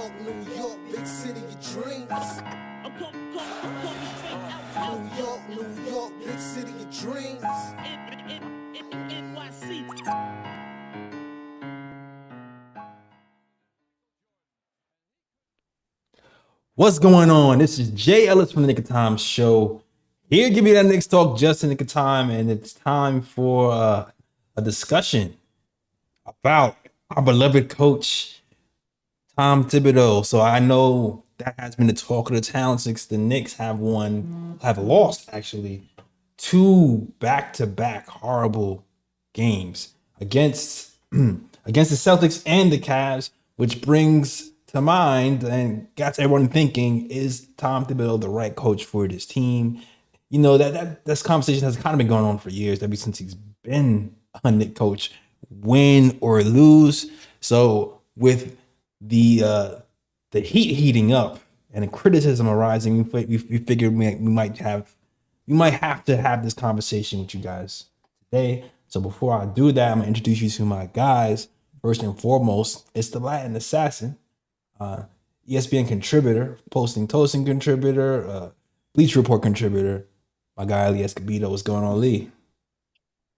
York, big city of dreams. New York, big city of dreams. What's going on? This is Jay Ellis from the Knick of Time Show. Here, give you that Knicks talk just in the nick of time, and it's time for a discussion about our beloved coach, Tom Thibodeau. So I know that has been the talk of the town since the Knicks have lost actually 2 back-to-back horrible games against against the Celtics and the Cavs, which brings to mind and got everyone thinking: is Tom Thibodeau the right coach for this team? You know this conversation has kind of been going on for years, ever since he's been a Knicks coach, win or lose. So with the heat heating up and the criticism arising, we figured we might have to have this conversation with you guys today. So before I do that, I'm gonna introduce you to my guys. First and foremost, it's the Latin Assassin, ESPN contributor, posting toasting contributor, Bleach Report contributor, my guy Lee Escobedo. What's going on, Lee?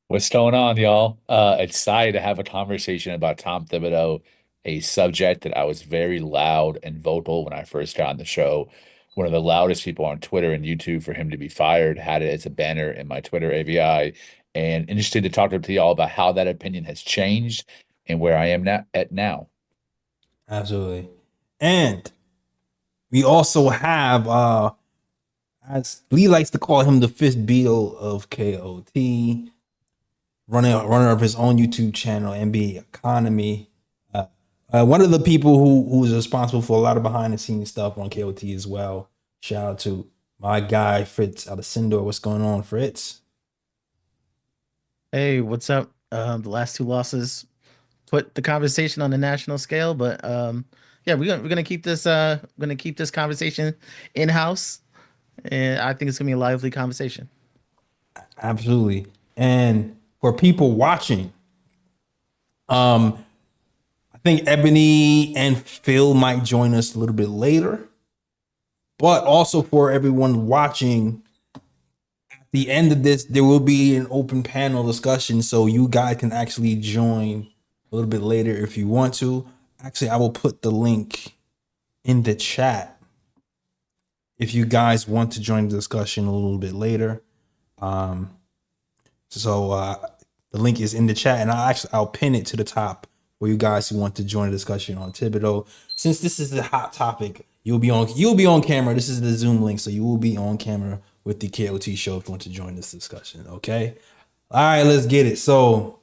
What's going on, y'all? Excited to have a conversation about Tom Thibodeau, a subject that I was very loud and vocal when I first got on the show. One of the loudest people on Twitter and YouTube for him to be fired, had it as a banner in my Twitter AVI, and interested to talk to y'all about how that opinion has changed and where I am now. Absolutely. And we also have, as Lee likes to call him, the fifth Beatle of KOT, runner of his own YouTube channel, NBA Economy. One of the people who's responsible for a lot of behind the scenes stuff on KOT as well. Shout out to my guy Fritz Alessandro. What's going on, Fritz? Hey, what's up? The last 2 losses put the conversation on the national scale, but yeah, we're gonna keep this conversation in house, and I think it's gonna be a lively conversation. Absolutely. And for people watching, I think Ebony and Phil might join us a little bit later. But also for everyone watching, at the end of this, there will be an open panel discussion, so you guys can actually join a little bit later if you want to. Actually, I will put the link in the chat if you guys want to join the discussion a little bit later. So the link is in the chat, and I'll pin it to the top for you guys who want to join the discussion on Thibodeau. Since this is the hot topic, you'll be on camera. This is the Zoom link, so you will be on camera with the KOT show if you want to join this discussion. Okay. All right, let's get it. So,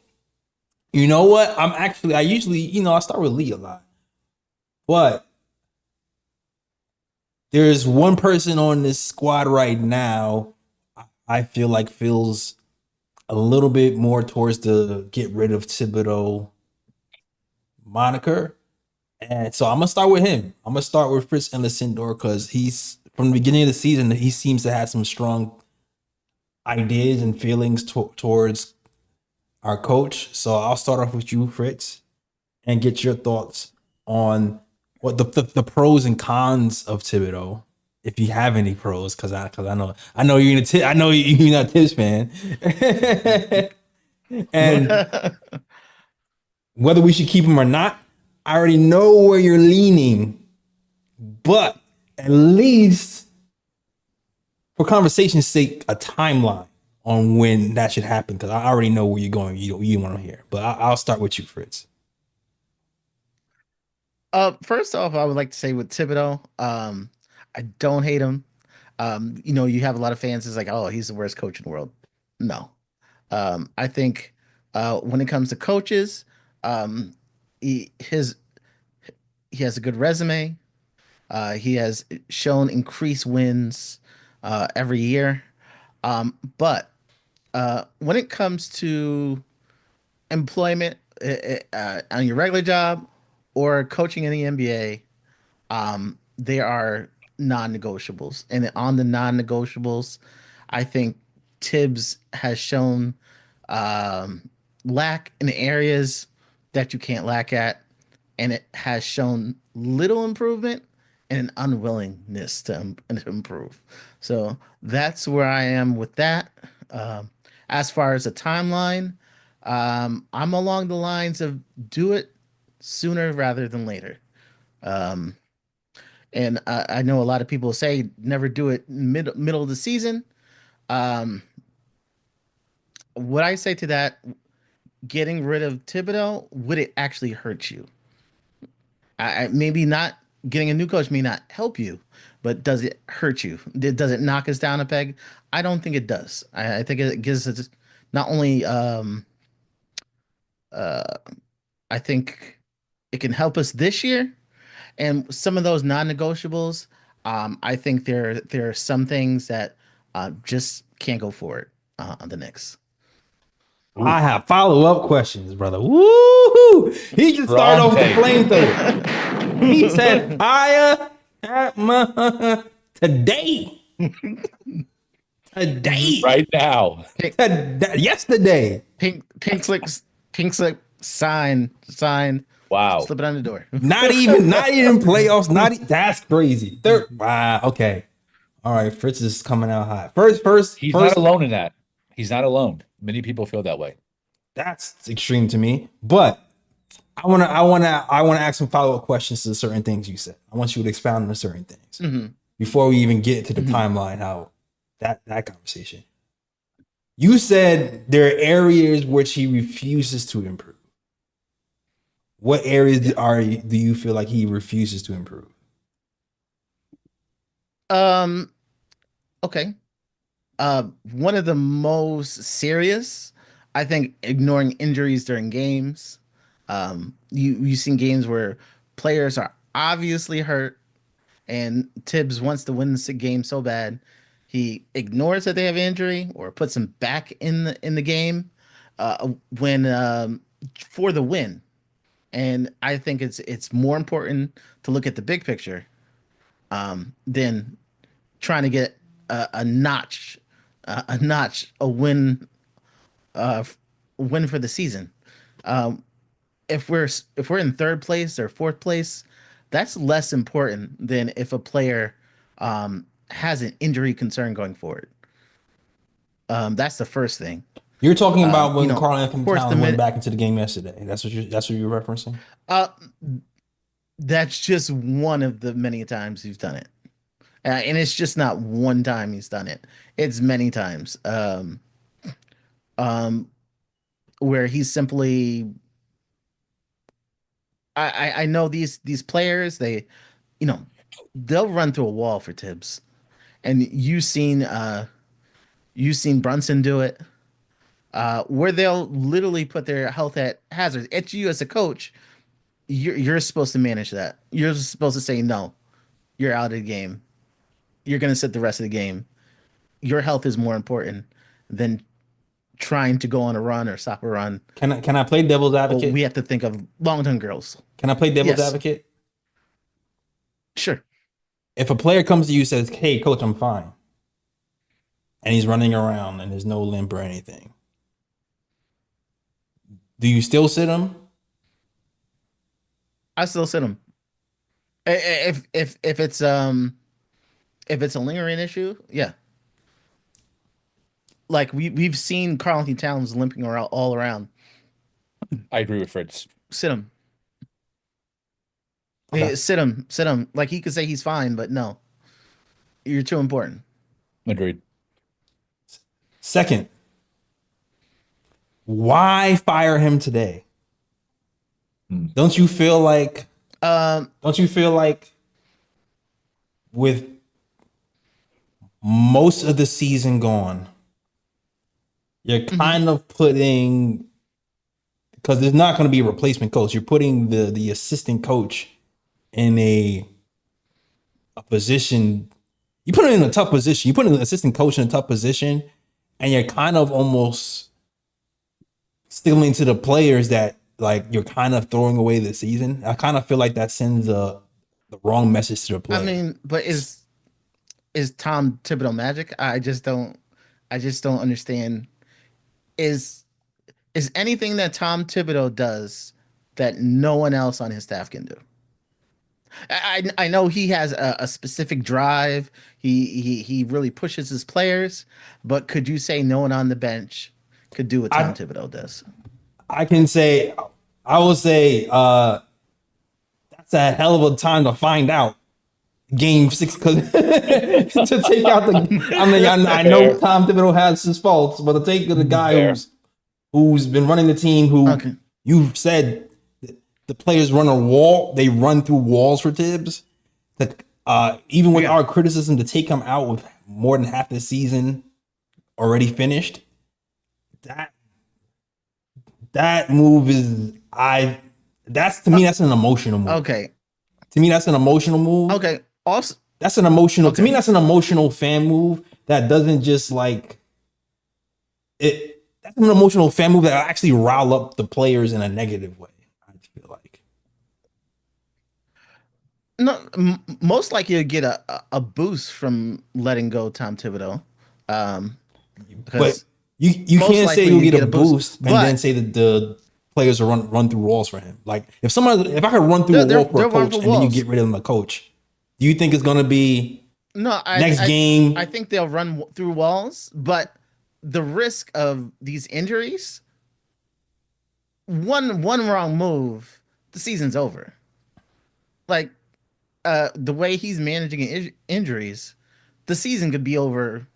you know what? I usually, I start with Lee a lot, but there's one person on this squad right now I feel like feels a little bit more towards the get rid of Thibodeau moniker. And so I'm gonna start with him. I'm gonna start with Fritz Alessandro because he's from the beginning of the season, he seems to have some strong ideas and feelings towards our coach. So I'll start off with you, Fritz, and get your thoughts on what the pros and cons of Thibodeau, if you have any pros, because I know you're not a Thibs fan, and whether we should keep him or not. I already know where you're leaning, but at least for conversation's sake, a timeline on when that should happen, because I already know where you're going. You want to hear, but I'll start with you, Fritz. First off, I would like to say with Thibodeau, I don't hate him. You have a lot of fans is like, oh, he's the worst coach in the world. No. I think when it comes to coaches, he has a good resume. He has shown increased wins every year. But when it comes to employment on your regular job or coaching in the NBA, there are non-negotiables. And on the non-negotiables, I think Thibs has shown lack in areas that you can't lack at. and it has shown little improvement and an unwillingness to improve. So that's where I am with that. Um, as far as a timeline, I'm along the lines of do it sooner rather than later. Um, and I know a lot of people say never do it middle of the season. Um, what I say to that, getting rid of Thibodeau, would it actually hurt you? Maybe not. Getting a new coach may not help you, but does it hurt you? Does it knock us down a peg? I don't think it does. I think it gives us not only uh, I think it can help us this year, and some of those non-negotiables. I think there are some things that just can't go forward on the Knicks. I have follow-up questions, brother. Woo! He just started Strong off with the take. flamethrower. He said fire at my today. Today. Right now. Yesterday. Pink slip, sign, Wow. slip it on the door. Not even playoffs. That's crazy. Wow. Okay. All right. Fritz is coming out hot. He's not alone in that. He's not alone. Many people feel that way. That's extreme to me. But I wanna ask some follow-up questions to certain things you said. I want you to expound on certain things before we even get to the timeline. How that conversation. You said there are areas which he refuses to improve. What areas do you feel like he refuses to improve? Okay. One of the most serious, I think, ignoring injuries during games. You've seen games where players are obviously hurt, and Thibs wants to win the game so bad, he ignores that they have injury or puts them back in the game when for the win. And I think it's more important to look at the big picture than trying to get a notch, a win for the season. If we're in third place or fourth place, that's less important than if a player has an injury concern going forward. That's the first thing. You're talking about when you know, Karl of Anthony course, Towns the went minute back into the game yesterday. That's what you're referencing. That's just one of the many times he's done it. And it's just not one time he's done it. It's many times. Where he's simply I know these players, they'll run through a wall for Thibs. And you've seen Brunson do it. Where they'll literally put their health at hazard. It's you as a coach, you're supposed to manage that. You're supposed to say no. You're out of the game. You're going to sit the rest of the game. Your health is more important than trying to go on a run or stop a run. Can I play devil's advocate? Well, we have to think of long-term girls. Can I play devil's Yes. advocate? Sure. If a player comes to you and says, "Hey, coach, I'm fine," and he's running around and there's no limp or anything, do you still sit him? I still sit him. If it's a lingering issue, yeah. Like we've seen Karl Anthony Towns limping around all around. I agree with Fritz. Sit him. Okay. Sit him. Like he could say he's fine, but no. You're too important. Agreed. Second, why fire him today? Don't you feel like with most of the season gone, you're kind of putting, because there's not going to be a replacement coach, you're putting the assistant coach in a position, you put him in a tough position. You put an assistant coach in a tough position, and you're kind of almost signaling to the players that like you're kind of throwing away the season. I kind of feel like that sends the wrong message to the players. I mean, but is Tom Thibodeau magic? I just don't understand. Is anything that Tom Thibodeau does that no one else on his staff can do. I know he has a specific drive. He really pushes his players, but could you say no one on the bench could do what Tom Thibodeau does? I can say, I will say, that's a hell of a time to find out. Game 6, because to take out the, I mean, I know Tom Thibodeau has his faults, but to take the guy who's been running the team, who you've said the players run a wall, they run through walls for Thibs. That even with our criticism, to take him out with more than half the season already finished, that move is that's to me, that's an emotional move. Okay. To me, that's an emotional move. Okay. Also, that's an emotional. To me, that's an emotional fan move that doesn't just like it. That's an emotional fan move that actually rile up the players in a negative way. I feel like. No, most likely you'll get a boost from letting go Tom Thibodeau. But you can't say you'll get a boost and then say that the players will run through walls for him. Like if I could run through a wall for a coach and then you get rid of the coach, do you think it's going to be next game? I think they'll run through walls, but the risk of these injuries, one wrong move, the season's over. Like the way he's managing injuries, the season could be over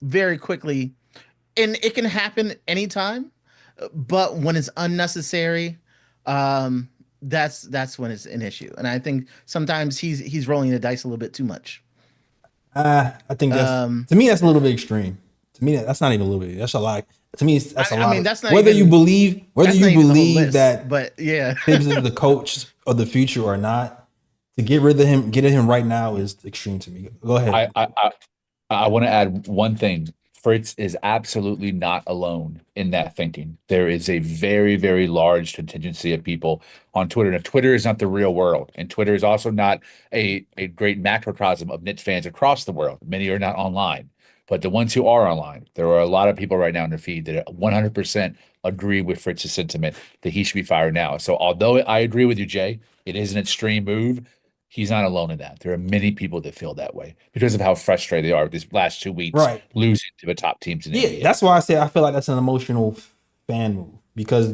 very quickly, and it can happen anytime. But when it's unnecessary, that's when it's an issue. And I think sometimes he's rolling the dice a little bit too much. I think that's to me that's a little bit extreme. To me, that's not even a little bit. That's a lot. To me, that's a lot. I mean, that's not whether you believe that. But yeah, Thibs is the coach of the future or not. To get rid of him, right now is extreme to me. Go ahead. I want to add one thing. Fritz is absolutely not alone in that thinking. There is a very, very large contingency of people on Twitter. And Twitter is not the real world. And Twitter is also not a great macrocosm of Knicks fans across the world. Many are not online. But the ones who are online, there are a lot of people right now in the feed that 100% agree with Fritz's sentiment that he should be fired now. So although I agree with you, Jay, it is an extreme move. He's not alone in that. There are many people that feel that way because of how frustrated they are with these last 2 weeks losing to the top teams in the NBA. That's why I say I feel like that's an emotional fan move, because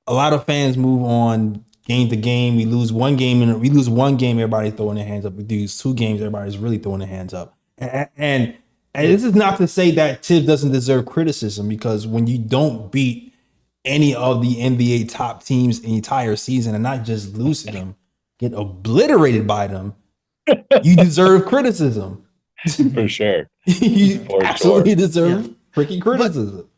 a lot of fans move on game to game. We lose one game, everybody's throwing their hands up. We lose 2 games, everybody's really throwing their hands up. And this is not to say that Thibs doesn't deserve criticism, because when you don't beat any of the NBA top teams the entire season and not just lose to them, get obliterated by them, you deserve criticism. For sure. You absolutely deserve freaking criticism.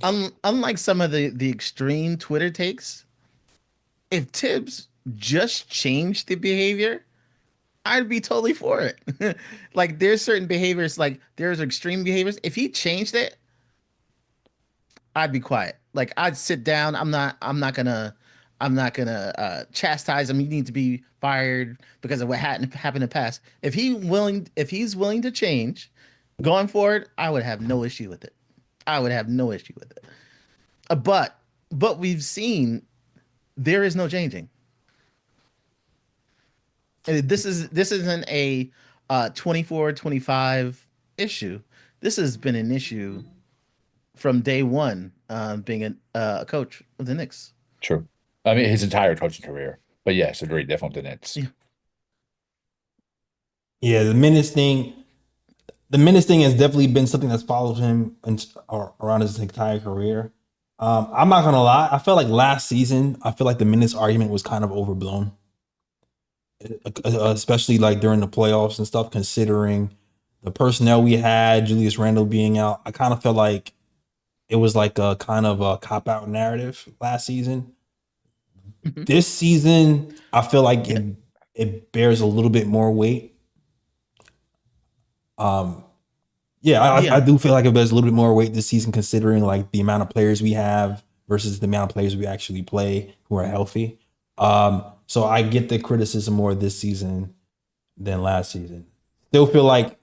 Unlike some of the extreme Twitter takes, if Thibs just changed the behavior, I'd be totally for it. Like there's certain behaviors, like there's extreme behaviors. If he changed it, I'd be quiet. Like I'd sit down. I'm not gonna chastise him. You need to be fired because of what happened in the past. If he's willing to change going forward, I would have no issue with it. But we've seen there is no changing. This isn't a 24-25 issue. This has been an issue from day one, being a coach of the Knicks. True. I mean, his entire coaching career. But yes, agreed. Definitely the Knicks. Yeah, the minutes thing has definitely been something that's followed him around his entire career. I'm not gonna lie. I felt like last season, the minutes argument was kind of overblown, especially like during the playoffs and stuff. Considering the personnel we had, Julius Randle being out, I kind of felt like it was like a kind of a cop-out narrative last season. This season, I feel like it bears a little bit more weight. I do feel like it bears a little bit more weight this season, considering like the amount of players we have versus the amount of players we actually play who are healthy. So I get the criticism more this season than last season. Still feel like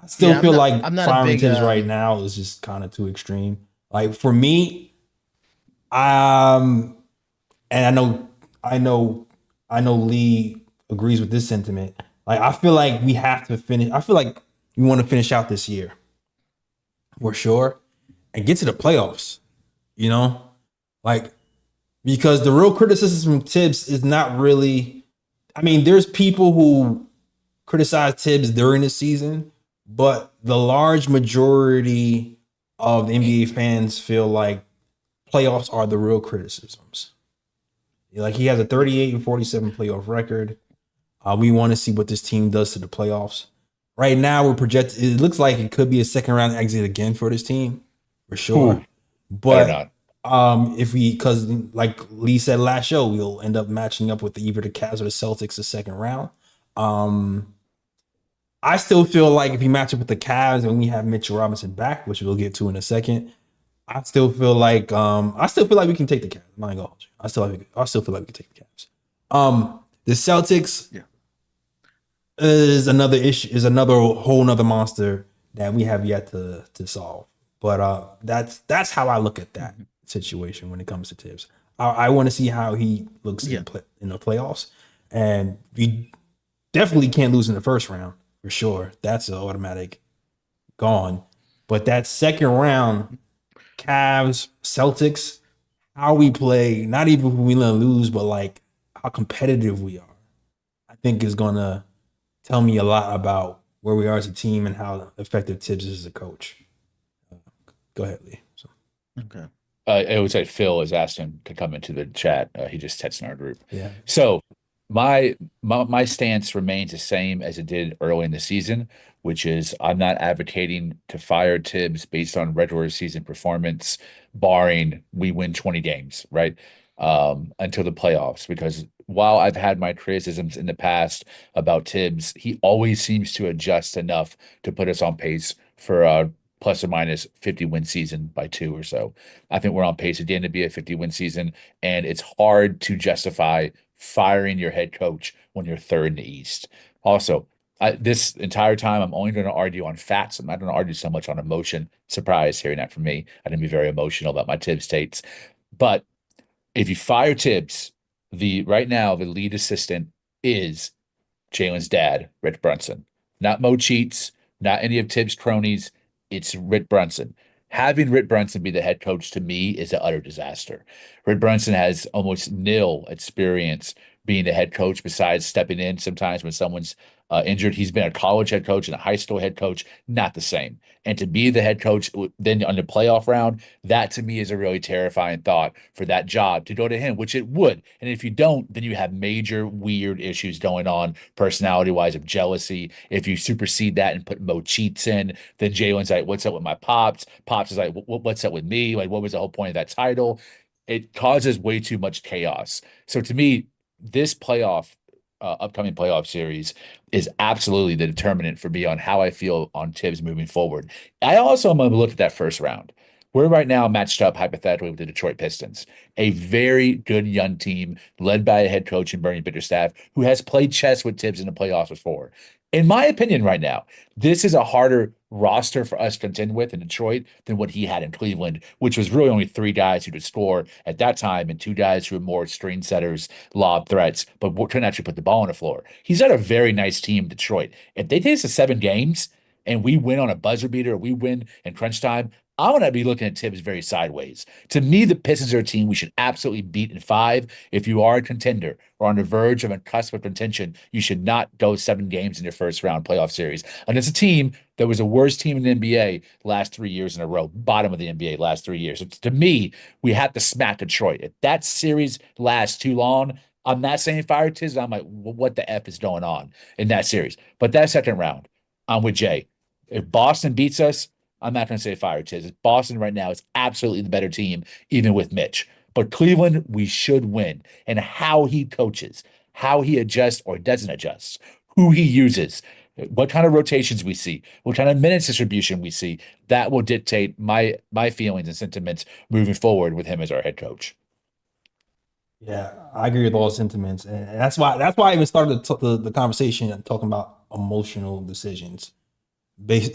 firing Thibs right now is just kind of too extreme. Like for me, Um, and I know Lee agrees with this sentiment. Like, I feel like we have to finish. I feel like we want to finish out this year for sure and get to the playoffs. You know, like, because the real criticism from Thibs is not really. I mean, there's people who criticize Thibs during the season, but the large majority of the NBA fans feel like playoffs are the real criticisms. Like, he has a 38-47 playoff record. We want to see what this team does to the playoffs. Right now, we're projected. It looks like it could be a second round exit again for this team, for sure. Ooh, better But not. if we, because like Lee said last show, we'll end up matching up with either the Cavs or the Celtics the second round. I still feel like if you match up with the Cavs and we have Mitchell Robinson back, which we'll get to in a second, I still feel like we can take the Cavs. I'm not gonna hold you. I still feel like we can take the Cavs. The Celtics Yeah. is another issue, is another whole nother monster that we have yet to solve. But that's how I look at that situation when it comes to Tibbs. I want to see how he looks Yeah. in the playoffs, and we definitely can't lose in the first round for sure. That's an automatic gone. But that second round, Cavs, Celtics, how we play, not even who we lose, but like how competitive we are, I think is gonna tell me a lot about where we are as a team and how effective Tibbs is as a coach. Go ahead, Lee. So, Okay. It was like Phil is asking to come into the chat. He just texted our group. yeah. So my stance remains the same as it did early in the season, which is I'm not advocating to fire Tibbs based on regular season performance, barring we win 20 games, right? Until the playoffs. Because while I've had my criticisms in the past about Tibbs, he always seems to adjust enough to put us on pace for a plus or minus 50 win season by 2 or so. I think we're on pace again to be a 50 win season, and it's hard to justify firing your head coach when you're third in the East. Also, this entire time, I'm only going to argue on facts. I'm not going to argue so much on emotion. Surprise hearing that from me. I didn't be very emotional about my Tibbs takes. But if you fire Tibbs, the right now the lead assistant is Jalen's dad, Rich Brunson. Not Mo Cheats, not any of Tibbs' cronies. It's Rich Brunson. Having Rich Brunson be the head coach to me is an utter disaster. Rich Brunson has almost nil experience being the head coach besides stepping in sometimes when someone's injured. He's been a college head coach and a high school head coach, not the same. And to be the head coach then on the playoff round, that to me is a really terrifying thought for that job to go to him, which it would. And if you don't, then you have major weird issues going on personality wise of jealousy. If you supersede that and put Mo Cheats in, then Jalen's like, what's up with my pops? Pops is like, what's up with me? Like, what was the whole point of that title? It causes way too much chaos. So to me, this upcoming playoff series is absolutely the determinant for me on how I feel on Tibbs moving forward. I also am going to look at that first round. We're right now matched up hypothetically with the Detroit Pistons, a very good young team led by a head coach in Bernie Bickerstaff who has played chess with Tibbs in the playoffs before. In my opinion, right now, this is a harder roster for us to contend with in Detroit than what he had in Cleveland, which was really only 3 guys who could score at that time and 2 guys who were more screen setters, lob threats, but couldn't actually put the ball on the floor. He's got a very nice team, Detroit. If they take us to 7 games and we win on a buzzer beater or we win in crunch time, I'm going to be looking at Tibbs very sideways. To me, the Pistons are a team we should absolutely beat in 5. If you are a contender or on the verge of a cusp of contention, you should not go 7 games in your first round playoff series. And it's a team that was the worst team in the NBA last 3 years in a row, bottom of the NBA last 3 years. So to me, we have to smack Detroit. If that series lasts too long, I'm not saying fire Tibbs. I'm like, what the F is going on in that series? But that second round, I'm with Jay. If Boston beats us, I'm not going to say fire Tibbs. Boston right now is absolutely the better team, even with Mitch. But Cleveland, we should win. And how he coaches, how he adjusts or doesn't adjust, who he uses, what kind of rotations we see, what kind of minutes distribution we see, that will dictate my feelings and sentiments moving forward with him as our head coach. Yeah, I agree with all sentiments, and that's why I even started the conversation talking about emotional decisions. Based,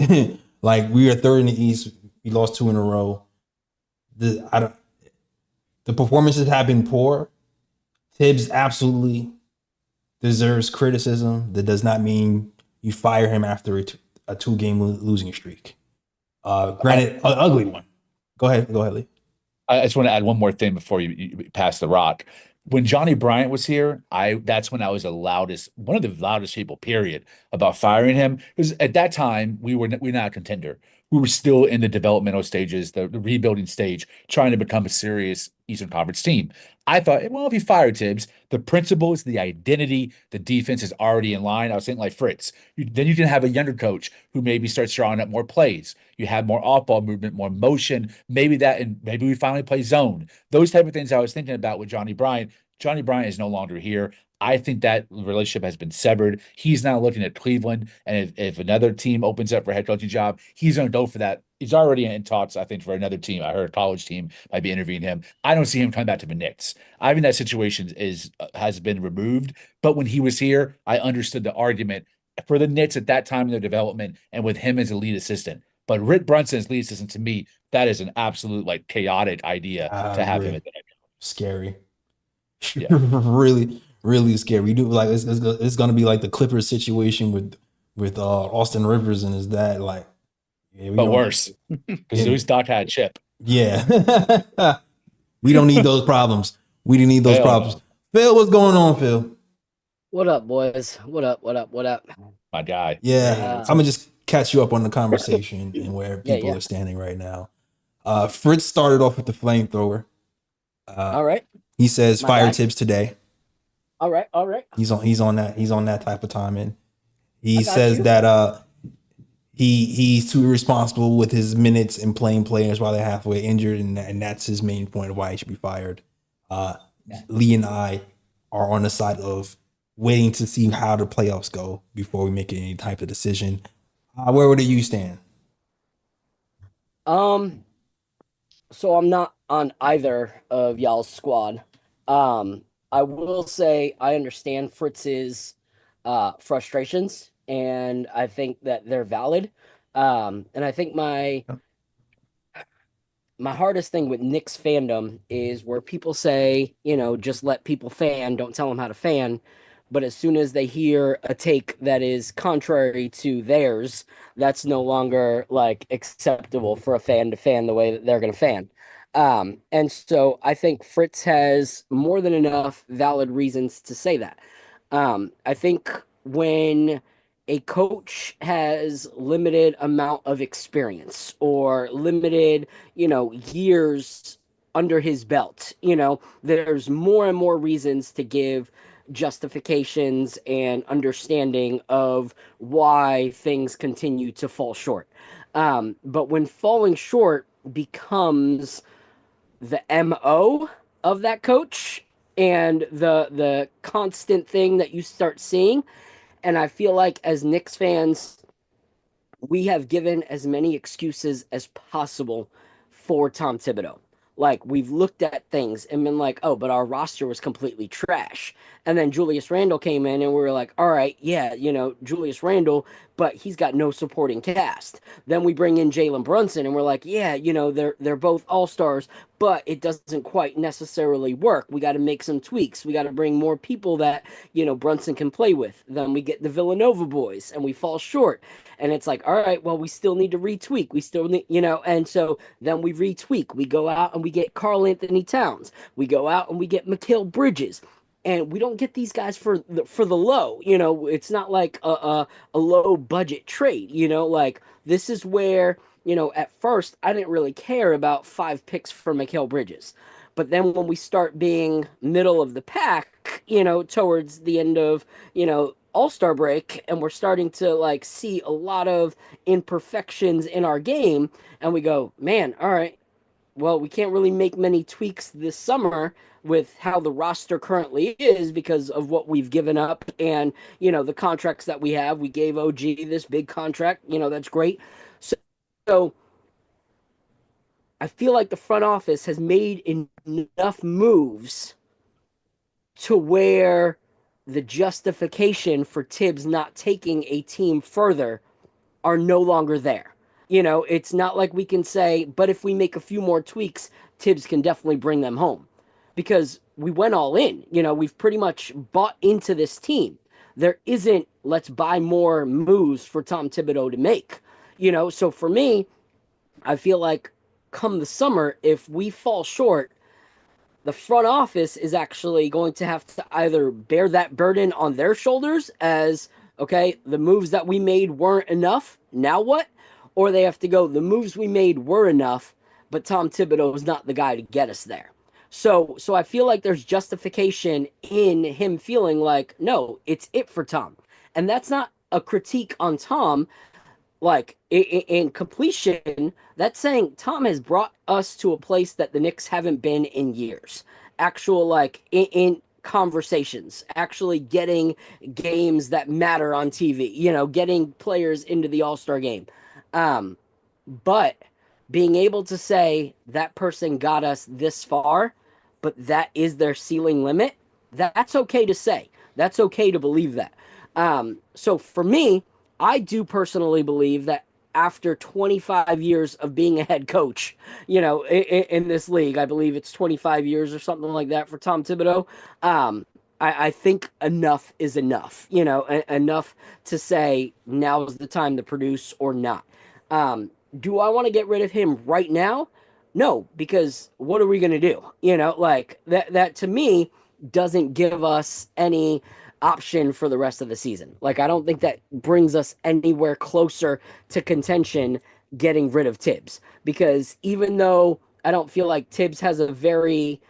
like, we are third in the East, we lost 2 in a row. I don't. The performances have been poor. Thibs absolutely deserves criticism. That does not mean you fire him after a two-game losing streak. Granted, an ugly one. Go ahead, Lee. I just want to add one more thing before you pass the rock. When Johnny Bryant was here, that's when I was one of the loudest people, period, about firing him. Because at that time, we're not a contender. We were still in the developmental stages, the rebuilding stage, trying to become a serious Eastern Conference team. I thought, well, if you fire Thibs, the principles, the identity, the defense is already in line. I was thinking like Fritz. Then you can have a younger coach who maybe starts drawing up more plays. You have more off-ball movement, more motion. Maybe we finally play zone. Those type of things I was thinking about with Johnny Bryant. Johnny Bryant is no longer here. I think that relationship has been severed. He's now looking at Cleveland, and if another team opens up for a head coaching job, he's going to go for that. He's already in talks, I think, for another team. I heard a college team might be interviewing him. I don't see him coming back to the Knicks. I mean, that situation has been removed. But when he was here, I understood the argument for the Knicks at that time in their development, and with him as a lead assistant. But Rick Brunson as lead assistant, to me, that is an absolute like chaotic idea to have him at the head. Scary. Yeah. Really, really scary. We do like it's gonna be like the Clippers situation with Austin Rivers and his dad. Like, yeah, but worse because at least Doc had a chip. Yeah, we don't need those problems. We didn't need those problems. Phil, what's going on, Phil? What up, boys? What up? My guy. Yeah, I'm gonna just catch you up on the conversation and where people are standing right now. Fritz started off with the flamethrower. All right. He says fire Thibs today. All right. He's on that type of time, and he says that he's too irresponsible with his minutes and playing players while they're halfway injured, and that's his main point of why he should be fired. Lee and I are on the side of waiting to see how the playoffs go before we make any type of decision. Where would you stand? So I'm not on either of y'all's squad. I will say I understand Fritz's frustrations, and I think that they're valid. And I think my hardest thing with Knicks fandom is where people say, just let people fan, don't tell them how to fan. But as soon as they hear a take that is contrary to theirs, that's no longer like acceptable for a fan to fan the way that they're going to fan. And so I think Fritz has more than enough valid reasons to say that. I think when a coach has limited amount of experience or limited, years under his belt, there's more and more reasons to give justifications and understanding of why things continue to fall short. But when falling short becomes the MO of that coach and the constant thing that you start seeing, and I feel like as Knicks fans, we have given as many excuses as possible for Tom Thibodeau. Like, we've looked at things and been like, oh, but our roster was completely trash. And then Julius Randle came in and we were like, all right, yeah, Julius Randle, but he's got no supporting cast. Then we bring in Jalen Brunson and we're like, yeah, they're both all-stars, but it doesn't quite necessarily work. We got to make some tweaks. We got to bring more people that, Brunson can play with. Then we get the Villanova boys and we fall short. And it's like, all right, well, we still need to retweak. We still need, and so then we retweak. We go out and we get Karl Anthony Towns. We go out and we get Mikal Bridges. And we don't get these guys for the low. It's not like a low budget trade. Like, this is where, at first I didn't really care about 5 picks for Mikal Bridges. But then when we start being middle of the pack, towards the end of, All-Star break, and we're starting to like see a lot of imperfections in our game, and we go, man, all right, well, we can't really make many tweaks this summer with how the roster currently is because of what we've given up and, the contracts that we have. We gave OG this big contract, that's great. So I feel like the front office has made enough moves to where the justification for Thibs not taking a team further are no longer there. It's not like we can say, but if we make a few more tweaks, Thibs can definitely bring them home. because we went all in. We've pretty much bought into this team. There isn't let's buy more moves for Tom Thibodeau to make. So for me, I feel like come the summer, if we fall short, the front office is actually going to have to either bear that burden on their shoulders as, okay, the moves that we made weren't enough. Now what? Or they have to go, the moves we made were enough, but Tom Thibodeau is not the guy to get us there. So I feel like there's justification in him feeling like, no, it's it for Tom. And that's not a critique on Tom. Like in completion, that's saying Tom has brought us to a place that the Knicks haven't been in years. Actual like in conversations, actually getting games that matter on TV. Getting players into the All-Star game. But being able to say that person got us this far, but that is their ceiling limit, that's okay to say. That's okay to believe that. So for me, I do personally believe that after 25 years of being a head coach, in this league, I believe it's 25 years or something like that for Tom Thibodeau. I think enough is enough, enough to say now is the time to produce or not. Do I want to get rid of him right now? No, because what are we going to do? Like that to me doesn't give us any option for the rest of the season. Like, I don't think that brings us anywhere closer to contention getting rid of Thibs, because even though I don't feel like Thibs has a very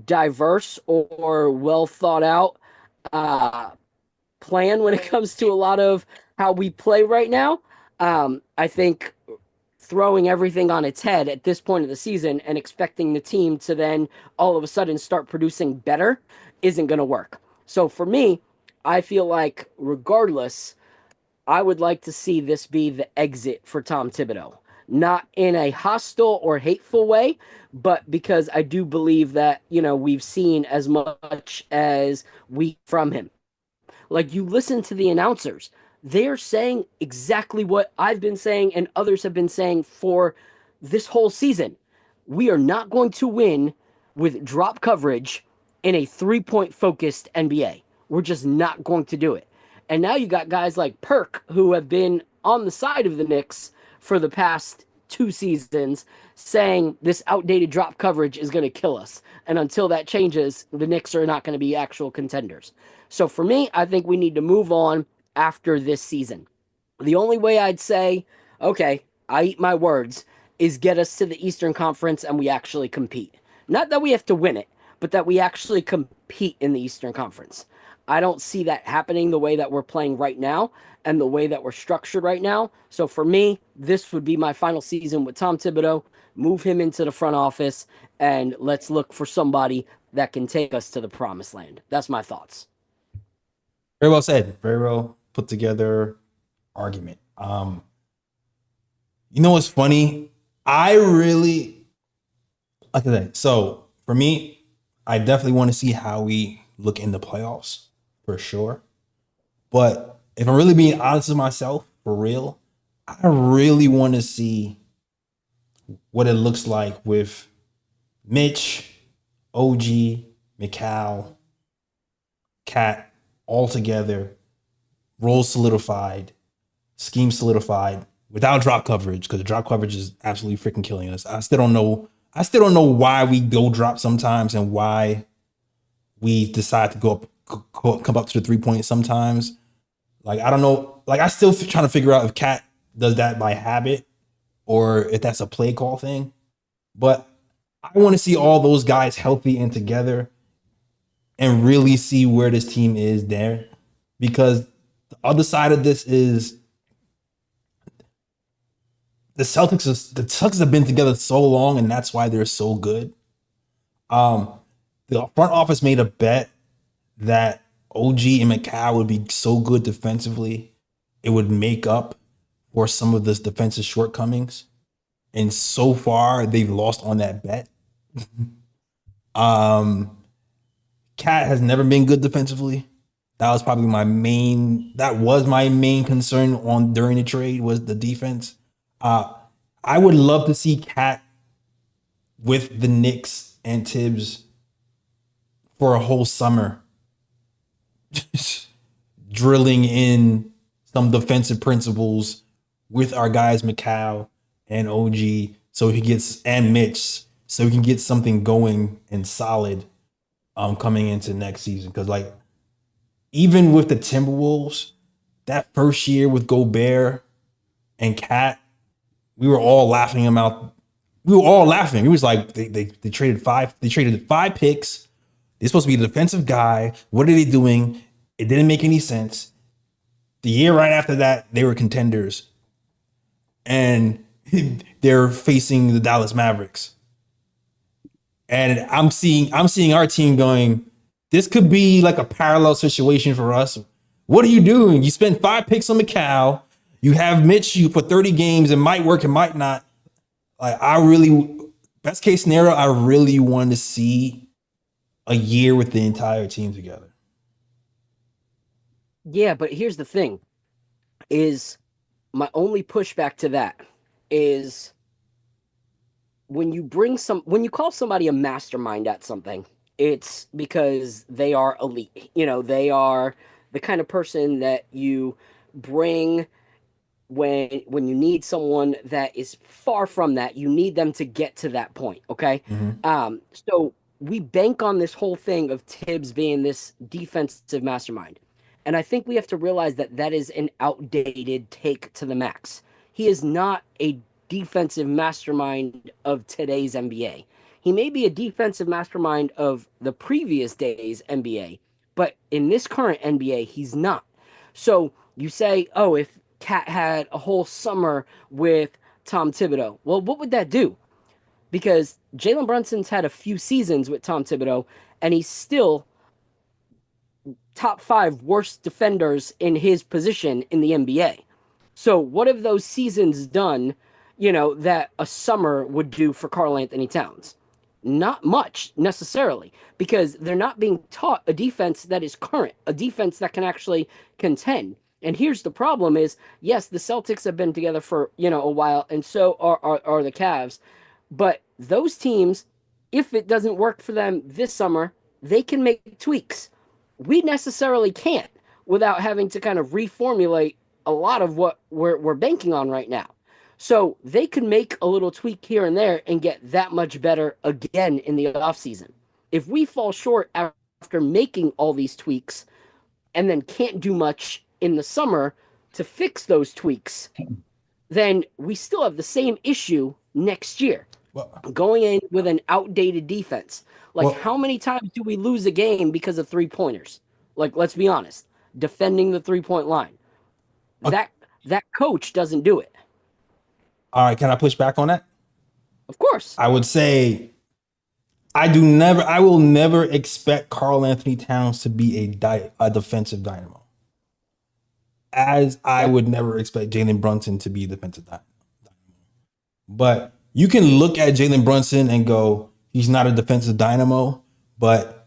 diverse or well thought out plan when it comes to a lot of how we play right now, I think throwing everything on its head at this point of the season and expecting the team to then all of a sudden start producing better isn't going to work. So for me, I feel like regardless, I would like to see this be the exit for Tom Thibodeau. Not in a hostile or hateful way, but because I do believe that, we've seen as much as we from him. Like, you listen to the announcers, they're saying exactly what I've been saying and others have been saying for this whole season. We are not going to win with drop coverage in a 3-point focused NBA. We're just not going to do it. And now you got guys like Perk, who have been on the side of the Knicks for the past 2 seasons, saying this outdated drop coverage is going to kill us. And until that changes, the Knicks are not going to be actual contenders. So for me, I think we need to move on after this season. The only way I'd say, okay, I eat my words, is get us to the Eastern Conference and we actually compete. Not that we have to win it, but that we actually compete in the Eastern Conference. I don't see that happening the way that we're playing right now and the way that we're structured right now. So for me, this would be my final season with Tom Thibodeau. Move him into the front office and let's look for somebody that can take us to the promised land. That's my thoughts. Very well said. Very well put together argument. What's funny? I really like that. So for me, I definitely want to see how we look in the playoffs for sure. But if I'm really being honest with myself, for real, I really want to see what it looks like with Mitch, OG, McCall, Cat all together, roles solidified, scheme solidified, without drop coverage, because the drop coverage is absolutely freaking killing us. I still don't know why we go drop sometimes and why we decide to come up to the 3-point sometimes. Like, I don't know. Like, I still trying to figure out if Cat does that by habit or if that's a play call thing. But I want to see all those guys healthy and together and really see where this team is there. Because the other side of this is the Celtics have been together so long, and that's why they're so good. The front office made a bet that OG and McCall would be so good defensively, it would make up for some of this defensive shortcomings. And so far, they've lost on that bet. Cat has never been good defensively. That was probably my main concern during the trade was the defense. I would love to see Cat with the Knicks and Thibs for a whole summer, drilling in some defensive principles with our guys McCall and OG, and Mitch, so we can get something going and solid coming into next season. Because like even with the Timberwolves, that first year with Gobert and Cat, we were all laughing him out. We were all laughing. It was like they traded five picks. They're supposed to be the defensive guy. What are they doing? It didn't make any sense. The year right after that, they were contenders. And they're facing the Dallas Mavericks. And I'm seeing our team going, this could be like a parallel situation for us. What are you doing? You spent 5 picks on McCall. You have Mitch, you put 30 games. It might work, it might not. Like best case scenario, I really want to see a year with the entire team together. Yeah, but here's the thing, is my only pushback to that is when you call somebody a mastermind at something, it's because they are elite. You know, they are the kind of person that you bring when you need someone that is far from that. You need them to get to that point, okay? So we bank on this whole thing of Thibs being this defensive mastermind. And I think we have to realize that that is an outdated take to the max. He is not a defensive mastermind of today's NBA. He may be a defensive mastermind of the previous days NBA, but in this current NBA, he's not. So you say, oh, if Cat had a whole summer with Tom Thibodeau, well, what would that do? Because Jalen Brunson's had a few seasons with Tom Thibodeau, and he's still top 5 worst defenders in his position in the NBA. So what have those seasons done, that a summer would do for Karl Anthony Towns? Not much necessarily, because they're not being taught a defense that is current, a defense that can actually contend. And here's the problem is, yes, the Celtics have been together for, a while, and so are the Cavs. But those teams, if it doesn't work for them this summer, they can make tweaks. We necessarily can't without having to kind of reformulate a lot of what we're banking on right now. So they can make a little tweak here and there and get that much better again in the offseason. If we fall short after making all these tweaks and then can't do much in the summer to fix those tweaks, then we still have the same issue next year. Going in with an outdated defense. How many times do we lose a game because of 3-pointers? Let's be honest. Defending the 3-point line. That coach doesn't do it. All right, can I push back on that? Of course. I would say I will never expect Karl Anthony Towns to be a defensive dynamo. As I would never expect Jalen Brunson to be a defensive dynamo. But you can look at Jalen Brunson and go, he's not a defensive dynamo, but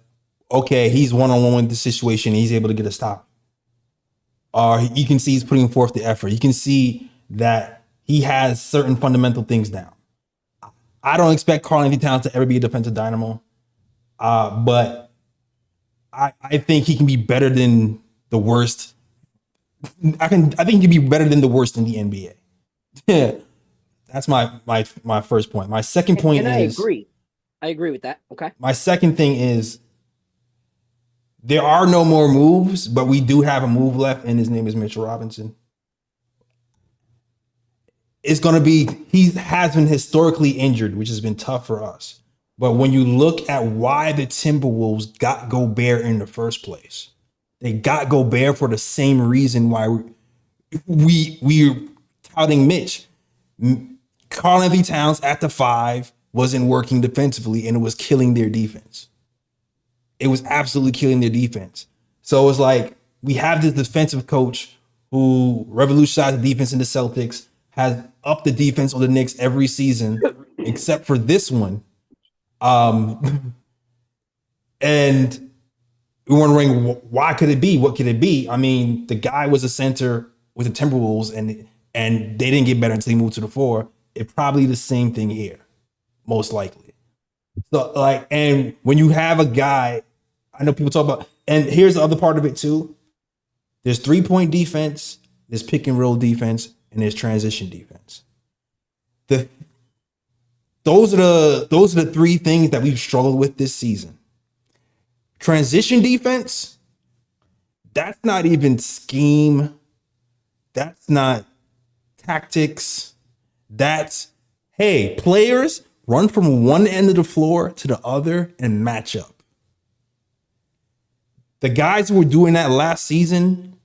okay, he's one-on-one with the situation. He's able to get a stop. Or you can see he's putting forth the effort. You can see that he has certain fundamental things down. I don't expect Karl Anthony Towns to ever be a defensive dynamo, but I think he can be better than the worst. I think he can be better than the worst in the NBA. Yeah. That's my first point. My second point is... I agree with that. Okay. My second thing is there are no more moves, but we do have a move left, and his name is Mitchell Robinson. He has been historically injured, which has been tough for us. But when you look at why the Timberwolves got Gobert in the first place, they got Gobert for the same reason why we're touting Mitch. Karl Anthony Towns at the 5 wasn't working defensively, and it was killing their defense. It was absolutely killing their defense. So it was like, we have this defensive coach who revolutionized the defense in the Celtics, has upped the defense on the Knicks every season, except for this one. And we're wondering, why could it be? What could it be? I mean, the guy was a center with the Timberwolves, and they didn't get better until he moved to the 4. It's probably the same thing here, most likely. So like, and when you have a guy, I know people talk about, and here's the other part of it too. There's 3-point defense, there's pick and roll defense, and there's transition defense. The those are the three things that we've struggled with this season. Transition defense, that's not even scheme. That's not tactics. That's, hey, players run from one end of the floor to the other and match up. The guys who were doing that last season,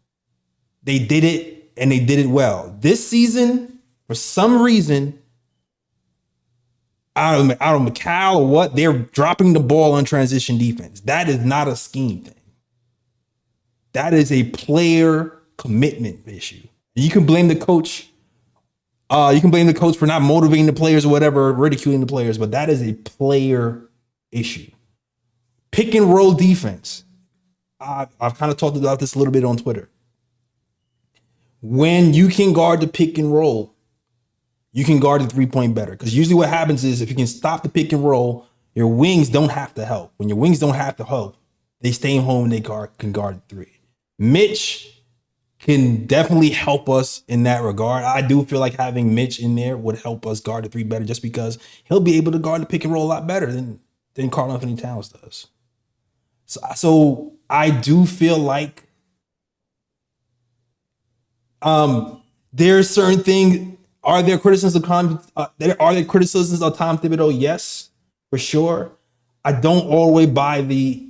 they did it and they did it well. This season, for some reason, I don't know, McCall or what, they're dropping the ball on transition defense. That is not a scheme thing. That is a player commitment issue. You can blame the coach. You can blame the coach for not motivating the players or whatever, ridiculing the players, but that is a player issue. Pick and roll defense. I've kind of talked about this a little bit on Twitter. When you can guard the pick and roll, you can guard the 3-point better. Because usually what happens is if you can stop the pick and roll, your wings don't have to help. When your wings don't have to help, they stay home and they can guard the 3. Mitch can definitely help us in that regard. I do feel like having Mitch in there would help us guard the 3 better just because he'll be able to guard the pick and roll a lot better than Karl Anthony Towns does. So I do feel like there's certain things. Are there criticisms of Tom Thibodeau? Yes, for sure. I don't all the way buy the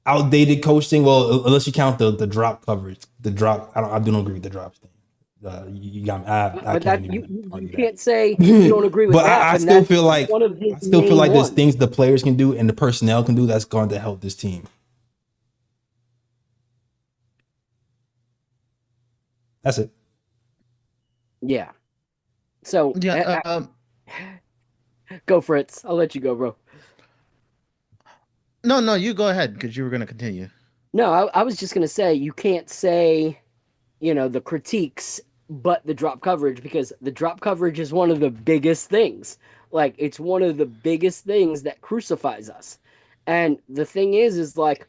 outdated coaching. Well, unless you count the drop coverage, the drop. I do not agree with the drops thing. You got me. But that you can't say you don't agree with but that. I still feel like there's things the players can do and the personnel can do that's going to help this team. That's it. Yeah. So Yeah. go Fritz. I'll let you go, bro. No, you go ahead because you were going to continue. No, I was just going to say you can't say, the critiques, but the drop coverage, because the drop coverage is one of the biggest things. Like, it's one of the biggest things that crucifies us. And the thing is like,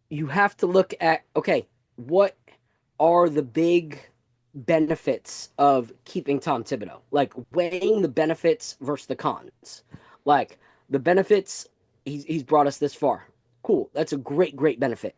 you have to look at, okay, what are the big benefits of keeping Tom Thibodeau? Like, weighing the benefits versus the cons. Like, the benefits, he's brought us this far. Cool. That's a great benefit.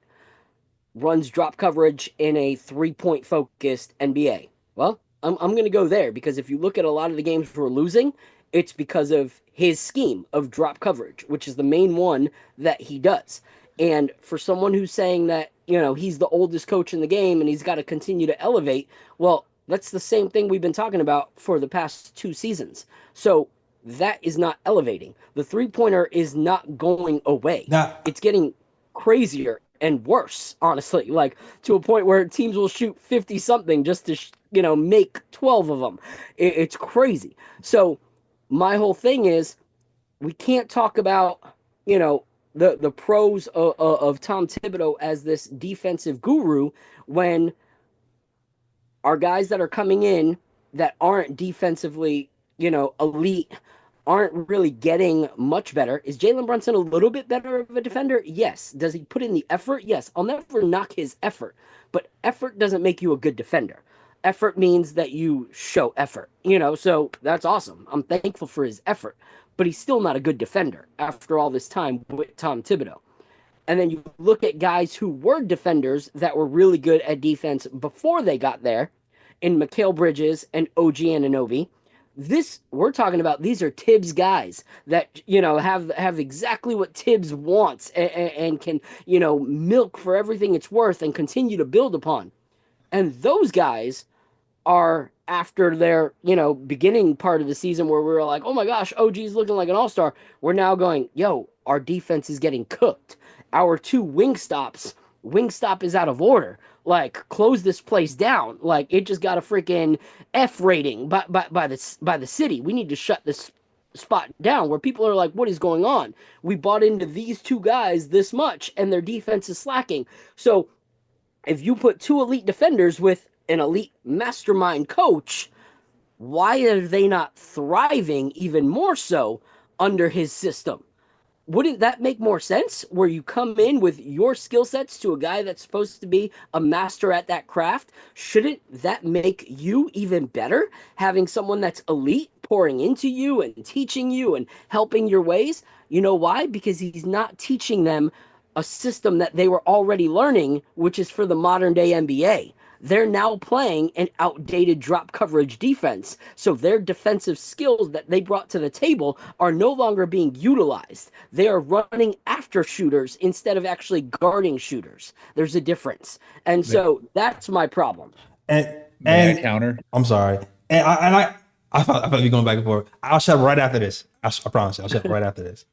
Runs drop coverage in a 3-point focused NBA. Well, I'm going to go there because if you look at a lot of the games we're losing, it's because of his scheme of drop coverage, which is the main one that he does. And for someone who's saying that, he's the oldest coach in the game and he's got to continue to elevate, well, that's the same thing we've been talking about for the past 2 seasons. So that is not elevating. The 3-pointer is not going away. It's getting crazier and worse, honestly, like to a point where teams will shoot 50 something just to, make 12 of them. It's crazy. So my whole thing is we can't talk about, the pros of Tom Thibodeau as this defensive guru when our guys that are coming in that aren't defensively, elite aren't really getting much better. Is Jalen Brunson a little bit better of a defender? Yes. Does he put in the effort? Yes. I'll never knock his effort, but effort doesn't make you a good defender. Effort means that you show effort, so that's awesome. I'm thankful for his effort, but he's still not a good defender after all this time with Tom Thibodeau. And then you look at guys who were defenders that were really good at defense before they got there in Mikal Bridges and OG Anunoby. We're talking about, these are Thibs guys that, have exactly what Thibs wants and can, milk for everything it's worth and continue to build upon. And those guys are after their, beginning part of the season where we were like, oh my gosh, OG's looking like an all-star. We're now going, yo, our defense is getting cooked. Our 2 Wingstop is out of order. Like, close this place down. Like, it just got a freaking F rating by the city. We need to shut this spot down, where people are like, what is going on? We bought into these 2 guys this much and their defense is slacking. So if you put 2 elite defenders with an elite mastermind coach, why are they not thriving even more so under his system? Wouldn't that make more sense where you come in with your skill sets to a guy that's supposed to be a master at that craft? Shouldn't that make you even better having someone that's elite pouring into you and teaching you and helping your ways? You know why? Because he's not teaching them a system that they were already learning, which is for the modern day NBA. They're now playing an outdated drop coverage defense. So their defensive skills that they brought to the table are no longer being utilized. They are running after shooters instead of actually guarding shooters. There's a difference. And so that's my problem. May I counter? I'm sorry. I thought you going back and forth. I'll shut up right after this. I promise you, I'll shut up right after this.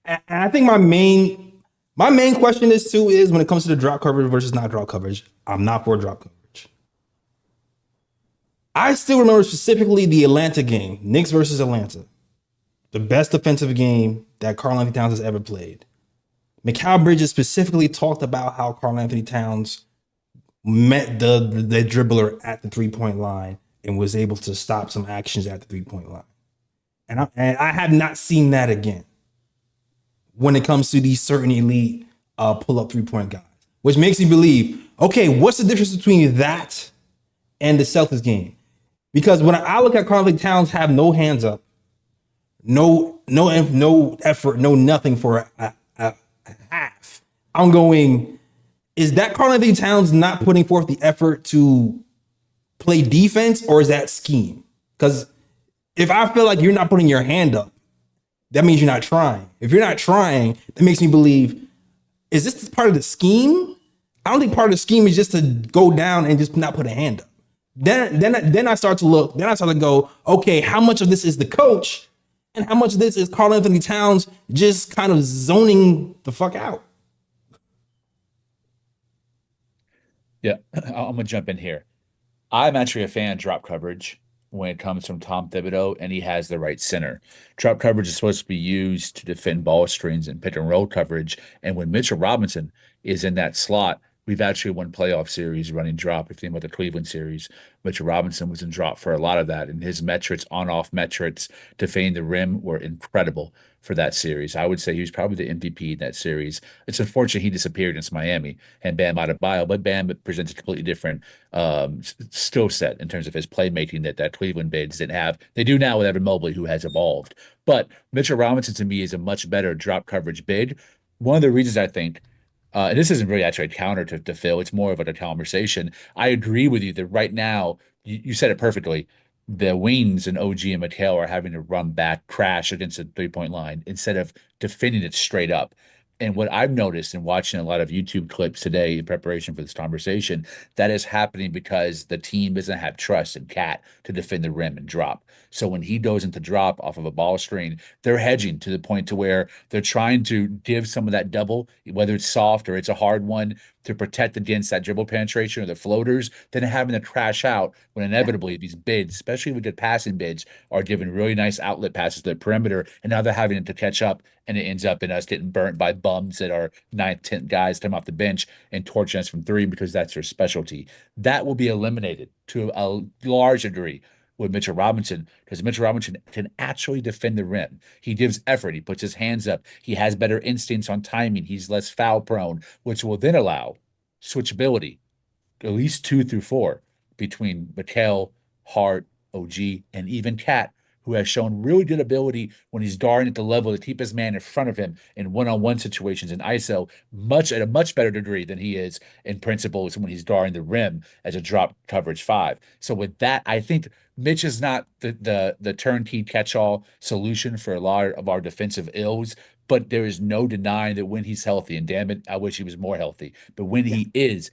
And I think my main question is when it comes to the drop coverage versus not drop coverage, I'm not for drop coverage. I still remember specifically the Atlanta game, Knicks versus Atlanta, the best defensive game that Karl-Anthony Towns has ever played. Mikal Bridges specifically talked about how Karl-Anthony Towns met the dribbler at the three-point line and was able to stop some actions at the three-point line. And I have not seen that again when it comes to these certain elite pull-up three-point guys, which makes me believe, okay, what's the difference between that and the Celtics game? Because when I look at Karl-Anthony Towns have no hands up, no effort, no nothing for a half, I'm going, is that Karl-Anthony Towns not putting forth the effort to play defense, or is that scheme? Because if I feel like you're not putting your hand up, that means you're not trying. If you're not trying, that makes me believe, is this part of the scheme? I don't think part of the scheme is just to go down and just not put a hand up. Then I start to look, then I start to go, okay, how much of this is the coach and how much of this is Karl-Anthony Towns just kind of zoning the fuck out? Yeah, I'm going to jump in here. I'm actually a fan of drop coverage when it comes from Tom Thibodeau, and he has the right center. Drop coverage is supposed to be used to defend ball screens and pick and roll coverage. And when Mitchell Robinson is in that slot, we've actually won playoff series running drop. If you think about the Cleveland series, Mitchell Robinson was in drop for a lot of that, and his metrics, on-off metrics, defending the rim were incredible for that series. I would say he was probably the MVP in that series. It's unfortunate he disappeared against Miami and Bam Adebayo, but Bam presents a completely different skill set in terms of his playmaking that Cleveland bids didn't have. They do now with Evan Mobley, who has evolved. But Mitchell Robinson, to me, is a much better drop coverage bid. One of the reasons I think and this isn't really actually a counter to Phil. It's more of a conversation. I agree with you that right now, you said it perfectly. The wings and OG and Mikal are having to run back, crash against the three-point line instead of defending it straight up. And what I've noticed in watching a lot of YouTube clips today in preparation for this conversation, that is happening because the team doesn't have trust in Cat to defend the rim and drop. So when he goes into drop off of a ball screen, they're hedging to the point to where they're trying to give some of that double, whether it's soft or it's a hard one, to protect against that dribble penetration or the floaters, then having to crash out when inevitably these bids, especially with good passing bids, are given really nice outlet passes to the perimeter, and now they're having to catch up, and it ends up in us getting burnt by bums that are 9th, 10th guys come off the bench and torching us from three because that's their specialty. That will be eliminated to a large degree with Mitchell Robinson, because Mitchell Robinson can actually defend the rim. He gives effort. He puts his hands up. He has better instincts on timing. He's less foul prone, which will then allow switchability, at least 2 through 4, between Mikal, Hart, OG, and even Cat, who has shown really good ability when he's guarding at the level to keep his man in front of him in one-on-one situations in ISO, at a much better degree than he is in principles when he's guarding the rim as a drop coverage 5. So with that, I think Mitch is not the turnkey catch-all solution for a lot of our defensive ills, but there is no denying that when he's healthy, and damn it, I wish he was more healthy, but when he is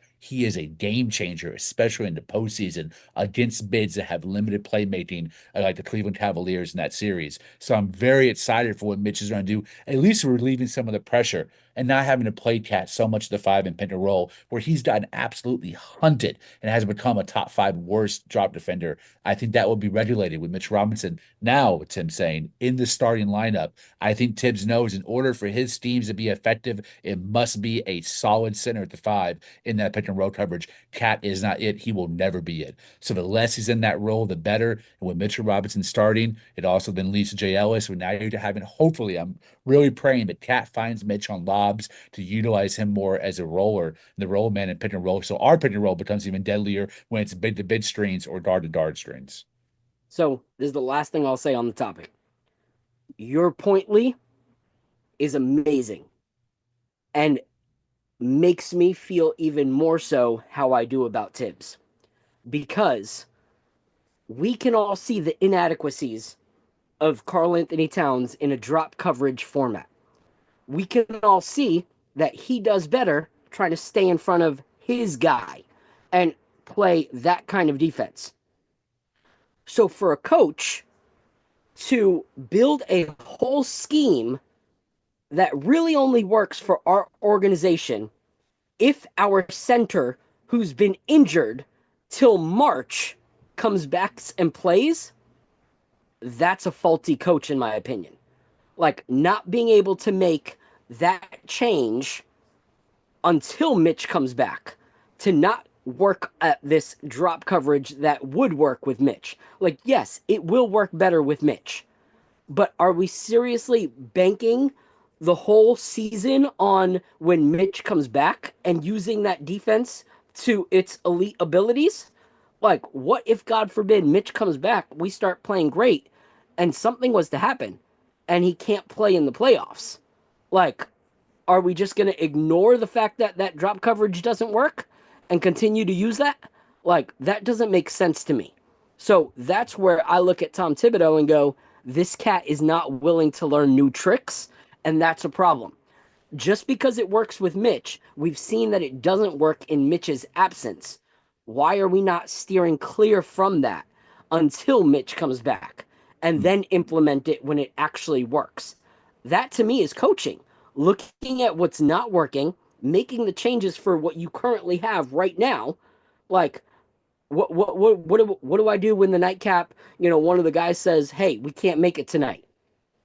a game changer, especially in the postseason against bids that have limited playmaking, like the Cleveland Cavaliers in that series. So I'm very excited for what Mitch is going to do, at least relieving some of the pressure and not having to play Cat so much of the 5 and pick and roll, where he's gotten absolutely hunted and has become a top 5 worst drop defender. I think that will be regulated with Mitch Robinson now, Tim saying, in the starting lineup. I think Thibs knows in order for his teams to be effective, it must be a solid center at the 5 in that pick and roll coverage. Cat is not it. He will never be it. So the less he's in that role, the better. And with Mitchell Robinson starting, it also then leads to Jay Ellis. So now you're having, hopefully, I'm really praying that Cat finds Mitch on lobs to utilize him more as a roller, the roll man and pick and roll. So our pick and roll becomes even deadlier when it's bid to bid screens or guard to guard screens. So this is the last thing I'll say on the topic. Your point, Lee, is amazing and makes me feel even more so how I do about Thibs, because we can all see the inadequacies of Karl Anthony Towns in a drop coverage format. We can all see that he does better trying to stay in front of his guy and play that kind of defense. So for a coach to build a whole scheme that really only works for our organization if our center, who's been injured till March, comes back and plays, that's a faulty coach, in my opinion. Like, not being able to make that change until Mitch comes back, to not work at this drop coverage that would work with Mitch. Like, yes, it will work better with Mitch, but are we seriously banking the whole season on when Mitch comes back and using that defense to its elite abilities? Like, what if, God forbid, Mitch comes back, we start playing great, and something was to happen, and he can't play in the playoffs? Like, are we just going to ignore the fact that that drop coverage doesn't work and continue to use that? Like, that doesn't make sense to me. So that's where I look at Tom Thibodeau and go, this cat is not willing to learn new tricks, and that's a problem. Just because it works with Mitch, we've seen that it doesn't work in Mitch's absence. Why are we not steering clear from that until Mitch comes back and then implement it when it actually works? That to me is coaching. Looking at what's not working, making the changes for what you currently have right now. Like, what do I do when the nightcap, one of the guys says, "Hey, we can't make it tonight."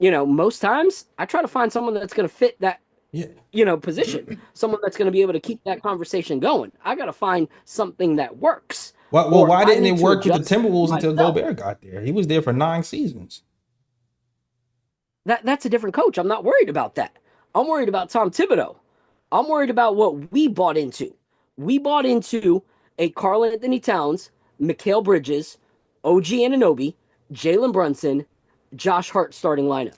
Most times I try to find someone that's going to fit that position, someone that's going to be able to keep that conversation going. I got to find something that works. Well, why didn't it work with the Timberwolves until Gobert got there? He was there for 9 seasons. That's a different coach. I'm not worried about that. I'm worried about Tom Thibodeau. I'm worried about what we bought into. We bought into a Karl Anthony Towns, Mikal Bridges, OG Anunoby, Jalen Brunson, Josh Hart starting lineup.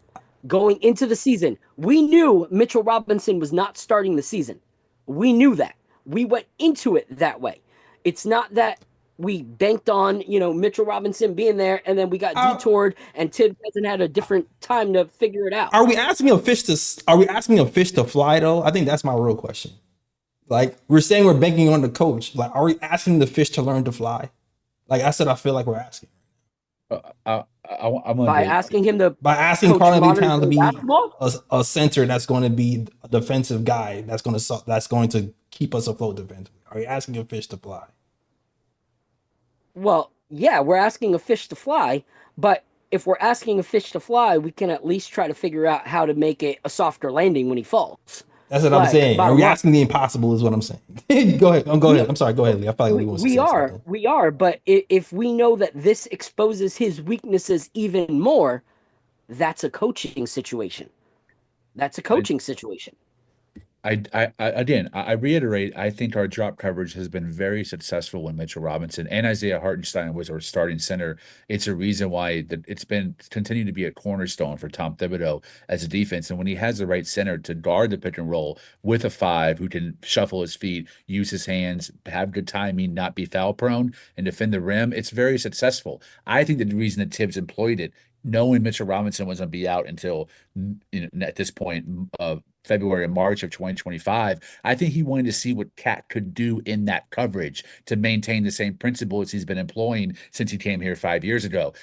Going into the season, we knew Mitchell Robinson was not starting the season. We knew that. We went into it that way. It's not that we banked on, Mitchell Robinson being there and then we got detoured and Tibbs hasn't had a different time to figure it out. Are we asking a fish to fly though? I think that's my real question. Like, we're saying we're banking on the coach. Like, are we asking the fish to learn to fly? Like I said, I feel like we're asking. By asking Karl Anthony Towns to be a center that's going to be a defensive guy that's going to keep us afloat defensively. Are you asking a fish to fly? Well, yeah, we're asking a fish to fly, but if we're asking a fish to fly, we can at least try to figure out how to make it a softer landing when he falls. That's what I'm saying. Are we asking the impossible is what I'm saying. Go ahead. Go ahead. I'm sorry. Go ahead, Lee. I feel like Lee wants to say something. We are. But if we know that this exposes his weaknesses even more, that's a coaching situation. I reiterate, I think our drop coverage has been very successful when Mitchell Robinson and Isaiah Hartenstein was our starting center. It's a reason why it's been continued to be a cornerstone for Tom Thibodeau as a defense. And when he has the right center to guard the pick and roll with a 5 who can shuffle his feet, use his hands, have good timing, not be foul prone, and defend the rim, it's very successful. I think the reason that Thibs employed it, knowing Mitchell Robinson was going to be out until at this point February and March of 2025. I think he wanted to see what Cat could do in that coverage to maintain the same principles he's been employing since he came here 5 years ago.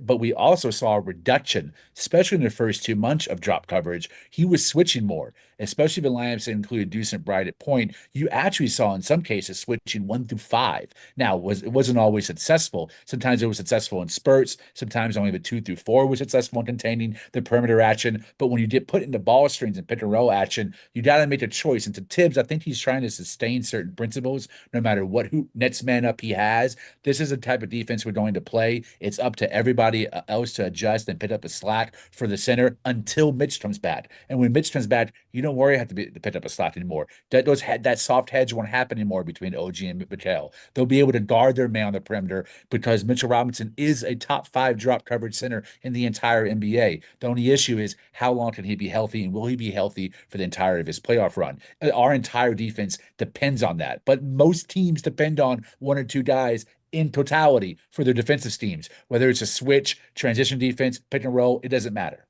But we also saw a reduction, especially in the first 2 months of drop coverage. He was switching more, especially if the lineups included Deucent Bright at point. You actually saw in some cases switching 1 through 5. Now, it wasn't always successful. Sometimes it was successful in spurts. Sometimes only the 2 through 4 was successful in containing the perimeter action. But when you get put into ball strings and pick and roll action, you got to make a choice. And to Thibs, I think he's trying to sustain certain principles no matter who Nets man up he has. This is the type of defense we're going to play. It's up to everybody else to adjust and pick up the slack for the center until Mitch comes back. And when Mitch comes back, you don't worry to pick up a slack anymore. That soft hedge won't happen anymore between OG and Mikal. They'll be able to guard their man on the perimeter because Mitchell Robinson is a top 5 drop coverage center in the entire NBA. The only issue is how long can he be healthy, and will he be healthy for the entirety of his playoff run? Our entire defense depends on that, but most teams depend on 1 or 2 guys in totality for their defensive schemes, whether it's a switch, transition defense, pick and roll, it doesn't matter.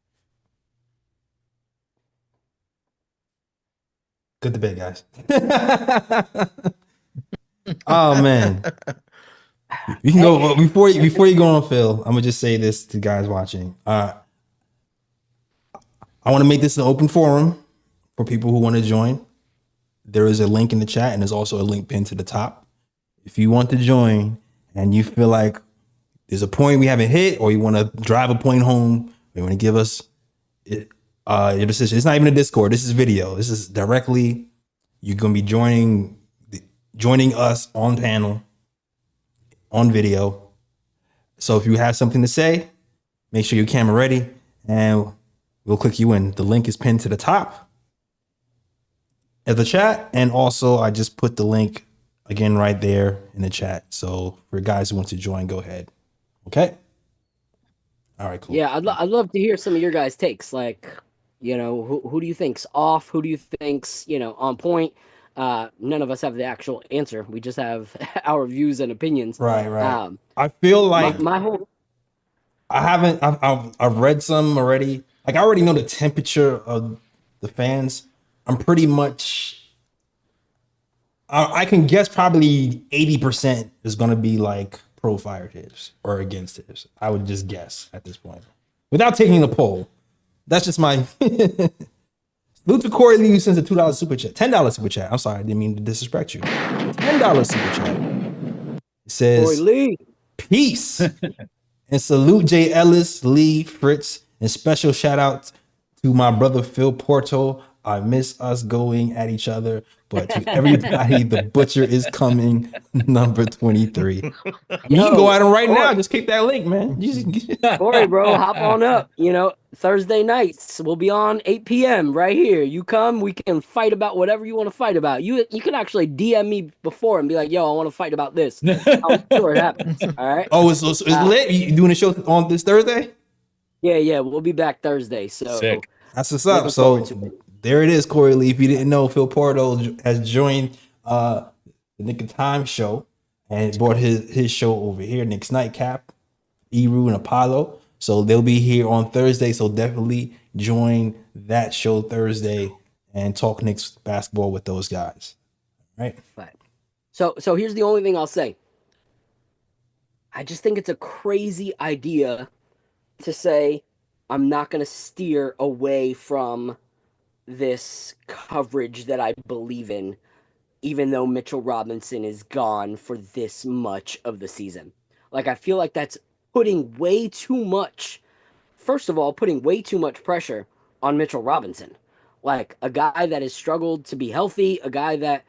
Good debate, guys. Oh man, you can go before you go on, Phil. I'm gonna just say this to guys watching. I want to make this an open forum for people who want to join. There is a link in the chat, and there's also a link pinned to the top. If you want to join and you feel like there's a point we haven't hit, or you want to drive a point home, or you want to give us your decision. It's not even a Discord. This is video. This is directly. You're gonna be joining us on panel, on video. So if you have something to say, make sure your camera ready, and we'll click you in. The link is pinned to the top of the chat, and also I just put the link again right there in the chat. So for guys who want to join, go ahead. Okay. All right, cool. Yeah, I'd love to hear some of your guys' takes. Like, who do you think's off? Who do you think's on point? None of us have the actual answer. We just have our views and opinions. Right. I feel like my whole. I've read some already. Like I already know the temperature of the fans. I'm pretty much. I can guess probably 80% is going to be like pro fire Thibs or against Thibs. I would just guess at this point without taking a poll. That's just my. Salute to Corey Lee who sends a $2 super chat, $10 super chat. I'm sorry, I didn't mean to disrespect you. $10 super chat. It says, Corey Lee. Peace. And salute Jay Ellis, Lee, Fritz, and special shout out to my brother Phil Porto. I miss us going at each other, but to everybody, the butcher is coming, number 23. You can go at him right now. Just keep that link, man. Corey, bro, hop on up. Thursday nights we'll be on 8 p.m. right here. You come, we can fight about whatever you want to fight about. You can actually DM me before and be like, "Yo, I want to fight about this." I'm sure it happens. All right. Oh, it's lit. You doing a show on this Thursday? Yeah, we'll be back Thursday. So sick. That's what's up. So there it is, Corey Lee. If you didn't know, Phil Porto has joined the Knick of Time show and brought his show over here, Knicks Nightcap, Eru and Apollo. So they'll be here on Thursday. So definitely join that show Thursday and talk Knicks basketball with those guys. Right. So here's the only thing I'll say. I just think it's a crazy idea to say I'm not going to steer away from this coverage that I believe in, even though Mitchell Robinson is gone for this much of the season. Like, I feel like that's putting way too much pressure on Mitchell Robinson. Like, a guy that has struggled to be healthy, a guy that,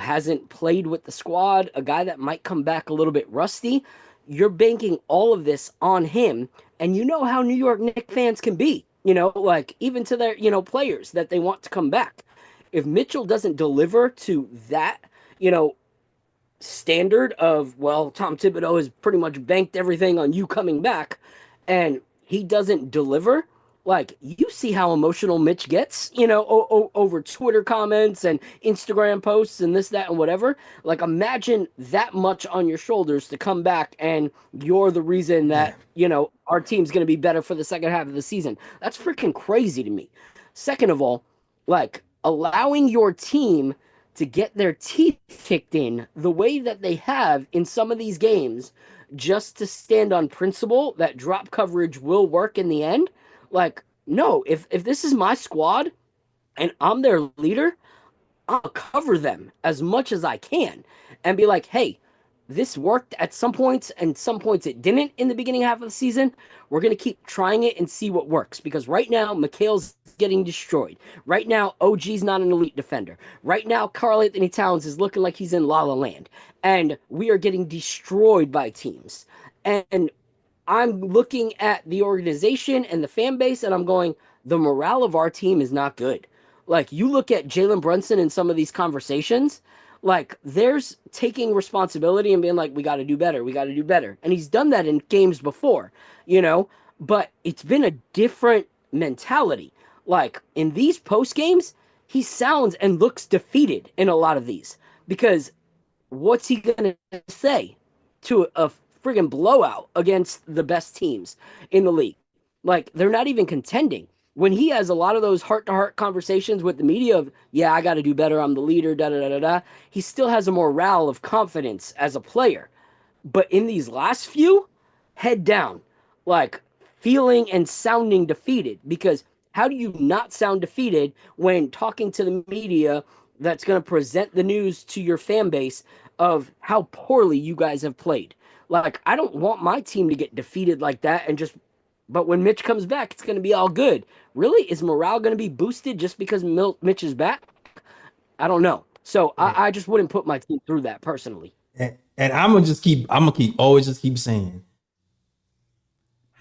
hasn't played with the squad, a guy that might come back a little bit rusty. You're banking all of this on him, and you know how New York Knicks fans can be. Like even to their, players that they want to come back. If Mitchell doesn't deliver to that, standard of, well, Tom Thibodeau has pretty much banked everything on you coming back, and he doesn't deliver, like, you see how emotional Mitch gets, over Twitter comments and Instagram posts and this, that, and whatever. Like, imagine that much on your shoulders to come back and you're the reason that, our team's going to be better for the second half of the season. That's freaking crazy to me. Second of all, Like allowing your team to get their teeth kicked in the way that they have in some of these games just to stand on principle that drop coverage will work in the end. Like, no, if this is my squad and I'm their leader, I'll cover them as much as I can and be like, hey, this worked at some points and some points it didn't in the beginning half of the season. We're going to keep trying it and see what works because right now, Mikhail's getting destroyed. Right now, OG's not an elite defender. Right now, Karl Anthony Towns is looking like he's in La La Land. And we are getting destroyed by teams. And I'm looking at the organization and the fan base, and I'm going, the morale of our team is not good. Like, you look at Jalen Brunson in some of these conversations, like, there's taking responsibility and being like, we got to do better. We got to do better. And he's done that in games before, you know, but it's been a different mentality. Like, in these post games, he sounds and looks defeated in a lot of these because what's he going to say to a friggin' blowout against the best teams in the league? Like, they're not even contending. When he has a lot of those heart-to-heart conversations with the media of, yeah, I got to do better, I'm the leader, da-da-da-da-da, he still has a morale of confidence as a player. But in these last few, head down, like feeling and sounding defeated. Because how do you not sound defeated when talking to the media that's going to present the news to your fan base of how poorly you guys have played? Like, I don't want my team to get defeated like that and just, but when Mitch comes back, it's going to be all good. Really? Is morale going to be boosted just because Mitch is back? I don't know. So I just wouldn't put my team through that personally. And I'm gonna keep saying,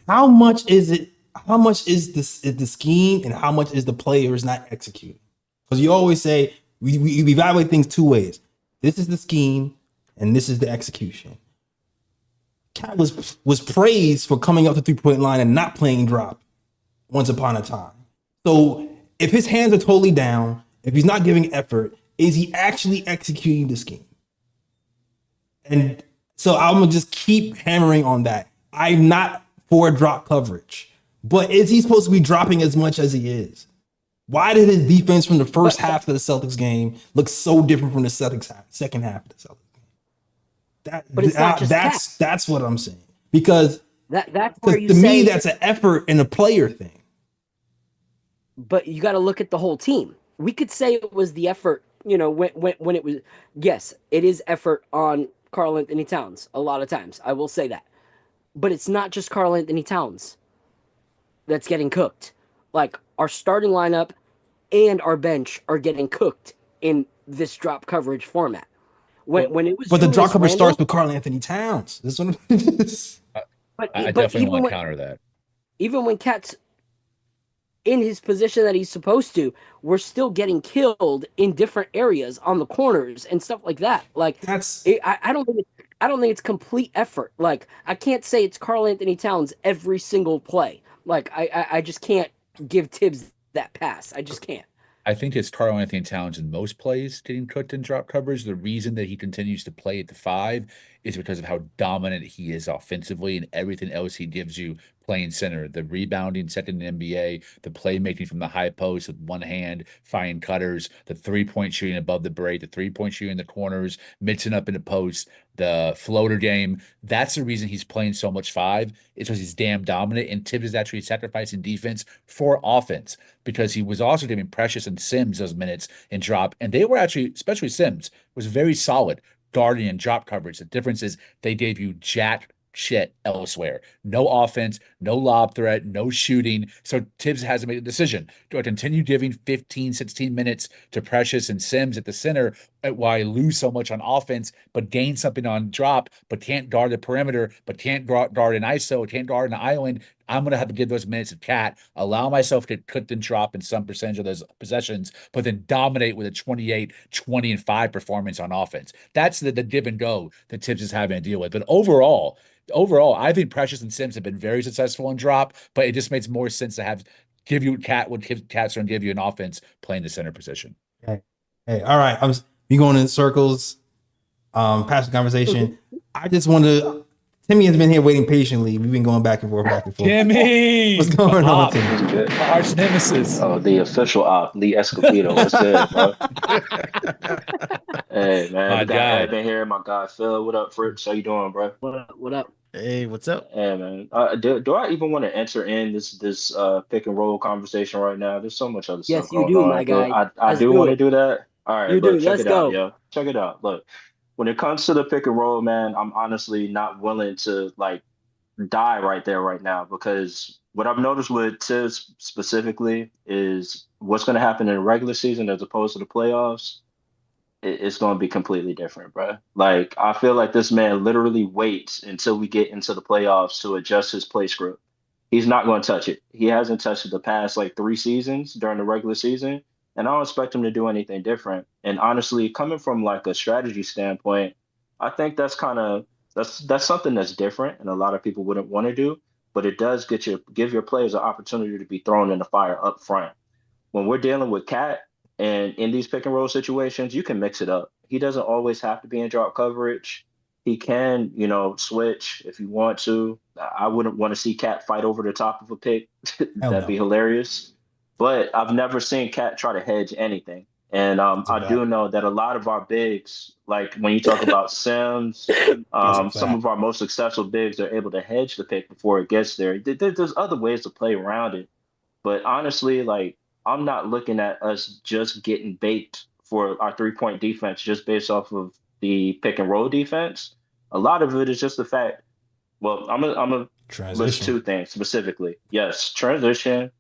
how much is it? How much is the scheme, and how much is the players not executing? Because you always say we evaluate things two ways. This is the scheme, and this is the execution. Cat was praised for coming up the 3-point line and not playing drop once upon a time. So if his hands are totally down, if he's not giving effort, is he actually executing the scheme? And so I'm gonna just keep hammering on that. I'm not for drop coverage, but is he supposed to be dropping as much as he is? Why did his defense from the first half of the Celtics game look so different from the Celtics second half of the Celtics game? But it's not just that's what I'm saying, because that's where you to say, me that's an effort and a player thing. But you got to look at the whole team. We could say it was the effort, you know, when it was. Yes, it is effort on Karl Anthony Towns a lot of times. I will say that, but it's not just Karl Anthony Towns that's getting cooked. Like, our starting lineup and our bench are getting cooked in this drop coverage format. When it was, but the drop coverage Randle, starts with Karl Anthony Towns. This one. I definitely want to counter that. Even when Cat's in his position that he's supposed to, we're still getting killed in different areas on the corners and stuff like that. Like, I don't think it's complete effort. Like, I can't say it's Karl Anthony Towns every single play. Like, I just can't give Thibs that pass. I just can't. I think it's Karl Anthony Towns in most plays getting cooked in drop coverage. The reason that he continues to play at the 5 is because of how dominant he is offensively and everything else he gives you playing center. The rebounding second in the NBA, the playmaking from the high post with one hand, finding cutters, the 3-point shooting above the break, the 3-point shooting in the corners, mixing up in the post, the floater game. That's the reason he's playing so much 5. It's because he's damn dominant, and Thibs is actually sacrificing defense for offense because he was also giving Precious and Sims those minutes in drop, and they were actually, especially Sims, was very solid guarding and drop coverage. The difference is they gave you jack shit elsewhere. No offense, no lob threat, no shooting. So Thibs has to make a decision. Do I continue giving 15, 16 minutes to Precious and Sims at the center while I lose so much on offense, but gain something on drop, but can't guard the perimeter, but can't guard an ISO, can't guard an island? I'm going to have to give those minutes to Cat, allow myself to get cooked and drop in some percentage of those possessions, but then dominate with a 28, 20, and 5 performance on offense. That's the give and go that Thibs is having to deal with. But overall, I think Precious and Sims have been very successful in drop, but it just makes more sense to give you Cat when Cat's going to give you an offense playing the center position. Hey, all right. We going in circles, past the conversation. I just want to Timmy has been here waiting patiently. We've been going back and forth, back and forth. Timmy, What's going on, Timmy? What's good? my arch nemesis. Oh, the official op, Lee Escobedo. What's good, bro? Hey, man. My We got guy. Ed in here. My guy, Phil. What up, Fritz? How you doing, bro? What up? Hey, what's up? Hey, man. Do I even want to enter in this pick and roll conversation right now? There's so much other stuff Yes, you going do, on, my but guy. I Let's do do want to it. do that. All right, You do. look, check Let's it out, go. yo. Check it out. Look, when it comes to the pick and roll, man, I'm honestly not willing to like die right there right now because what I've noticed with Tibbs specifically is what's going to happen in the regular season as opposed to the playoffs. It's going to be completely different, bro. Like I feel like this man literally waits until we get into the playoffs to adjust his play script. He's not going to touch it. He hasn't touched it the past like 3 seasons during the regular season, and I don't expect him to do anything different. And honestly, coming from like a strategy standpoint, I think that's something that's different, and a lot of people wouldn't want to do. But it does give your players an opportunity to be thrown in the fire up front when we're dealing with Cat and in these pick and roll situations, you can mix it up. He doesn't always have to be in drop coverage. He can, switch if you want to. I wouldn't want to see Cat fight over the top of a pick. Hell That'd no. be hilarious. But I've never seen Cat try to hedge anything. And That's a I fact. do know that a lot of our bigs, like when you talk about Sims, That's a some fact. of our most successful bigs are able to hedge the pick before it gets there. There's other ways to play around it. But honestly, like I'm not looking at us just getting baked for our 3-point defense just based off of the pick and roll defense. A lot of it is just the fact. Well, I'm gonna list Transition. 2 things specifically. Yes, transition.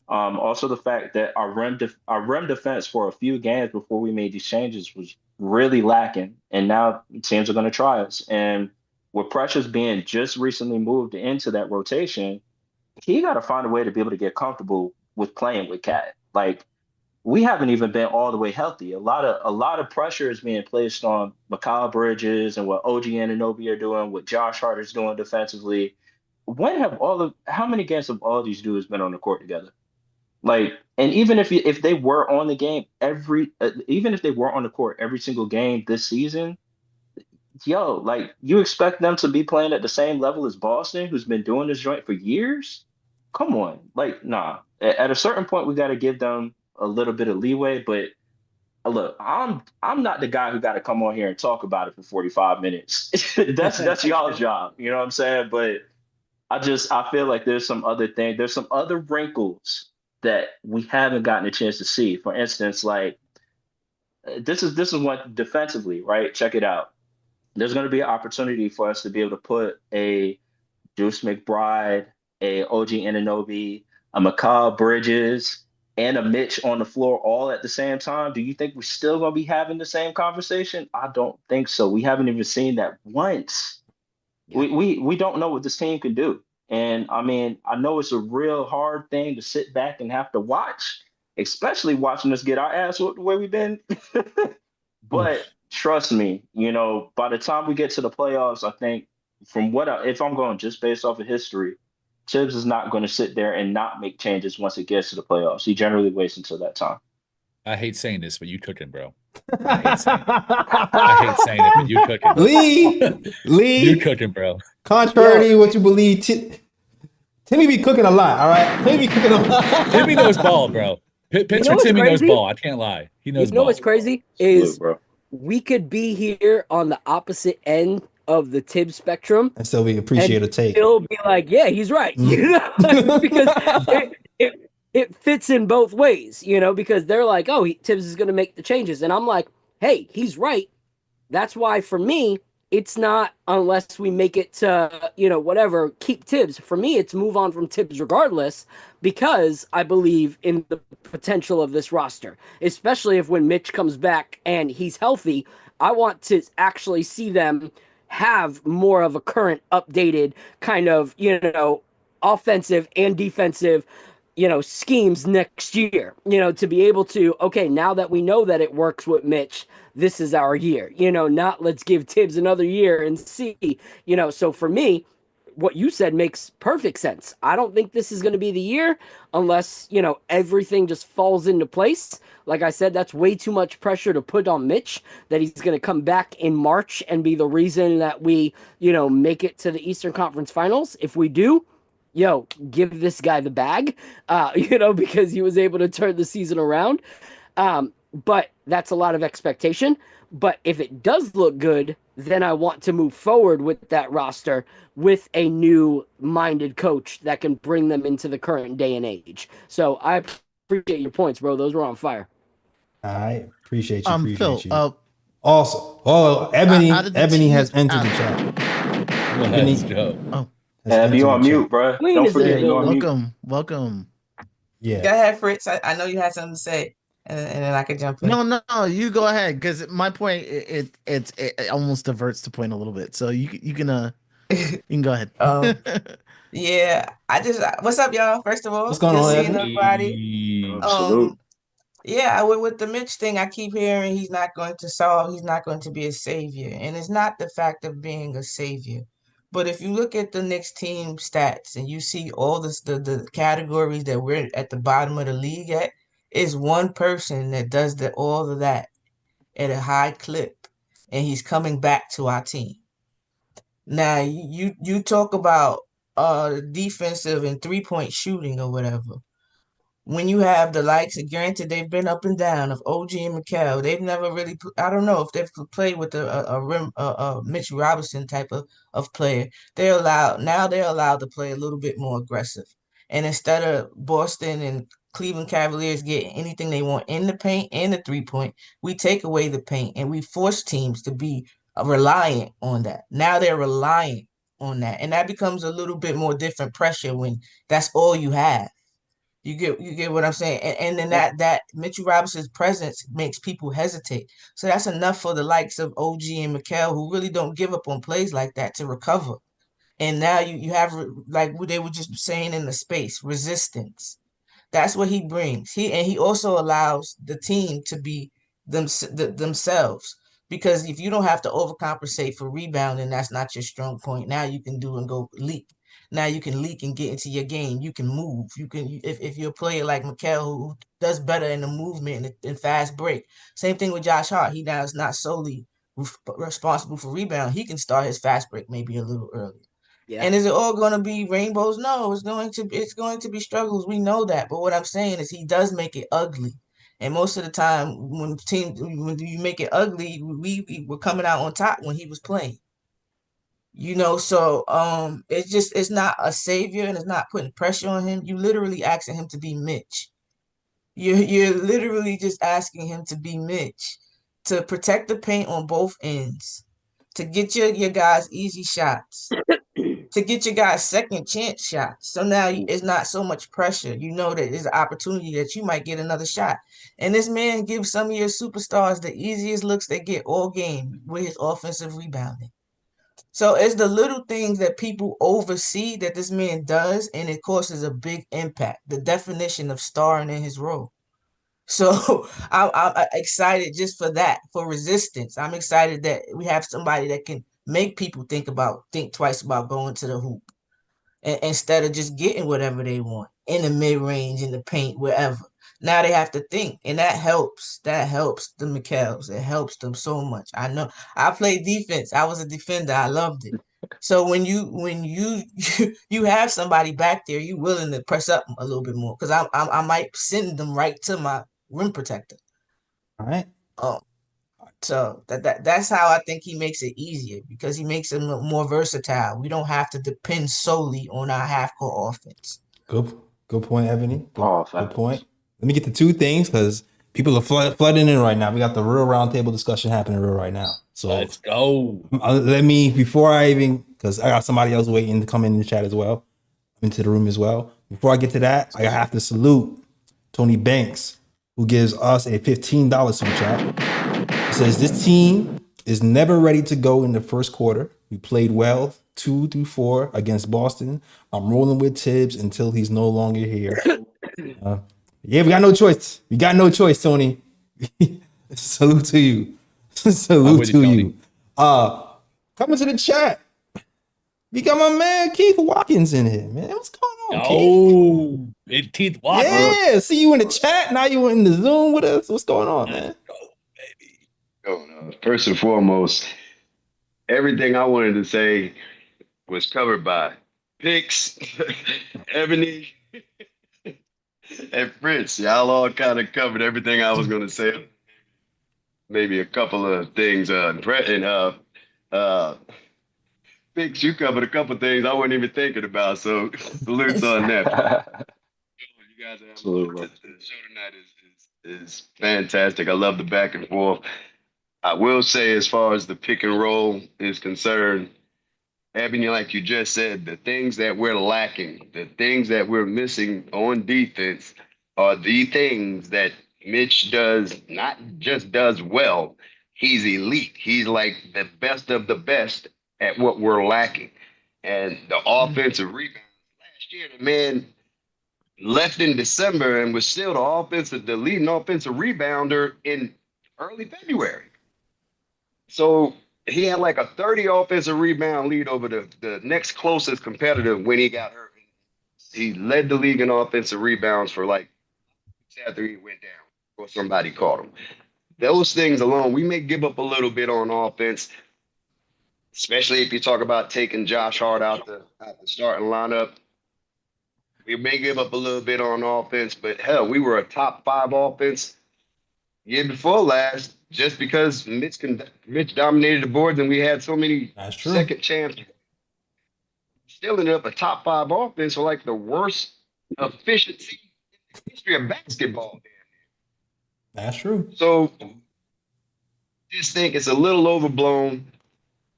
Also the fact that our rim defense for a few games before we made these changes was really lacking, and now teams are going to try us. And with Precious being just recently moved into that rotation, he got to find a way to be able to get comfortable with playing with Cat. Like we haven't even been all the way healthy. A lot of pressure is being placed on Mikal Bridges and what OG Anunoby are doing, what Josh Hart is doing defensively. How many games have all these dudes been on the court together? Like, and even if they were on the game even if they were on the court every single game this season, yo, like you expect them to be playing at the same level as Boston, who's been doing this joint for years? Come on, like, nah. At a certain point, we got to give them a little bit of leeway. But look, I'm not the guy who got to come on here and talk about it for 45 minutes. That's y'all's job, you know what I'm saying? But I feel like there's some other wrinkles that we haven't gotten a chance to see. For instance, like this is what defensively, right? Check it out. There's going to be an opportunity for us to be able to put a Deuce McBride, a OG Anunoby, a Mikal Bridges, and a Mitch on the floor all at the same time. Do you think we're still going to be having the same conversation? I don't think so. We haven't even seen that once. Yeah. We don't know what this team can do. And I mean, I know it's a real hard thing to sit back and have to watch, especially watching us get our ass whooped the way we've been. But trust me, by the time we get to the playoffs, I think if I'm going just based off of history, Tibbs is not going to sit there and not make changes once it gets to the playoffs. He generally waits until that time. I hate saying this, but you cooking, bro. I hate saying it, but you cooking. Lee, You cooking, bro. contrary to what you believe, Timmy be cooking a lot, all right? Timmy be cooking a lot. Timmy knows ball, bro. Pitcher what's Timmy knows crazy? ball. I can't lie. He knows ball. What's crazy Salute, is bro. we could be here on the opposite end of the Tibbs spectrum And so we appreciate a take. still be like, yeah, he's right. Because it fits in both ways, because they're like, oh, Tibbs is going to make the changes. And I'm like, hey, he's right. That's why for me, it's not unless we make it to, whatever, keep Tibbs. For me, it's move on from Tibbs regardless, because I believe in the potential of this roster, especially if when Mitch comes back and he's healthy, I want to actually see them have more of a current updated kind of, offensive and defensive, schemes next year, to be able to, okay, now that we know that it works with Mitch, this is our year, not let's give Tibbs another year and see, so for me, what you said makes perfect sense. I don't think this is going to be the year unless, everything just falls into place. Like I said, that's way too much pressure to put on Mitch that he's going to come back in March and be the reason that we, make it to the Eastern Conference Finals. If we do, give this guy the bag, because he was able to turn the season around. But that's a lot of expectation. But if it does look good, then I want to move forward with that roster with a new minded coach that can bring them into the current day and age. So I appreciate your points, bro. Those were on fire. I appreciate you. Phil, Also, Ebony has entered the chat. Let's go. Have you on mute, bro? Queen Don't is in forget the you on mute. welcome. Yeah. Go ahead, Fritz. I know you had something to say, and then I could jump in. No, you go ahead, because my point it almost diverts the point a little bit. So you can go ahead. Yeah, what's up, y'all? First of all, What's going on, seeing Evan? everybody. Salute. Yeah, with the Mitch thing, I keep hearing he's not going to be a savior. And it's not the fact of being a savior. But if you look at the Knicks team stats and you see all the categories that we're at the bottom of the league at, it's one person that does all of that at a high clip, and he's coming back to our team. Now, you talk about defensive and 3-point shooting or whatever. When you have the likes, granted, they've been up and down of OG and Mikal. They've never really, I don't know if they've played with a Mitch Robinson type of player. They're allowed to play a little bit more aggressive. And instead of Boston and Cleveland Cavaliers getting anything they want in the paint and the 3-point, we take away the paint and we force teams to be reliant on that. Now they're reliant on that. And that becomes a little bit more different pressure when that's all you have. You get what I'm saying? And then that Mitchell Robinson's presence makes people hesitate. So that's enough for the likes of OG and Mikal, who really don't give up on plays like that, to recover. And now you have, like what they were just saying in the space, resistance. That's what he brings. He also allows the team to be themselves. Because if you don't have to overcompensate for rebounding, that's not your strong point. Now you can do and go leak. Now you can leak and get into your game. You can move. You can, if you're a player like Mikal, who does better in the movement and fast break. Same thing with Josh Hart. He now is not solely responsible for rebound. He can start his fast break maybe a little earlier. Yeah. And is it all going to be rainbows? No, it's going to be struggles. We know that. But what I'm saying is he does make it ugly. And most of the time, when you make it ugly, we were coming out on top when he was playing. So it's not a savior, and it's not putting pressure on him. You literally asking him to be Mitch. You're literally just asking him to be Mitch, to protect the paint on both ends, to get your guys easy shots, to get your guys second chance shots. So now it's not so much pressure. You know that there's an opportunity that you might get another shot. And this man gives some of your superstars the easiest looks they get all game with his offensive rebounding. So it's the little things that people oversee that this man does, and it causes a big impact. The definition of starring in his role. So I'm excited just for that, for resistance. I'm excited that we have somebody that can make people think twice about going to the hoop, instead of just getting whatever they want in the mid-range, in the paint, wherever. Now they have to think, and that helps. That helps the Mikals. It helps them so much. I know. I played defense. I was a defender. I loved it. So when you have somebody back there, you willing to press up a little bit more, because I might send them right to my rim protector. All right. So that's how I think he makes it easier, because he makes it more versatile. We don't have to depend solely on our half-court offense. Good point, Ebony. Good Facts. point. Let me get to two things, because people are flooding in right now. We got the real roundtable discussion happening right now. So Let's go. Before I even, because I got somebody else waiting to come in the chat as well, into the room as well. Before I get to that, I have to salute Tony Banks, who gives us a $15 super chat. He says, this team is never ready to go in the first quarter. We played well 2 through 4 against Boston. I'm rolling with Thibs until he's no longer here. Yeah, we got no choice. We got no choice, Tony. Salute to you. Salute to you. Coming to the chat. We got my man Keith Watkins in here, man. What's going on, Keith? Oh, big teeth Watkins. Yeah, see you in the chat. Now you in the Zoom with us. What's going on, man? First and foremost, everything I wanted to say was covered by Pix, Ebony, and Fritz. Y'all all kind of covered everything I was going to say. Maybe a couple of things. Pix, you covered a couple of things I wasn't even thinking about. So salutes on that. You guys have the show tonight is fantastic. I love the back and forth. I will say, as far as the pick and roll is concerned, Ebony, like you just said, the things that we're lacking, the things that we're missing on defense are the things that Mitch does, not just does well, he's elite. He's like the best of the best at what we're lacking. And the offensive rebounds, last year, the man left in December and was still the leading offensive rebounder in early February. So he had like a 30 offensive rebound lead over the next closest competitor when he got hurt. He led the league in offensive rebounds for like after he went down or somebody caught him. Those things alone, we may give up a little bit on offense, especially if you talk about taking Josh Hart out the starting lineup. We may give up a little bit on offense, but hell, we were a top 5 offense year before last, just because Mitch dominated the boards and we had so many second chances. Still ended up a top 5 offense for like the worst efficiency in the history of basketball. That's true. So just think it's a little overblown.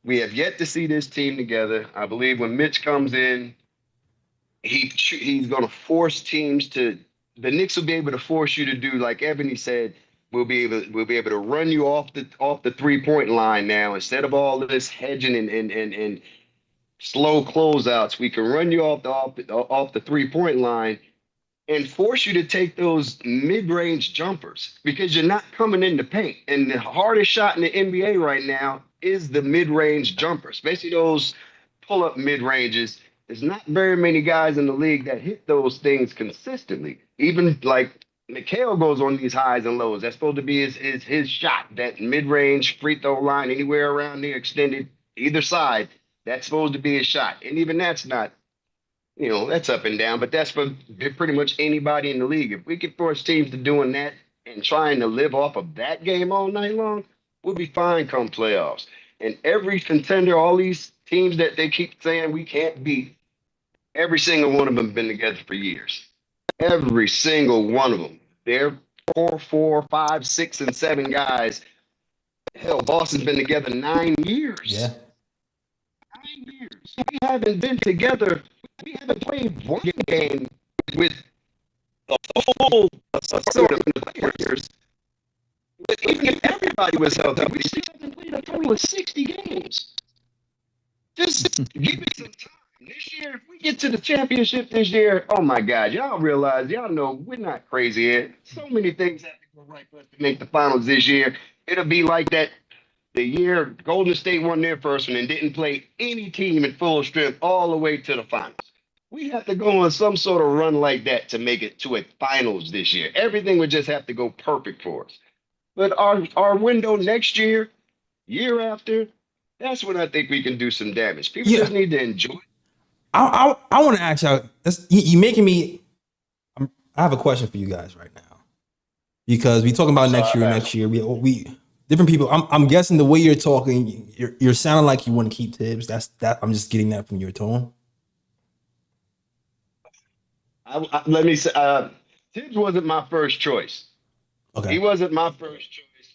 We have yet to see this team together. I believe when Mitch comes in, he's going to force teams to. The Knicks will be able to force you to do, like Ebony said. We'll be able to run you off the 3-point line now instead of all of this hedging and slow closeouts. We can run you off the 3-point line and force you to take those mid-range jumpers because you're not coming in the paint. And the hardest shot in the NBA right now is the mid-range jumper, especially those pull-up mid-ranges. There's not very many guys in the league that hit those things consistently. Even like Mikhail goes on these highs and lows. That's supposed to be his shot, that mid-range free throw line anywhere around there extended either side. That's supposed to be his shot. And even that's not, that's up and down, but that's for pretty much anybody in the league. If we can force teams to doing that and trying to live off of that game all night long, we'll be fine come playoffs. And every contender, all these teams that they keep saying we can't beat, every single one of them been together for years. Every single one of them. They're 4, 5, 6, and 7 guys. Hell, Boston's been together 9 years. Yeah. 9 years. We haven't been together. We haven't played one game with a full assortment of players. But even if everybody was healthy, we still haven't played a total of 60 games. Just give it some time. This year, if we get to the championship this year, oh my God, y'all know we're not crazy here. So many things have to go right for us to make the finals this year. It'll be like that the year Golden State won their first one and didn't play any team in full strength all the way to the finals. We have to go on some sort of run like that to make it to a finals this year. Everything would just have to go perfect for us. But our window next year, year after, that's when I think we can do some damage. People just need to enjoy it. I want to ask y'all. You making me. I have a question for you guys right now, because we talking about next year. We different people. I'm guessing the way you're talking, you're sounding like you want to keep Thibs. That I'm just getting that from your tone. Let me say, Thibs wasn't my first choice. Okay, he wasn't my first choice.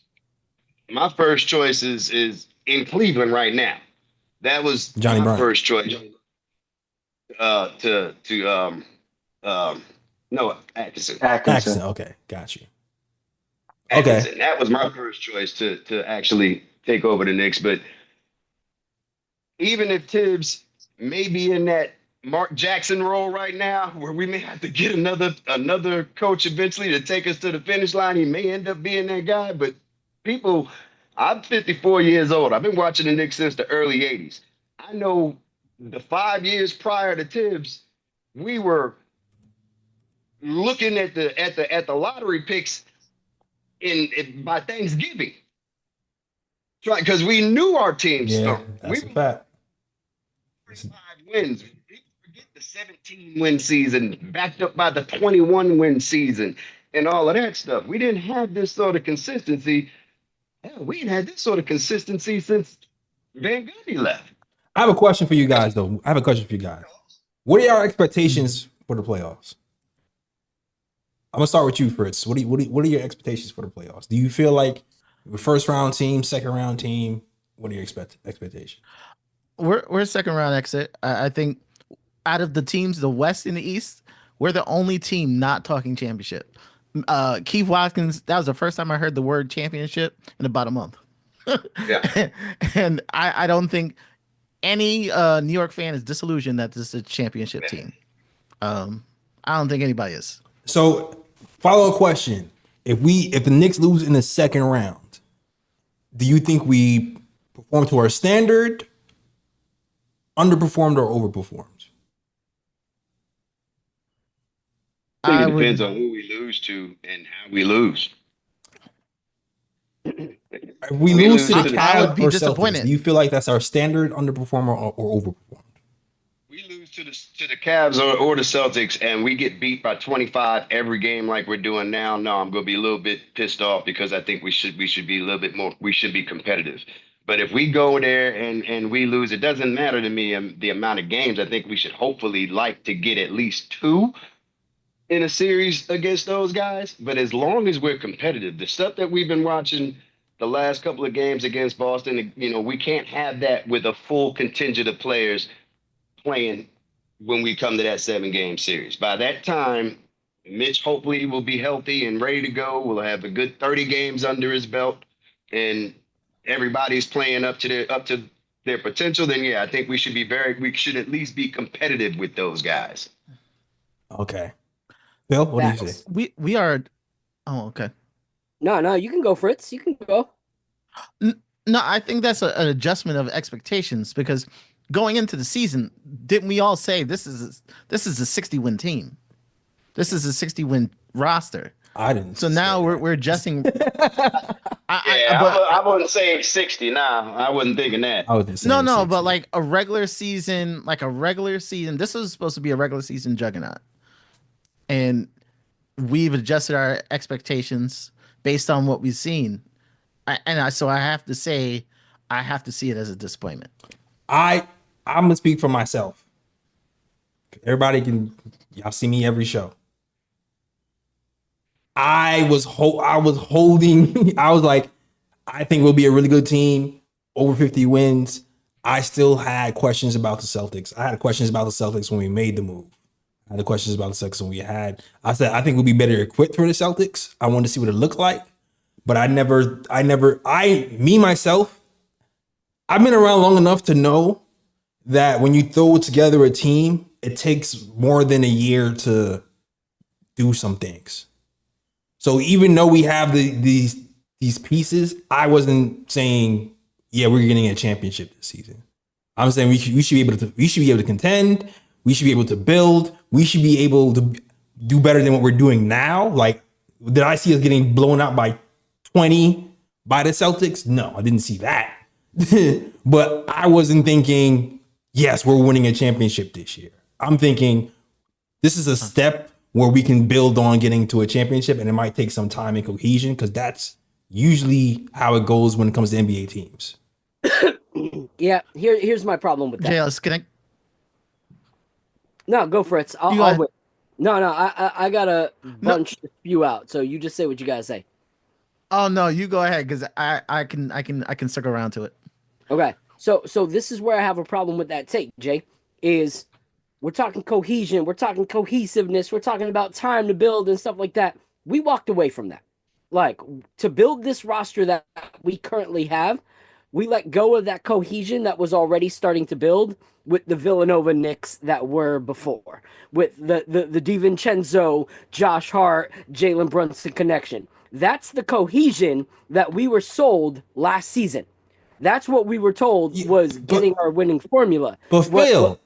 My first choice is in Cleveland right now. That was Johnny my Bryant. first choice. Atkinson. Okay, got you. Atkinson. That was my first choice to actually take over the Knicks. But even if Thibs may be in that Mark Jackson role right now, where we may have to get another coach eventually to take us to the finish line, he may end up being that guy. But I'm 54 years old. I've been watching the Knicks since the early 80s. I know the 5 years prior to Thibs, we were looking at the lottery picks by Thanksgiving. Because we knew our team Yeah, stunk. that's a fact. 5 wins. Forget the 17-win season, backed up by the 21-win season and all of that stuff. We didn't have this sort of consistency. Hell, we ain't had this sort of consistency since Van Gundy left. I have a question for you guys, though. What are your expectations for the playoffs? I'm gonna start with you, Fritz. What are your expectations for the playoffs? Do you feel like we're first round team, second round team? What are your expectations? We're a second round exit. I think out of the teams, the West and the East, we're the only team not talking championship. Keith Watkins, that was the first time I heard the word championship in about a month. Yeah. And I don't think any New York fan is disillusioned that this is a championship team. I don't think anybody is. So, follow-up question: If the Knicks lose in the second round, do you think we perform to our standard, underperformed, or overperformed? I think it depends on who we lose to and how we lose. If we lose to the I would Cavs be or disappointed. Celtics, do you feel like that's our standard, underperformer, or overperformed? We lose to the Cavs or the Celtics and we get beat by 25 every game like we're doing now. No, I'm going to be a little bit pissed off because I think we should be a little bit more. We should be competitive. But if we go there and we lose, it doesn't matter to me the amount of games. I think we should hopefully like to get at least 2 in a series against those guys. But as long as we're competitive, the stuff that we've been watching the last couple of games against Boston, we can't have that with a full contingent of players playing when we come to that 7-game series. By that time, Mitch hopefully will be healthy and ready to go. We'll have a good 30 games under his belt and everybody's playing up to their potential. Then yeah, I think we should at least be competitive with those guys. Okay. Bill, what do you say? We are. Oh, okay. No, you can go, Fritz. You can go. No, I think that's an adjustment of expectations because going into the season, didn't we all say this is a 60-win team? This is a 60-win roster. I didn't. So now we're adjusting. I wouldn't say 60 now. I wasn't thinking that. I was no, 60. But like a regular season, this was supposed to be a regular season juggernaut. And we've adjusted our expectations based on what we've seen. So I have to say, I have to see it as a disappointment. I'm gonna speak for myself. Y'all see me every show. I was holding. I was like, I think we'll be a really good team, over 50 wins. I still had questions about the Celtics. I had questions about the Celtics when we made the move. I had questions about the Celtics when we had. I said I think we'll be better equipped for the Celtics. I wanted to see what it looked like, but myself, I've been around long enough to know that when you throw together a team, it takes more than a year to do some things. So even though we have these pieces, I wasn't saying, yeah, we're getting a championship this season. I'm saying we should be able to contend. We should be able to build. We should be able to do better than what we're doing now. Like, did I see us getting blown out by 20 by the Celtics? No, I didn't see that. But I wasn't thinking, yes, we're winning a championship this year. I'm thinking this is a step where we can build on getting to a championship, and it might take some time and cohesion because that's usually how it goes when it comes to NBA teams. Yeah, here's my problem with that. JLS, can I? No, go for it. I'll wait. No, I got a bunch to spew out. So you just say what you gotta say. Oh no, you go ahead because I can circle around to it. Okay, so this is where I have a problem with that take, Jay. Is we're talking cohesion, we're talking cohesiveness, we're talking about time to build and stuff like that. We walked away from that. Like, to build this roster that we currently have, we let go of that cohesion that was already starting to build with the Villanova Knicks that were before, with the DiVincenzo, Josh Hart, Jalen Brunson connection. That's the cohesion that we were sold last season. That's what we were told was getting our winning formula. But Phil,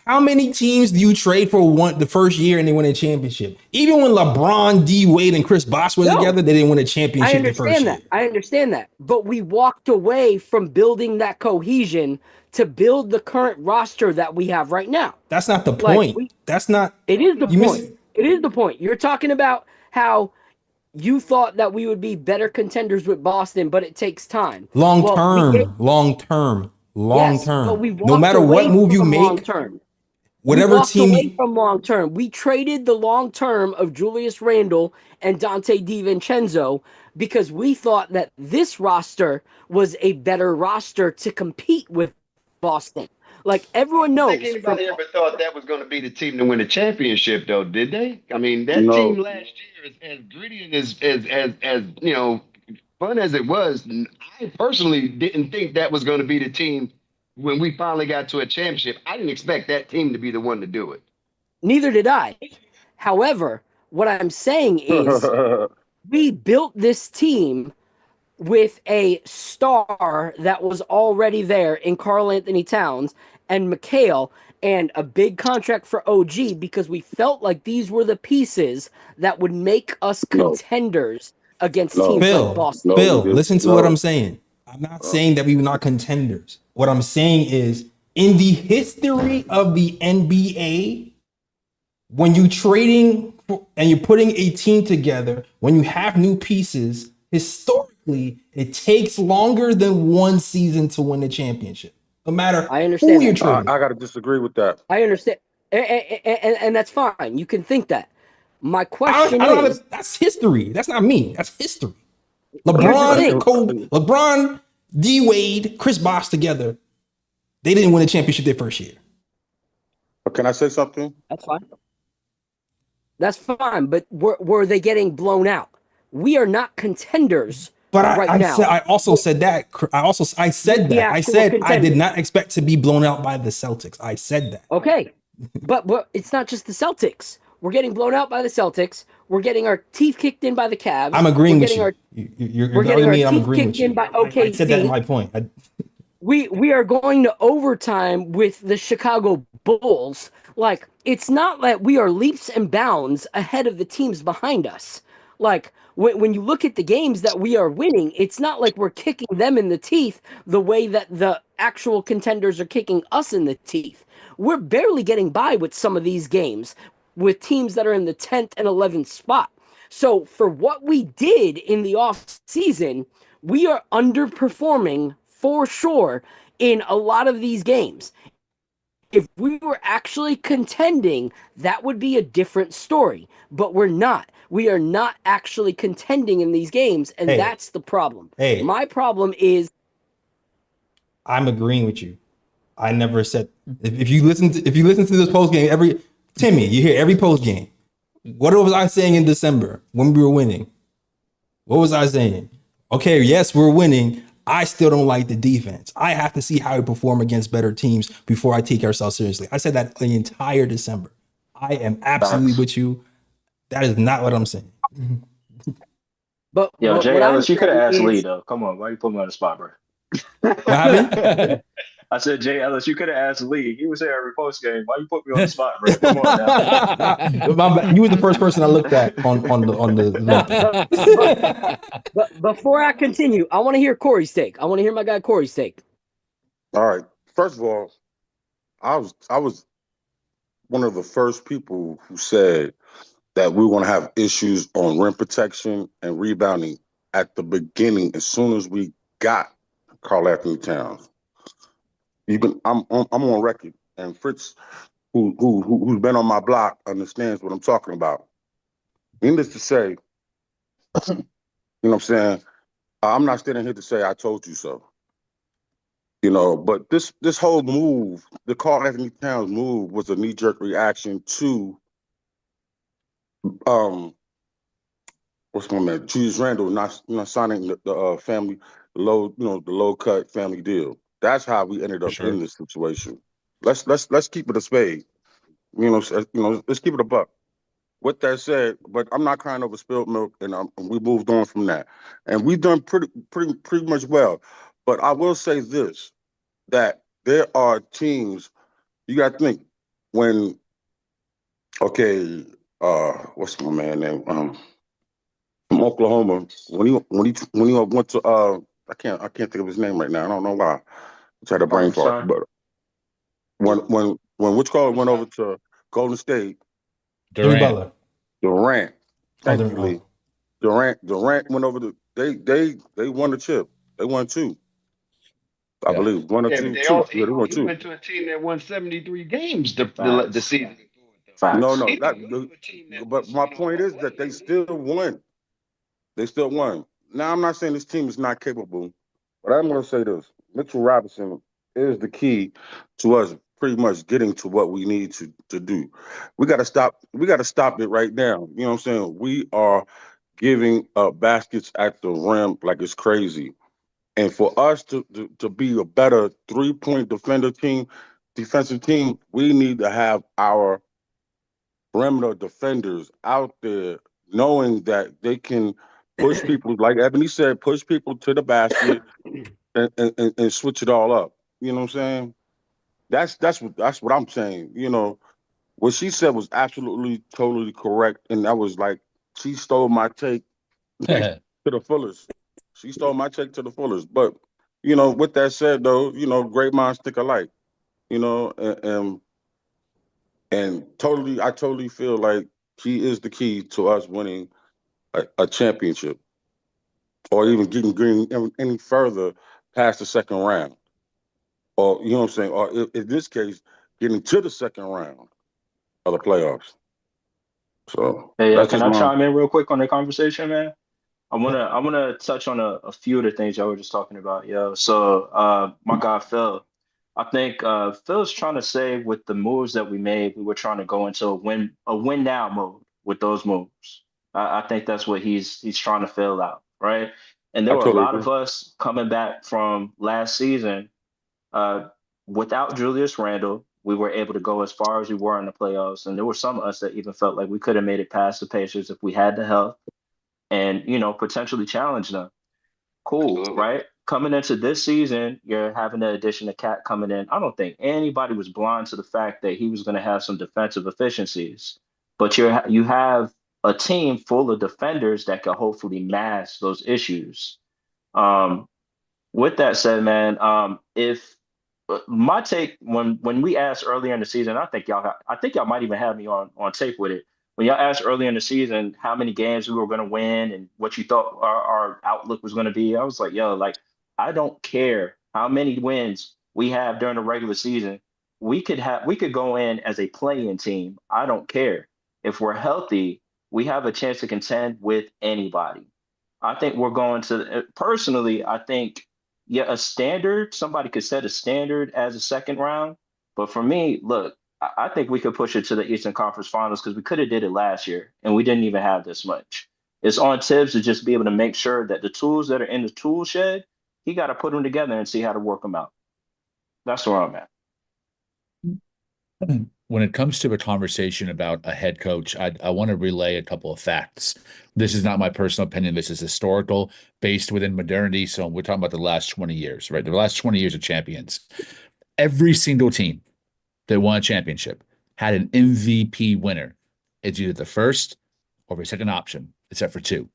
how many teams do you trade for the first year and they win a championship? Even when LeBron, D Wade, and Chris Bosh were together, they didn't win a championship the first year. I understand that. But we walked away from building that cohesion to build the current roster that we have right now. That's not the point. That's not. It is the point. It is the point. You're talking about how you thought that we would be better contenders with Boston, but it takes time. Long term. No matter what move you make, whatever team. Away from long term, we traded the long term of Julius Randle and Dante DiVincenzo because we thought that this roster was a better roster to compete with Boston. Like everyone knows. I think anybody ever thought that was going to be the team to win a championship, though, did they? I mean, that team last year, as gritty and as you know, fun as it was, I personally didn't think that was going to be the team when we finally got to a championship. I didn't expect that team to be the one to do it. Neither did I. However, what I'm saying is we built this team with a star that was already there in Karl Anthony Towns and Mikal and a big contract for OG because we felt like these were the pieces that would make us contenders against teams like Boston. Bill, listen to what I'm saying. I'm not saying that we were not contenders. What I'm saying is in the history of the NBA, when you trading and you're putting a team together, when you have new pieces, historically, it takes longer than one season to win a championship. No matter who you're trading. I got to disagree with that. I understand. And that's fine. You can think that. My question is... That's history. That's not me. That's history. LeBron, D Wade, Chris Bosh together, they didn't win a championship their first year. Can I say something? That's fine. That's fine. But were they getting blown out? We are not contenders. But I also said that. I said I did not expect to be blown out by the Celtics. I said that. Okay, but it's not just the Celtics. We're getting blown out by the Celtics. We're getting our teeth kicked in by the Cavs. I'm agreeing with you. You're getting me. I'm agreeing with you. By OKC. I said that in my point. We are going to overtime with the Chicago Bulls. Like, it's not that we are leaps and bounds ahead of the teams behind us. Like, when you look at the games that we are winning, it's not like we're kicking them in the teeth the way that the actual contenders are kicking us in the teeth. We're barely getting by with some of these games with teams that are in the 10th and 11th spot. So for what we did in the off season, we are underperforming for sure in a lot of these games. If we were actually contending, that would be a different story, but we're not. We are not actually contending in these games, and that's the problem. My problem is I'm agreeing with you. I never said if you listen to this post game Timmy, you hear every post game. What was I saying in December when we were winning? What was I saying? Okay, yes, we're winning. I still don't like the defense. I have to see how we perform against better teams before I take ourselves seriously. I said that the entire December. I am absolutely with you. That is not what I'm saying. But Jay Ellis, you could have asked Lee though. Come on, why you put me on the spot, bro? What happened? I said, Jay Ellis, you could have asked Lee. He was there every post game. Why you put me on the spot, bro? Come on now. You were the first person I looked at on the. But before I continue, I want to hear Corey's take. I want to hear my guy Corey's take. All right. First of all, I was one of the first people who said that we were going to have issues on rim protection and rebounding at the beginning as soon as we got Karl Anthony Towns. I'm on record, and Fritz, who's been on my block, understands what I'm talking about. Needless to say, you know what I'm saying? I'm not standing here to say I told you so. You know, but this whole move, the Karl Anthony Towns move, was a knee-jerk reaction to what's my man? Julius Randle not signing the family the low cut family deal. That's how we ended up in this situation. Let's keep it a spade. Let's keep it a buck. With that said, but I'm not crying over spilled milk, and we moved on from that, and we've done pretty much well. But I will say this, that there are teams, you got to think, when, okay, what's my man name? From Oklahoma, when he went to, I can't think of his name right now. I don't know why. I had a brain fart. Hartenstein. But when which call went over to Golden State, Jimmy Durant. Butler. Durant, Oh, thank you, Lee. Durant went over to they won the chip. They won two, I Yeah. believe. One or Yeah, but two, they two. all Yeah, they won he two. went to a team that won 73 games the Facts. season before. No, Facts. no, He didn't go to a team that but was, my point is that they still won. They still won. Now I'm not saying this team is not capable, but I'm going to say this: Mitchell Robinson is the key to us pretty much getting to what we need to do. We got to stop. We got to stop it right now. You know what I'm saying? We are giving baskets at the rim like it's crazy. And for us to be a better 3-point defensive team, we need to have our perimeter defenders out there knowing that they can push people, like Ebony said, push people to the basket and switch it all up. You know what I'm saying? That's what I'm saying. You know, what she said was absolutely totally correct. And that was like she stole my take to the fullest. She stole my check to the fullest. But with that said, though, great minds think alike. You know, and totally, I totally feel like he is the key to us winning a championship, or even getting any further past the second round, or you know what I'm saying, or in this case, getting to the second round of the playoffs. So Hey, that's can just I my. chime in real quick on the conversation, man? I Yeah. wanna I wanna touch on a few of the things y'all were just talking about, yo. So my guy Phil, I think Phil's trying to say with the moves that we made, we were trying to go into a win now mode with those moves. I think that's what he's trying to fill out, right? And there I were a totally lot agree. of us coming back from last season uh, without Julius Randle. We were able to go as far as we were in the playoffs, and there were some of us that even felt like we could have made it past the Pacers if we had the help and potentially challenge them. Cool, Absolutely. right? Coming into this season, you're having the addition of Cat coming in. I don't think anybody was blind to the fact that he was going to have some defensive efficiencies, but you have a team full of defenders that can hopefully mask those issues. Um, with that said, man, if my take when we asked earlier in the season, I think y'all might even have me on tape with it. When y'all asked earlier in the season how many games we were going to win and what you thought our outlook was going to be, I was like, yo, like I don't care how many wins we have during the regular season. We could go in as a play-in team. I don't care. If we're healthy, we have a chance to contend with anybody. I think we're going to personally, I think yeah, a standard, somebody could set a standard as a second round. But for me, look, I think we could push it to the Eastern Conference Finals because we could have did it last year and we didn't even have this much. It's on Tibbs to just be able to make sure that the tools that are in the tool shed, he got to put them together and see how to work them out. That's where I'm at. When it comes to a conversation about a head coach, I want to relay a couple of facts. This is not my personal opinion. This is historical, based within modernity. So we're talking about the last 20 years, right? The last 20 years of champions. Every single team that won a championship had an MVP winner. It's either the first or the second option, except for two.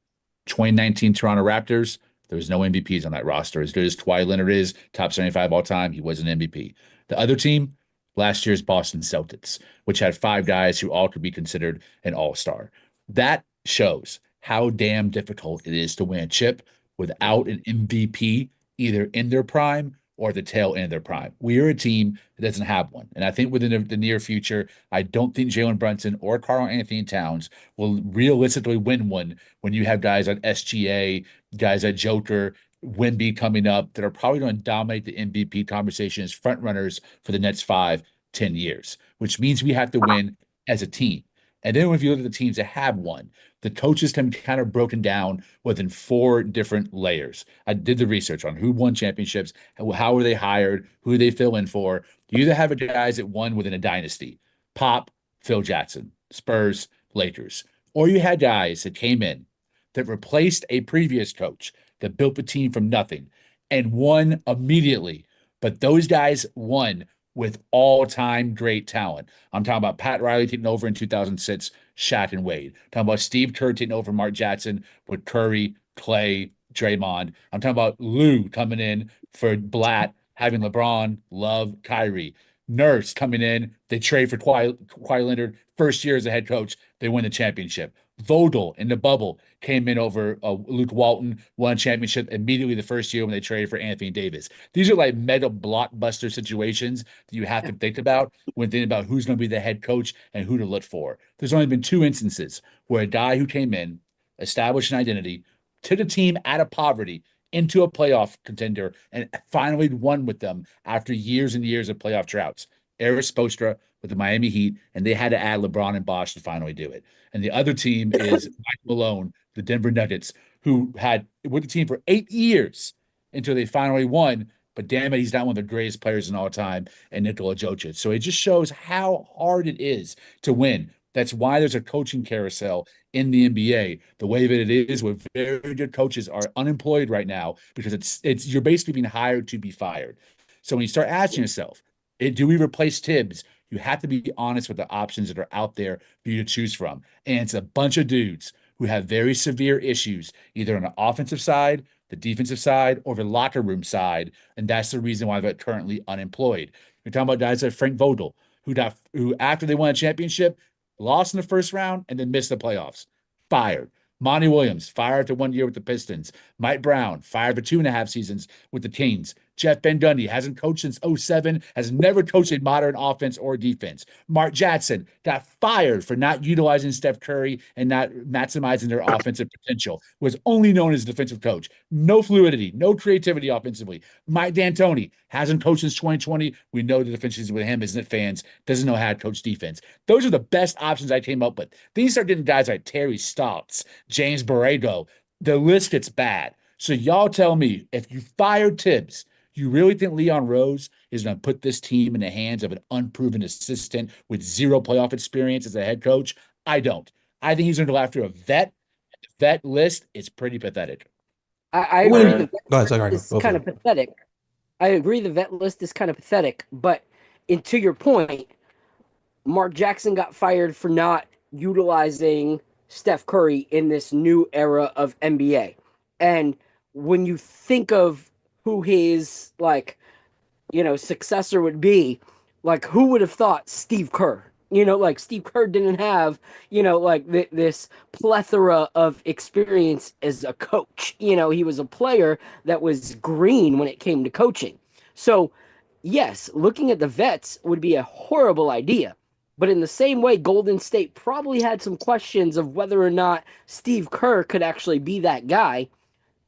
2019 Toronto Raptors, there was no MVPs on that roster. As good as Kawhi Leonard is, top 75 all time, he was an MVP. The other team, last year's Boston Celtics, which had five guys who all could be considered an all-star. That shows how damn difficult it is to win a chip without an MVP either in their prime or the tail end of their prime. We are a team that doesn't have one. And I think within the near future, I don't think Jalen Brunson or Karl-Anthony Towns will realistically win one when you have guys like SGA, guys like Joker, Wemby coming up that are probably going to dominate the MVP conversation as front runners for the next 5, 10 years, which means we have to win as a team. And then if you look at the teams that have won, the coaches can be kind of broken down within four different layers. I did the research on who won championships, how were they hired, who they fill in for. You either have guys that won within a dynasty, Pop, Phil Jackson, Spurs, Lakers, or you had guys that came in that replaced a previous coach that built the team from nothing and won immediately. But those guys won with all-time great talent. I'm talking about Pat Riley taking over in 2006, Shaq and Wade. I'm talking about Steve Kerr taking over Mark Jackson with Curry, Clay, Draymond. I'm talking about Lou coming in for Blatt, having LeBron, Love, Kyrie. Nurse coming in, they trade for Kawhi Leonard. First year as a head coach, they win the championship. Vogel in the bubble came in over Luke Walton, won a championship immediately the first year when they traded for Anthony Davis. These are like mega blockbuster situations that you have to think about when thinking about who's going to be the head coach and who to look for. There's only been 2 instances where a guy who came in, established an identity, took a team out of poverty into a playoff contender, and finally won with them after years and years of playoff droughts. Erik Spoelstra with the Miami Heat, and they had to add LeBron and Bosh to finally do it. And the other team is Mike Malone, the Denver Nuggets, who had with the team for 8 years until they finally won. But damn it, he's not one of the greatest players in all time, and Nikola Jokic. So it just shows how hard it is to win. That's why there's a coaching carousel in the NBA. The way that it is, where very good coaches are unemployed right now because it's you're basically being hired to be fired. So when you start asking yourself, do we replace Thibs? You have to be honest with the options that are out there for you to choose from. And it's a bunch of dudes who have very severe issues, either on the offensive side, the defensive side, or the locker room side. And that's the reason why they're currently unemployed. You're talking about guys like Frank Vogel, who after they won a championship, lost in the first round and then missed the playoffs. Fired. Monty Williams, fired after 1 year with the Pistons. Mike Brown, fired for 2.5 seasons with the Kings. Jeff Van Gundy hasn't coached since 2007, has never coached a modern offense or defense. Mark Jackson got fired for not utilizing Steph Curry and not maximizing their offensive potential. Was only known as a defensive coach. No fluidity, no creativity offensively. Mike D'Antoni hasn't coached since 2020. We know the deficiencies with him, isn't it, fans? Doesn't know how to coach defense. Those are the best options I came up with. Then you start getting guys like Terry Stotts, James Borrego. The list gets bad. So y'all tell me, if you fired Thibs, you really think Leon Rose is going to put this team in the hands of an unproven assistant with zero playoff experience as a head coach? I don't. I think he's going to go after a vet. The vet list is pretty pathetic. I agree. The Go ahead, vet sorry, list is kind of pathetic. I agree the vet list is kind of pathetic, but to your point, Mark Jackson got fired for not utilizing Steph Curry in this new era of NBA. And when you think of who his successor would be, who would have thought Steve Kerr? Steve Kerr didn't have this plethora of experience as a coach. He was a player that was green when it came to coaching. So yes, looking at the vets would be a horrible idea. But in the same way, Golden State probably had some questions of whether or not Steve Kerr could actually be that guy.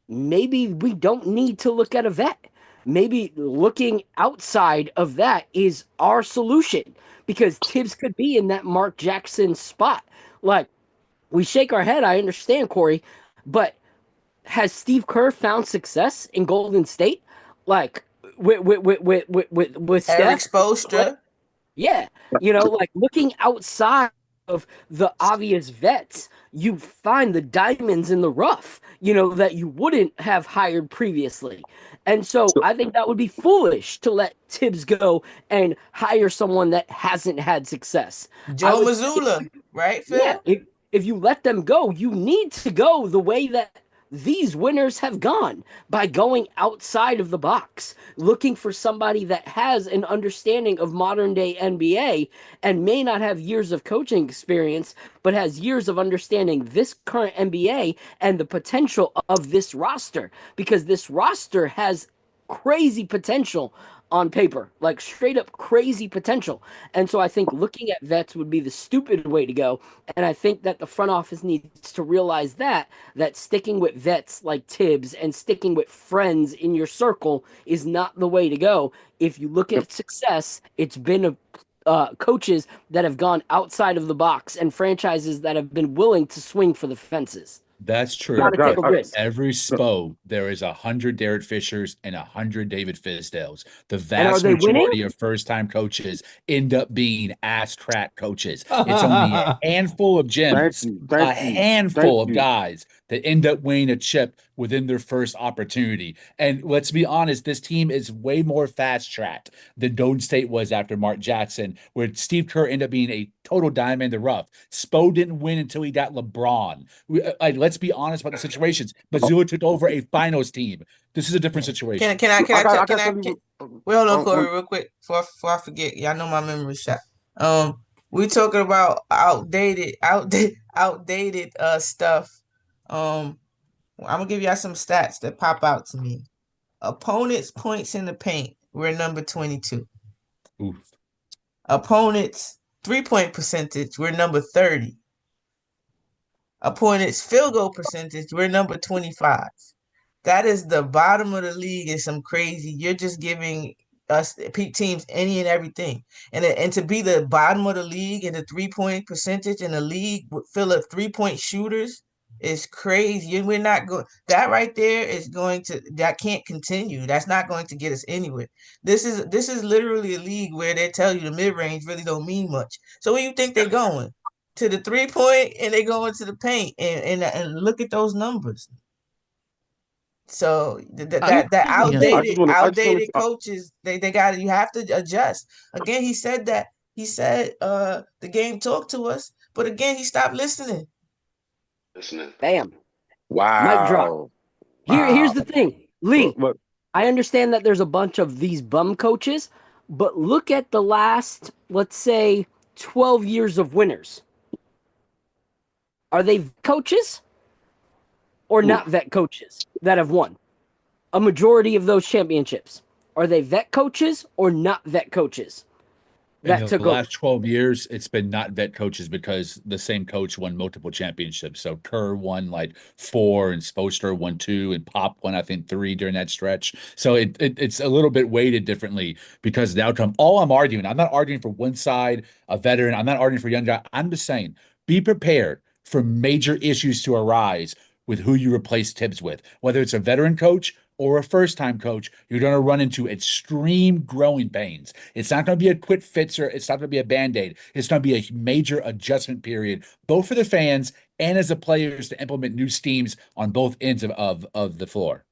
Maybe we don't need to look at a vet. Maybe looking outside of that is our solution, because Thibs could be in that Mark Jackson spot. We shake our head, I understand, Corey, but has Steve Kerr found success in Golden State? With Steph? Erik Spoelstra. Yeah, looking outside of the obvious vets, you find the diamonds in the rough, that you wouldn't have hired previously. And so I think that would be foolish to let Thibs go and hire someone that hasn't had success. Joe Mazzulla, right, Phil? Yeah, if you let them go, you need to go the way that these winners have gone, by going outside of the box, looking for somebody that has an understanding of modern day NBA and may not have years of coaching experience, but has years of understanding this current NBA and the potential of this roster, because this roster has crazy potential on paper, straight up crazy potential. And so I think looking at vets would be the stupid way to go. And I think that the front office needs to realize that sticking with vets like Thibs and sticking with friends in your circle is not the way to go. If you look at success, it's been coaches that have gone outside of the box and franchises that have been willing to swing for the fences. That's true. Every SPO, there is 100 Derek Fishers and 100 David Fizdales. The vast majority of first-time coaches end up being ass-crack coaches. It's only a handful of gems, a handful of guys that end up winning a chip within their first opportunity. And let's be honest, this team is way more fast-tracked than Golden State was after Mark Jackson, where Steve Kerr ended up being a total diamond in the rough. Spo didn't win until he got LeBron. Let's be honest about the situations. Missoula took over a finals team. This is a different situation. Can I well, hold on, Corey, real quick before I forget. Y'all know my memory shot. We talking about outdated stuff. I'm gonna give y'all some stats that pop out to me. Opponents' points in the paint, we're number 22. Oof. Opponents' 3-point percentage, we're number 30. Opponents' field goal percentage, we're number 25. That is the bottom of the league. Is some crazy. You're just giving us teams any and everything, and to be the bottom of the league in the 3-point percentage in the league full of 3-point shooters is crazy. We're not going. That right there is going to. That can't continue. That's not going to get us anywhere. This is literally a league where they tell you the mid range really don't mean much. So where you think they're going? To the 3-point, and they go into the paint, and look at those numbers. So that outdated coaches, they got, you have to adjust. Again, he said the game talked to us, but again, he stopped listening. Bam. Wow. Mic drop. Here's the thing, Lee. I understand that there's a bunch of these bum coaches, but look at the last, let's say, 12 years of winners. Are they coaches or not vet coaches that have won a majority of those championships? Are they vet coaches or not vet coaches that took over? The last 12 years, it's been not vet coaches because the same coach won multiple championships. So Kerr won like 4, and Spoelstra won 2, and Pop won, I think, 3 during that stretch. So it's a little bit weighted differently because of the outcome. All I'm not arguing for one side, a veteran. I'm not arguing for a young guy. I'm just saying, be prepared for major issues to arise with who you replace Thibs with. Whether it's a veteran coach or a first-time coach, you're going to run into extreme growing pains. It's not going to be a quick fix, or it's not going to be a Band-Aid. It's going to be a major adjustment period, both for the fans and as the players, to implement new schemes on both ends of the floor.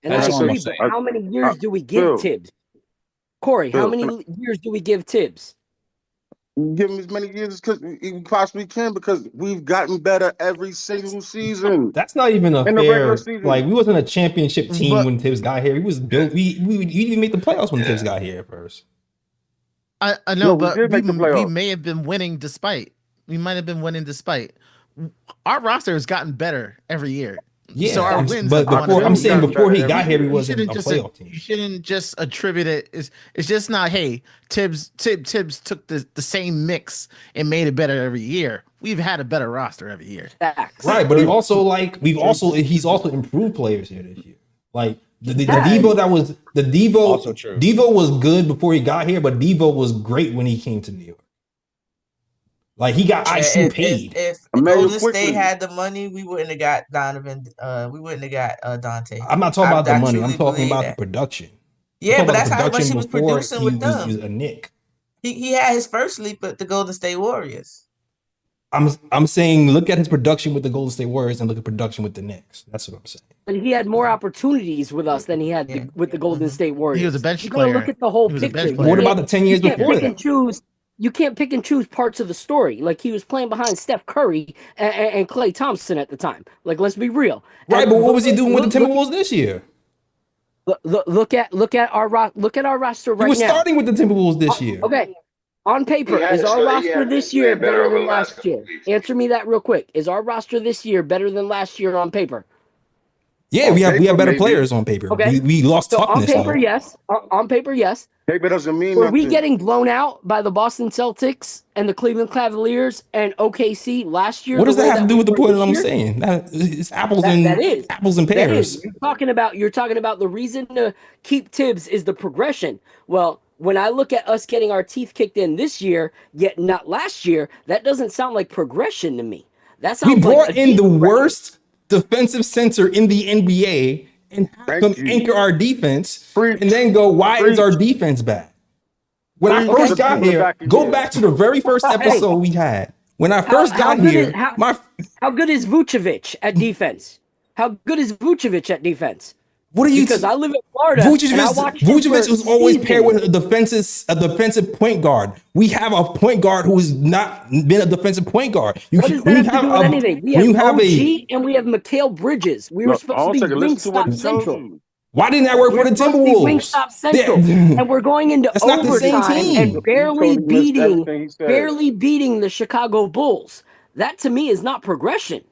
And I agree, but how many years do we give Thibs? Corey, how many years do we give Thibs? Give him as many years as we possibly can, because we've gotten better every single season. That's not even a fair. Like, we wasn't a championship team when Thibs got here. He was built. We didn't make the playoffs when Thibs got here first. I know, but we may have been winning despite. We might have been winning despite. Our roster has gotten better every year. Yeah, so our wins. But before he got here, he wasn't a playoff team. You shouldn't just attribute it. It's just not. Hey, Thibs took the same mix and made it better every year. We've had a better roster every year. Facts. Right, but he's also improved players here this year. Like the Devo Devo was good before he got here, but Devo was great when he came to New York. Like, he got IC paid. If Golden State had the money, we wouldn't have got Donovan. We wouldn't have got Dante. I'm not talking about the money. I'm talking about the production. Yeah, but that's how much he was producing with them. He was a Knick. He had his first leap at the Golden State Warriors. I'm saying, look at his production with the Golden State Warriors and look at production with the Knicks. That's what I'm saying. And he had more opportunities with us than he had with the Golden State Warriors. He was a bench player. Look at the whole picture. What about the 10 years before that? You can't pick and choose parts of the story. Like, he was playing behind Steph Curry and Klay Thompson at the time. Like, let's be real. Right, but what was he doing with the Timberwolves this year? Look at our roster right now. He was starting with the Timberwolves this year. Okay. On paper, is our roster this year better than last year? Answer me that real quick. Is our roster this year better than last year on paper? Yeah, we have better players on paper. Okay. We lost toughness. On paper, yes. On paper, yes. Paper doesn't mean Were nothing. we getting blown out by the Boston Celtics and the Cleveland Cavaliers and OKC last year? What does that have to do with the point that I'm saying? It's apples and pears. You're talking about the reason to keep Thibs is the progression. Well, when I look at us getting our teeth kicked in this year, yet not last year, that doesn't sound like progression to me. That sounds we brought in the worst defensive center in the NBA and have them anchor our defense and then go, why is our defense bad? When I first got here, go back to the very first episode we had. When I first got here, how good is Vucevic at defense? How good is Vucevic at defense? What are you? Because I live in Florida and I watched him for Vucevic was always paired with seasons. a defensive point guard. We have a point guard who has not been a defensive point guard. What does that have to do with anything? We when have you have OG and we have Mikal Bridges. We were No, supposed to hold be on a second. Listen to what Wingstop he tells Central. you. why didn't that work We're for the supposed to be Timberwolves? Wingstop Central, and we're going into That's not the same overtime team. and barely You totally missed everything he said. beating the Chicago Bulls. That to me is not progression.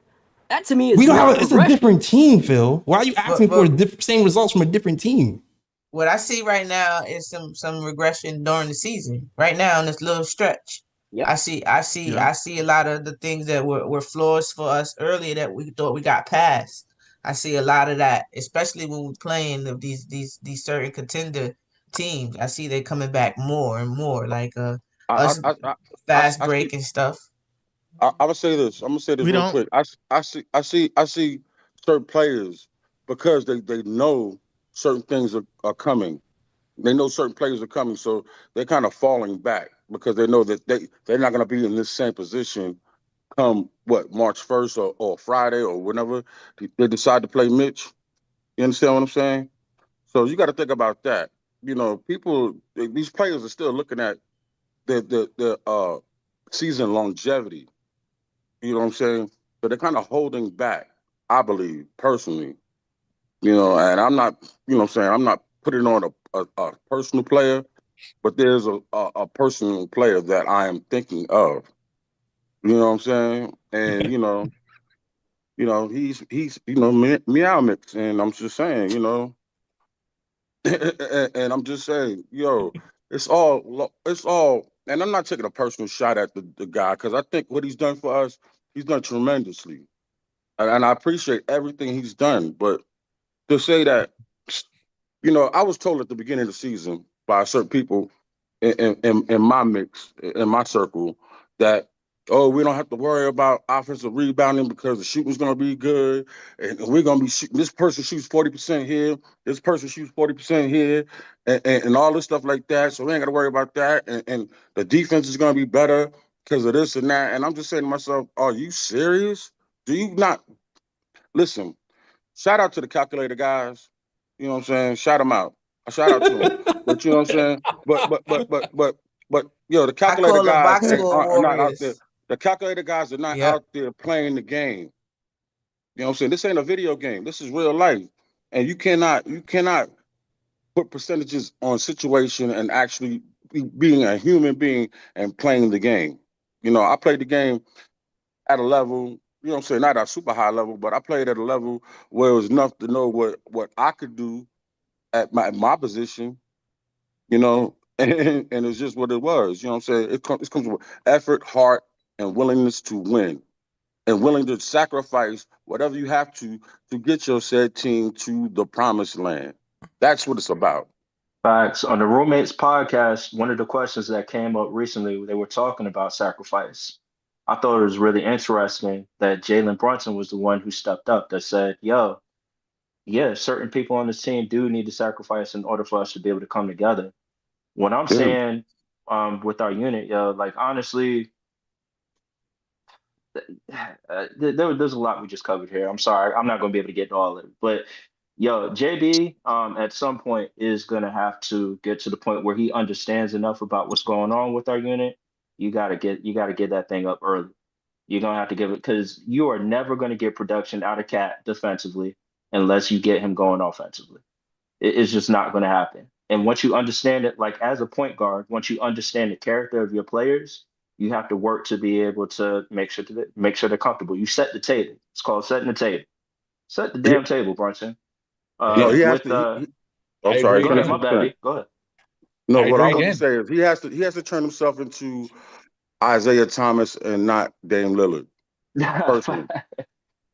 That to me is We don't not have. It's a progression. different team, Phil. Why are you asking for the same results from a different team? What I see right now is some regression during the season. Right now in this little stretch, Yep. I see a lot of the things that were flaws for us earlier that we thought we got past. I see a lot of that, especially when we're playing of these certain contender teams. I see they coming back more and more, like I, us I, I, fast I see. break and stuff. I'm gonna say this. I'm gonna say this We real don't. quick. I see certain players because they know certain things are coming. They know certain players are coming, so they're kind of falling back because they know that they're not gonna be in this same position come what March 1st or Friday or whenever they decide to play Mitch. You understand what I'm saying? So you got to think about that. You know, these players are still looking at the season longevity. You know what I'm saying? So they're kind of holding back, I believe, personally. You know, and I'm not, you know what I'm saying, I'm not putting on a personal player, but there's a personal player that I am thinking of. You know what I'm saying? And he's meow mix, and I'm just saying, and I'm just saying, it's all, and I'm not taking a personal shot at the guy because I think what he's done for us, he's done tremendously. And I appreciate everything he's done. But to say that, I was told at the beginning of the season by certain people in my mix, in my circle, that, oh, we don't have to worry about offensive rebounding because the shooting's going to be good. And we're going to be shooting. This person shoots 40% here. This person shoots 40% here and all this stuff like that. So we ain't got to worry about that. And the defense is going to be better because of this and that. And I'm just saying to myself, are you serious? Do you not listen? Shout out to the calculator guys. You know what I'm saying? Shout them out. I shout out to them. But you know what I'm saying? But the I calculator call them guys box score are not out there. warriors. The calculator guys are not Yep. out there playing the game. You know what I'm saying? This ain't a video game. This is real life. And you cannot put percentages on situation and actually being a human being and playing the game. I played the game at a level, what I'm saying, not at a super high level, but I played at a level where it was enough to know what I could do at my position, and it's just what it was. You know what I'm saying? It comes with effort, heart, and willingness to win, and willing to sacrifice whatever you have to get your said team to the promised land. That's what it's about. Facts. On the Roommates podcast, one of the questions that came up recently, they were talking about sacrifice. I thought it was really interesting that Jalen Brunson was the one who stepped up that said, yo, yeah, certain people on this team do need to sacrifice in order for us to be able to come together. What I'm Yeah. saying with our unit, yo, like honestly, there's a lot we just covered here. I'm sorry, I'm not going to be able to get to all of it. But yo, JB, at some point is going to have to get to the point where he understands enough about what's going on with our unit. You got to get that thing up early. You're gonna have to give it because you are never going to get production out of Cat defensively unless you get him going offensively. It's just not going to happen. And once you understand it, like as a point guard, once you understand the character of your players, you have to work to be able to make sure they're comfortable. You set the table. It's called setting the table. Set the Yeah. damn table, Brunson. No, he has With to. I I'm sorry. agree Go ahead, again. my bad, 100%. B. Go ahead. No, I what I agree was gonna again. say is he has to turn himself into Isaiah Thomas and not Dame Lillard. Personally.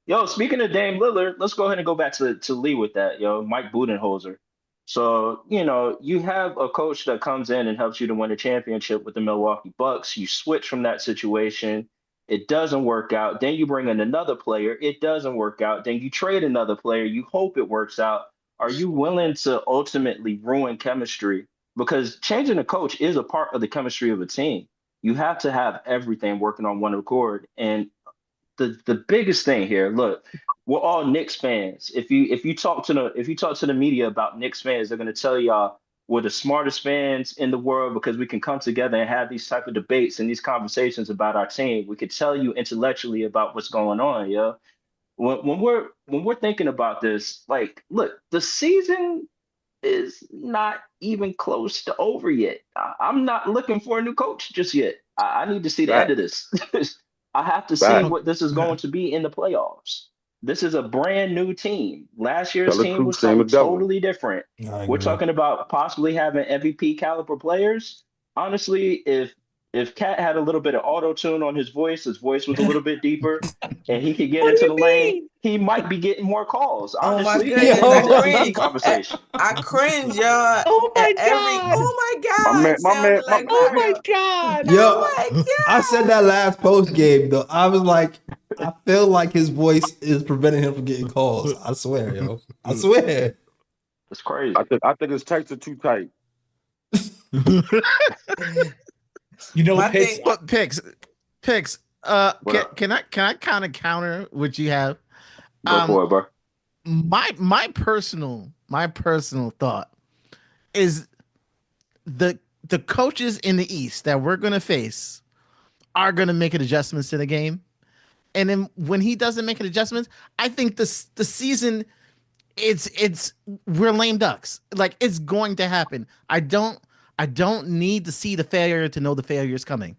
Yo, speaking of Dame Lillard, let's go ahead and go back to Lee with that, yo, Mike Budenholzer. So, you have a coach that comes in and helps you to win a championship with the Milwaukee Bucks. You switch from that situation. It doesn't work out. Then you bring in another player. It doesn't work out. Then you trade another player. You hope it works out. Are you willing to ultimately ruin chemistry? Because changing a coach is a part of the chemistry of a team. You have to have everything working on one accord. And the biggest thing here, look, we're all Knicks fans. If you talk to the media about Knicks fans, they're gonna tell y'all we're the smartest fans in the world because we can come together and have these type of debates and these conversations about our team. We could tell you intellectually about what's going on, yeah. When we're thinking about this, like, look, the season is not even close to over yet. I'm not looking for a new coach just yet. I need to see the end Back, of this. I have to see back. what this is going to be in the playoffs. This is a brand new team. Last year's Tell the team truth, was shame the something devil. totally different. I We're agree. talking about possibly having MVP caliber players. Honestly, if Cat had a little bit of auto tune on his voice was a little bit deeper, and he could get What do into you the lane, mean? he might be getting more calls. Oh my Honestly, goodness, and I the Yo, MVP cringe. conversation. I cringe, y'all. Oh At my every god! oh my My God man, my man, sounded my, like Oh my Mario. god! Oh yo, my I said God. that last post game though. I was like, I feel like his voice is preventing him from getting calls. I swear, yo. I swear. It's crazy. I think his tights are too tight. You know, My Pitts. thing, But picks. What up? Can I kind of counter what you have? Go Um, for it, bro. my personal thought is the coaches in the East that we're gonna face are gonna make adjustments to the game, and then when he doesn't make an adjustments, I think the season it's we're lame ducks. Like it's going to happen. I don't need to see the failure to know the failure is coming.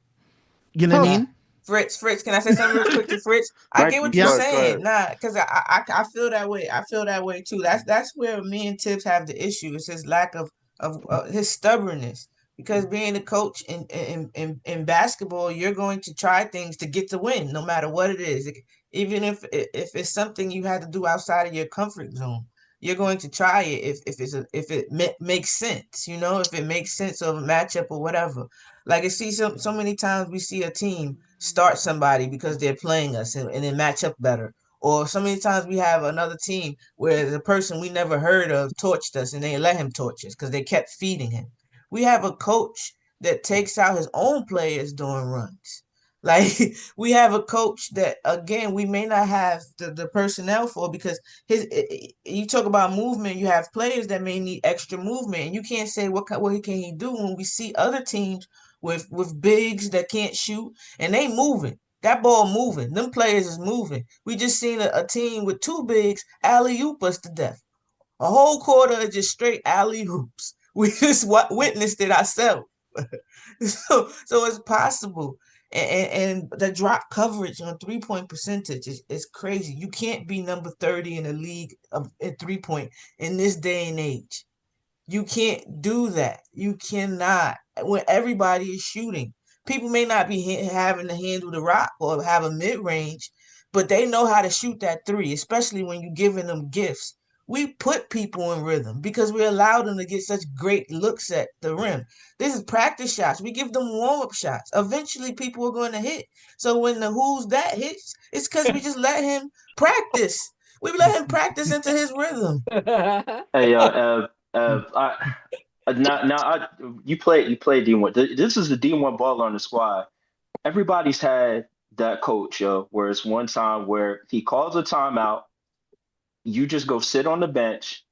You know what I Huh. mean? Fritz, can I say something real quick to Fritz? I Thank get you. what you're Yeah. Go saying. ahead. Nah, because I feel that way. I feel that way too. That's where me and Tibbs have the issue. It's his lack of his stubbornness. Because being a coach in basketball, you're going to try things to get to win, no matter what it is. Even if it's something you had to do outside of your comfort zone, you're going to try it if it makes sense. You know, if it makes sense of a matchup or whatever. Like I see so many times we see a team start somebody because they're playing us and they match up better. Or so many times we have another team where the person we never heard of torched us and they let him torch us because they kept feeding him. We have a coach that takes out his own players during runs. Like we have a coach that again we may not have the personnel for because you talk about movement, you have players that may need extra movement, and you can't say what can he do when we see other teams with bigs that can't shoot and they moving. That ball moving. Them players is moving. We just seen a team with two bigs alley oop us to death. A whole quarter of just straight alley hoops. We just witnessed it ourselves. So it's possible. And the drop coverage on 3-point percentage is crazy. You can't be number 30 in the league at 3-point in this day and age. You can't do that. You cannot. When everybody is shooting, people may not be having to handle the rock or have a mid range, but they know how to shoot that three, especially when you're giving them gifts. We put people in rhythm because we allow them to get such great looks at the rim. This is practice shots. We give them warm up shots. Eventually, people are going to hit. So when the who's that hits, it's because we just let him practice. We let him practice into his rhythm. Hey, you play D1. This is the D1 baller on the squad. Everybody's had that coach, yo, where it's one time where he calls a timeout, you just go sit on the bench,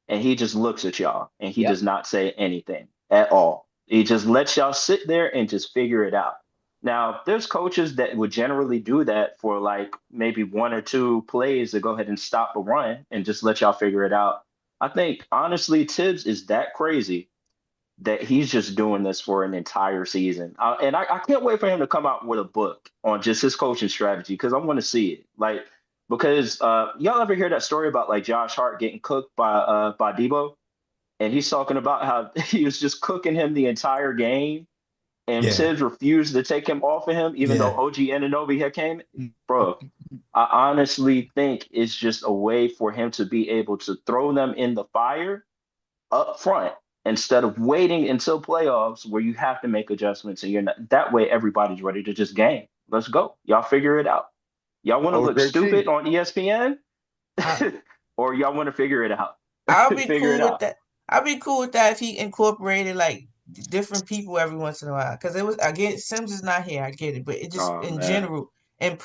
and he just looks at y'all and he Yep. does not say anything at all. He just lets y'all sit there and just figure it out. Now, there's coaches that would generally do that for like maybe one or two plays to go ahead and stop a run and just let y'all figure it out. I think honestly, Tibbs is that crazy that he's just doing this for an entire season. And I can't wait for him to come out with a book on just his coaching strategy because I want to see it. Like, because y'all ever hear that story about like Josh Hart getting cooked by Debo? And he's talking about how he was just cooking him the entire game, and Yeah. Tibbs refused to take him off of him, even though Yeah. OG Anunoby had came. Bro, I honestly think it's just a way for him to be able to throw them in the fire up front instead of waiting until playoffs where you have to make adjustments and you're not that way everybody's ready to just game. Let's go. Y'all figure it out. Y'all want to look OJT. stupid on ESPN I, or y'all want to figure it out? I'll be Figure it cool with out. that. I'll be cool with that if he incorporated like different people every once in a while. Because it was again, Sims is not here. I get it, but it just Oh in man. general, and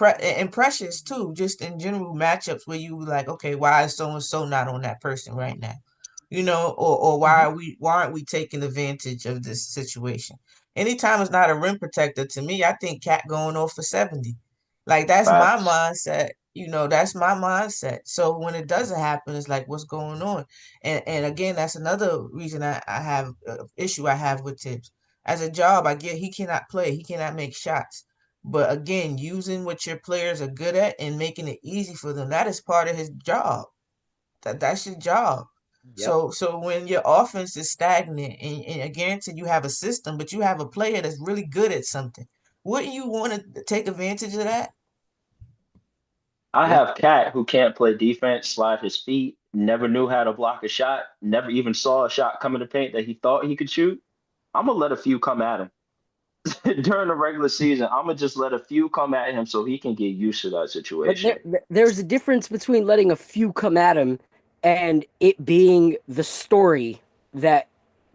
pressures too, just in general matchups where you like, okay, why is so and so not on that person right now? Or why aren't we taking advantage of this situation? Anytime it's not a rim protector, to me, I think Cat going off for 70. Like that's my Facts. mindset. That's my mindset. So when it doesn't happen, it's like, what's going on? And again, that's another reason I have issue I have with Thibs. As a job, I get he cannot play, he cannot make shots. But again, using what your players are good at and making it easy for them, that is part of his job. That's your job. Yep. So when your offense is stagnant and I guarantee you have a system, but you have a player that's really good at something, wouldn't you want to take advantage of that? I Yeah. have Cat who can't play defense, slide his feet, never knew how to block a shot, never even saw a shot come in the paint that he thought he could shoot. I'm gonna let a few come at him during the regular season. I'm gonna just let a few come at him so he can get used to that But situation. there's a difference between letting a few come at him and it being the story that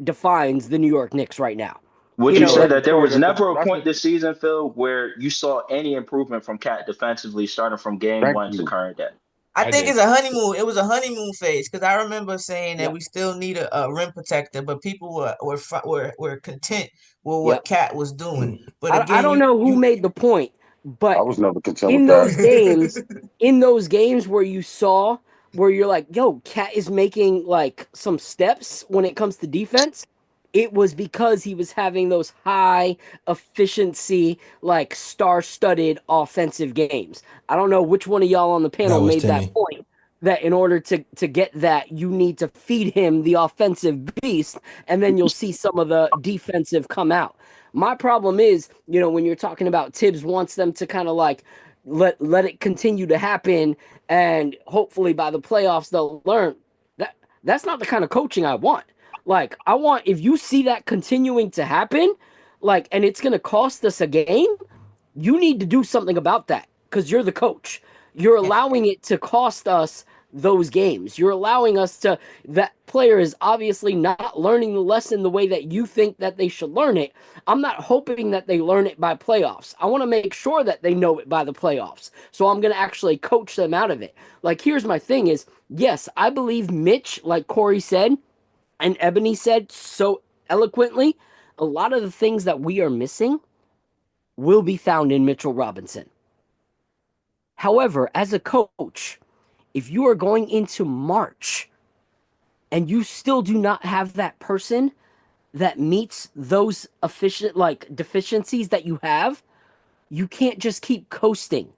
defines the New York Knicks right now. Would You you know, say like, that there was never a That's point this season, Phil, where you saw any improvement from Cat defensively starting from game thank one to you. current day? I I think it's did. a honeymoon. It was a honeymoon phase because I remember saying that yep, we still need a rim protector, but people were content with what yep. Cat was doing. But I again, don't know who made the point, I but was never content with in that. those games where you saw where you're like, yo, Cat is making like some steps when it comes to defense, it was because he was having those high efficiency, like star-studded offensive games. I don't know which one of y'all on the That panel was made that Timmy. point that in order to get that, you need to feed him the offensive beast, and then you'll see some of the defensive come out. My problem is, when you're talking about Tibbs wants them to kind of like let it continue to happen, and hopefully by the playoffs they'll learn that that's not the kind of coaching I want. Like, I want, if you see that continuing to happen, like, and it's going to cost us a game, you need to do something about that because you're the coach. You're allowing it to cost us those games. You're allowing us to, that player is obviously not learning the lesson the way that you think that they should learn it. I'm not hoping that they learn it by playoffs. I want to make sure that they know it by the playoffs. So I'm going to actually coach them out of it. Like, here's my thing is, yes, I believe Mitch, like Corey said, and Ebony said so eloquently, a lot of the things that we are missing will be found in Mitchell Robinson. However, as a coach, if you are going into March and you still do not have that person that meets those efficient like deficiencies that you have, you can't just keep coasting.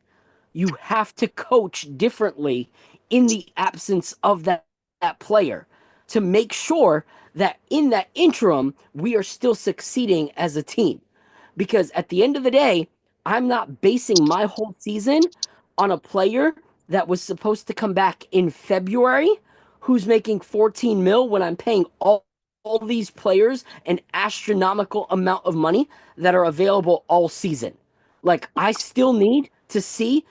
You have to coach differently in the absence of that player to make sure that in that interim we are still succeeding as a team. Because at the end of the day, I'm not basing my whole season on a player that was supposed to come back in February who's making 14 mil when I'm paying all these players an astronomical amount of money that are available all season. Like, I still need to see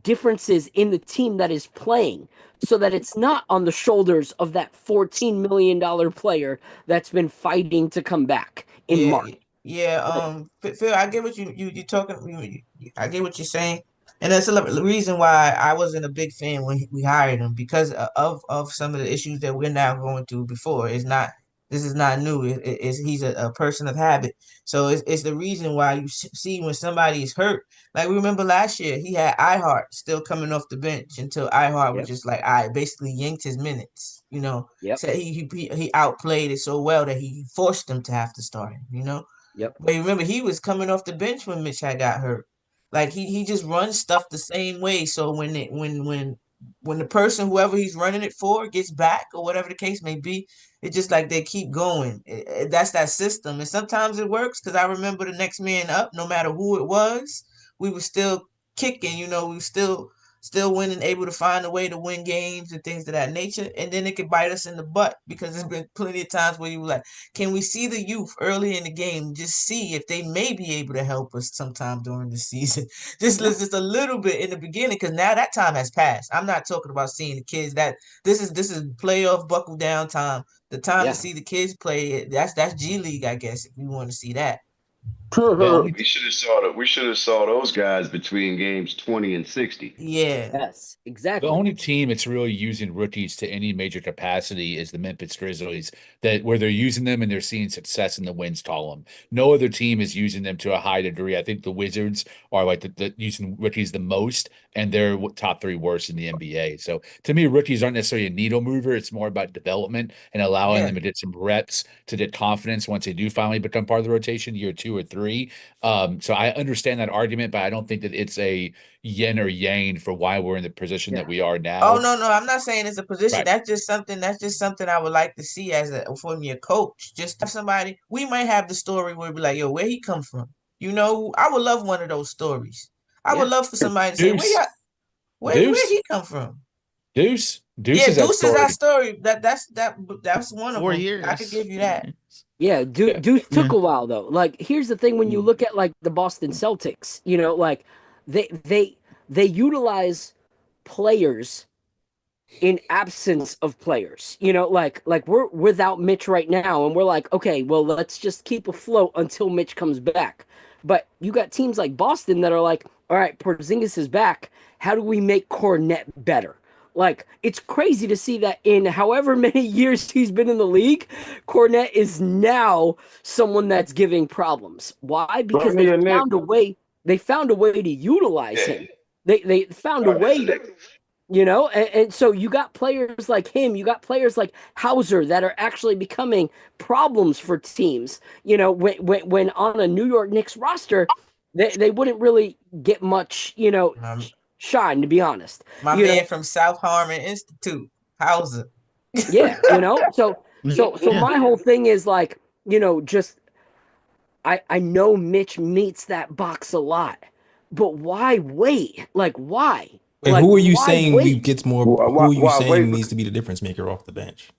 differences in the team that is playing so that it's not on the shoulders of that $14 million player that's been fighting to come back in Yeah, March. yeah. Phil, I get what you talking. I get what you're saying, and that's the reason why I wasn't a big fan when we hired him because of some of the issues that we're now going through. Before it's not. This is not new. He's a person of habit, so it's the reason why you see when somebody is hurt. Like we remember last year, he had iHeart still coming off the bench until iHeart was Yep. just like I basically yanked his minutes. Yep. Said he outplayed it so well that he forced them to have to start him. Yep. But remember, he was coming off the bench when Mitch had got hurt. Like he just runs stuff the same way. So when the person, whoever he's running it for, gets back or whatever the case may be, it's just like they keep going. That's that system, and sometimes it works because I remember the next man up, no matter who it was, we were still kicking. We were still winning, able to find a way to win games and things of that nature. And then it could bite us in the butt because there's been plenty of times where you were like, can we see the youth early in the game? Just see if they may be able to help us sometime during the season. Just a little bit in the beginning, because now that time has passed. I'm not talking about seeing the kids. That this is playoff buckle down time. The time to Yeah. see the kids play. That's G League, I guess, if you want to see that. We should have saw those guys between games 20 and 60. Yeah. Yes, The exactly. only team that's really using rookies to any major capacity is the Memphis Grizzlies, where they're using them and they're seeing success in the wins column. No other team is using them to a high degree. I think the Wizards are like the using rookies the most, and they're top 3 worst in the NBA. So to me, rookies aren't necessarily a needle mover. It's more about development and allowing Yeah. them to get some reps, to get confidence once they do finally become part of the rotation, year 2 or 3. So I understand that argument, but I don't think that it's a yin or yang for why we're in the position that we are now. Oh no, I'm not saying it's a position. Right. That's just something I would like to see from your coach. Just have somebody. We might have the story where we like, yo, where he come from? You know, I would love one of those stories. I would love for somebody to say, where he come from? Deuce Yeah, is Deuce is that story. That's one of 4 them. years. I could give you that. Yeah, Deuce took a while though. Like, here's the thing: when you look at like the Boston Celtics, you know, like they utilize players in absence of players. You know, like we're without Mitch right now, and we're like, okay, well, let's just keep afloat until Mitch comes back. But you got teams like Boston that are like, all right, Porzingis is back. How do we make Cornet better? Like, it's crazy to see that in however many years he's been in the league, Cornet is now someone that's giving problems. Why? Because they found a way. They found a way to utilize him. They found a way to, you know, and so you got players like him, you got players like Hauser that are actually becoming problems for teams. You know, when on a New York Knicks roster, they wouldn't really get much, you know, shine, to be honest. My man from South Harmon Institute, Hauser. Yeah, you know, so my whole thing is like, you know, just I know Mitch meets that box a lot, but why wait? Like, why? And Like, who are you why saying wait? gets more? Who are you saying needs to be the difference maker off the bench?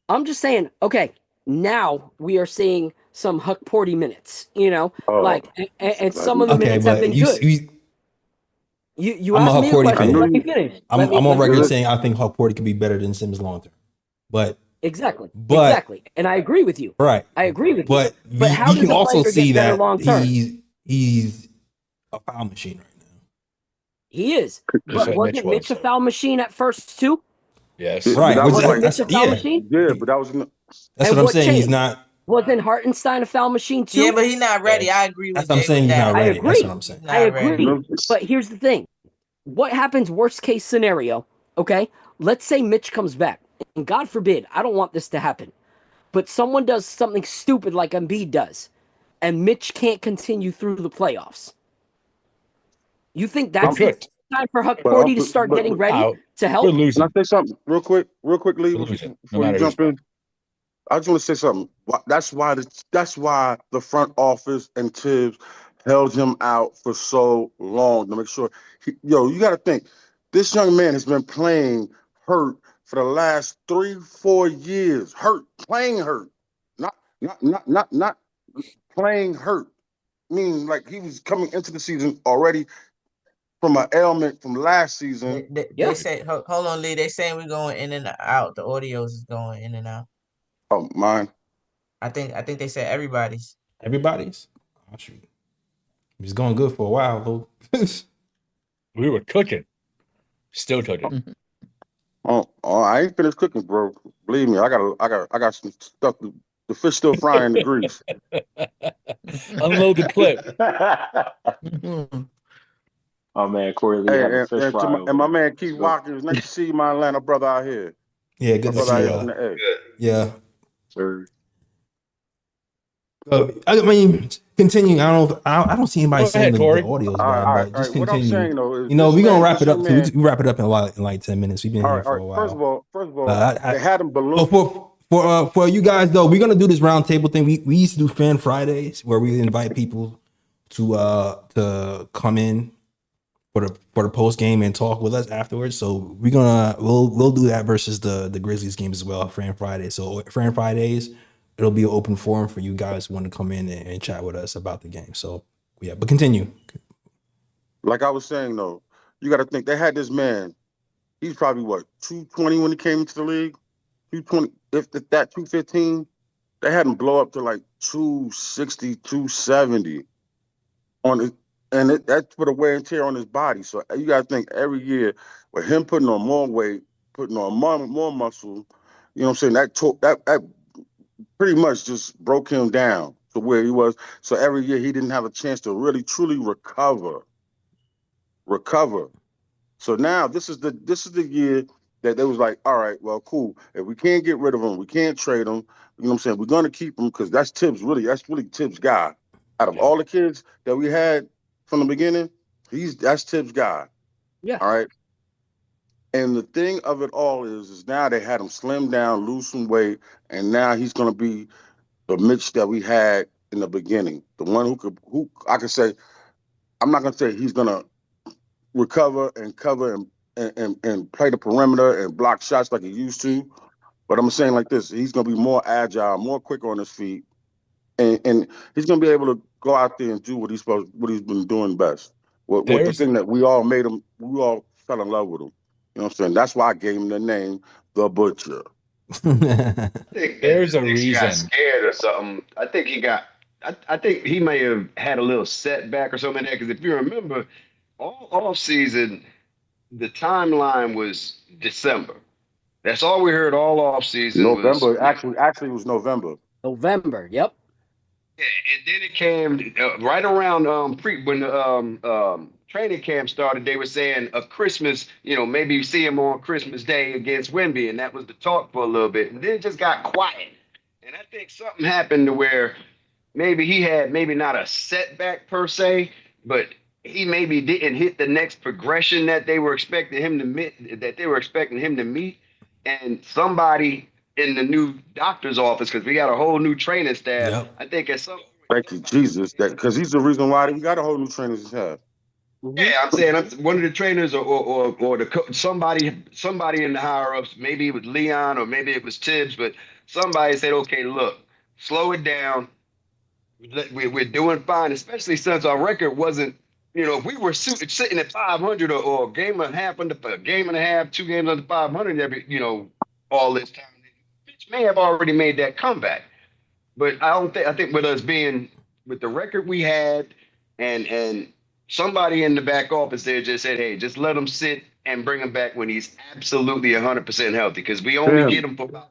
I'm just saying, okay, now we are seeing some Huck Porty minutes, you know, like, and some of the minutes have been good. You I'm a asked Huck me a Porty question. fan. Let me finish. I'm on record saying I think Huck Porty could be better than Sims long term. But exactly, but and I agree with you. Right, I agree with you. But how you does can a also player see get better that long term? he's a foul machine right now. He is. But wasn't Mitch a foul machine at first too? Yes. Right. Wasn't Mitch a foul machine? Yeah, but that was that's what I'm saying. Changed? He's not. Wasn't Hartenstein a foul machine too? Yeah, but he's not ready. I agree with That's what I'm saying. He's not ready. That's what I'm saying. I agree. But here's the thing. What happens worst case scenario, okay? Let's say Mitch comes back. And God forbid, I don't want this to happen. But someone does something stupid like Embiid does. And Mitch can't continue through the playoffs. You think that's time for Huck Porty to start getting ready to help? Can I say something real quickly before you jump in? I just want to say something. That's why the front office and Thibs held him out for so long to make sure. You got to think, this young man has been playing hurt for the last 3-4 years. Playing hurt, not playing hurt. Meaning, like, he was coming into the season already from an ailment from last season. They say, hold on, Lee. They saying we're going in and out. The audios is going in and out. Oh, mine. I think they said everybody's. Everybody's? Oh, shoot. He's going good for a while, though. We were cooking. Still cooking. Oh, I ain't finished cooking, bro. Believe me, I got some stuff. The fish still frying in the grease. Unload the clip. Oh man, Corey Lee had a fish fry. And my man Keith Walker, it's nice to see my Atlanta brother out here. Yeah, good to see you. Yeah. Sir. I mean, continue. I don't see anybody saying the audio is bad, but just continue. What I'm saying though is, we're gonna wrap it up too. We wrap it up in like 10 minutes. We've been here for a while. First of all, they had them balloon. For you guys though, we're gonna do this round table thing. We used to do Fan Fridays where we invite people to come in for the post game and talk with us afterwards. So we'll do that versus the Grizzlies game as well. Fan Fridays. So Fan Fridays, it'll be an open forum for you guys who want to come in and chat with us about the game. So yeah, but continue. Like I was saying though, you got to think they had this man. He's probably 220 when he came into the league. 220, if that 215. They had him blow up to like 260, 270 on it, and that's for the wear and tear on his body. So you got to think every year with him putting on more weight, putting on more muscle. You know what I'm saying? That pretty much just broke him down to where he was. So every year he didn't have a chance to really truly recover. So now this is the year that they was like, all right, well, cool. If we can't get rid of him, we can't trade him. You know what I'm saying? We're gonna keep him because that's really Tibbs' guy. Out of all the kids that we had from the beginning, that's Tibbs' guy. Yeah. All right. And the thing of it all is now they had him slim down, lose some weight, and now he's gonna be the Mitch that we had in the beginning. The one who I could say, I'm not gonna say he's gonna recover and cover and play the perimeter and block shots like he used to. But I'm saying like this, he's going to be more agile, more quick on his feet, and he's going to be able to go out there and do what he's been doing best. What the thing that we all fell in love with him. You know what I'm saying? That's why I gave him the name The Butcher. I think There's a He got reason. scared or something. I think he may have had a little setback or something like that. Because if you remember, all off season, the timeline was December. That's all we heard all off season. November. Actually, it was November. November. Yep. Yeah, and then it came right around when the training camp started. They were saying a Christmas, maybe you see him on Christmas Day against Wemby, and that was the talk for a little bit. And then it just got quiet. And I think something happened to where maybe he had maybe not a setback per se, but he maybe didn't hit the next progression that they were expecting him to meet. And somebody in the new doctor's office, because we got a whole new training staff. Yep. I think at some point, Thank you, Jesus, because he's the reason why we got a whole new training staff. yeah, I'm saying one of the trainers or somebody in the higher ups, maybe it was Leon or maybe it was Thibs, but somebody said, okay, look, slow it down. We're doing fine, especially since our record wasn't, if we were sitting at 500 or a game and a half, 2 games under 500 every, all this time, Mitch may have already made that comeback. But I think with us being with the record we had and somebody in the back office there just said, hey, just let him sit and bring him back when he's absolutely 100% healthy, because we only get him for about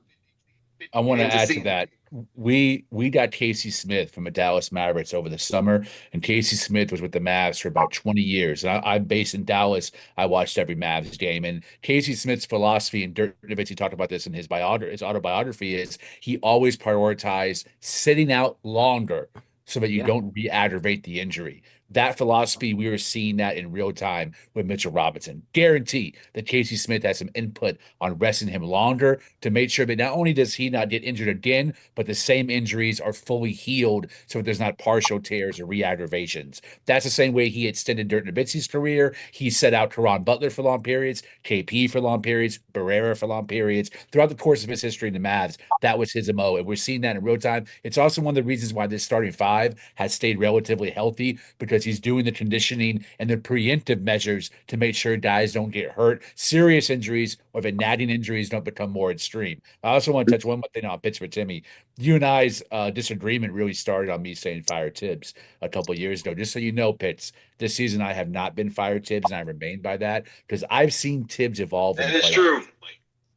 50 I want to games a add to season. that. We got Casey Smith from the Dallas Mavericks over the summer, and Casey Smith was with the Mavs for about 20 years. And I'm based in Dallas. I watched every Mavs game. And Casey Smith's philosophy, and Dirk Nowitzki talked about this in his autobiography, is he always prioritized sitting out longer so that you don't re-aggravate the injury. That philosophy, we were seeing that in real time with Mitchell Robinson. Guarantee that Casey Smith has some input on resting him longer to make sure that not only does he not get injured again, but the same injuries are fully healed so that there's not partial tears or re-aggravations. That's the same way he extended Dirk Nowitzki's career. He set out Caron Butler for long periods, KP for long periods, Barrera for long periods. Throughout the course of his history in the Mavs, that was his MO, and we're seeing that in real time. It's also one of the reasons why this starting five has stayed relatively healthy, because he's doing the conditioning and the preemptive measures to make sure guys don't get hurt, serious injuries, or the nagging injuries don't become more extreme. I also want to touch one more thing on Pittsburgh, Timmy. You and I's disagreement really started on me saying fire Thibs a couple of years ago. Just so you know, Pitts, this season I have not been fired Thibs, and I remain by that because I've seen Thibs evolve in the playoffs. True.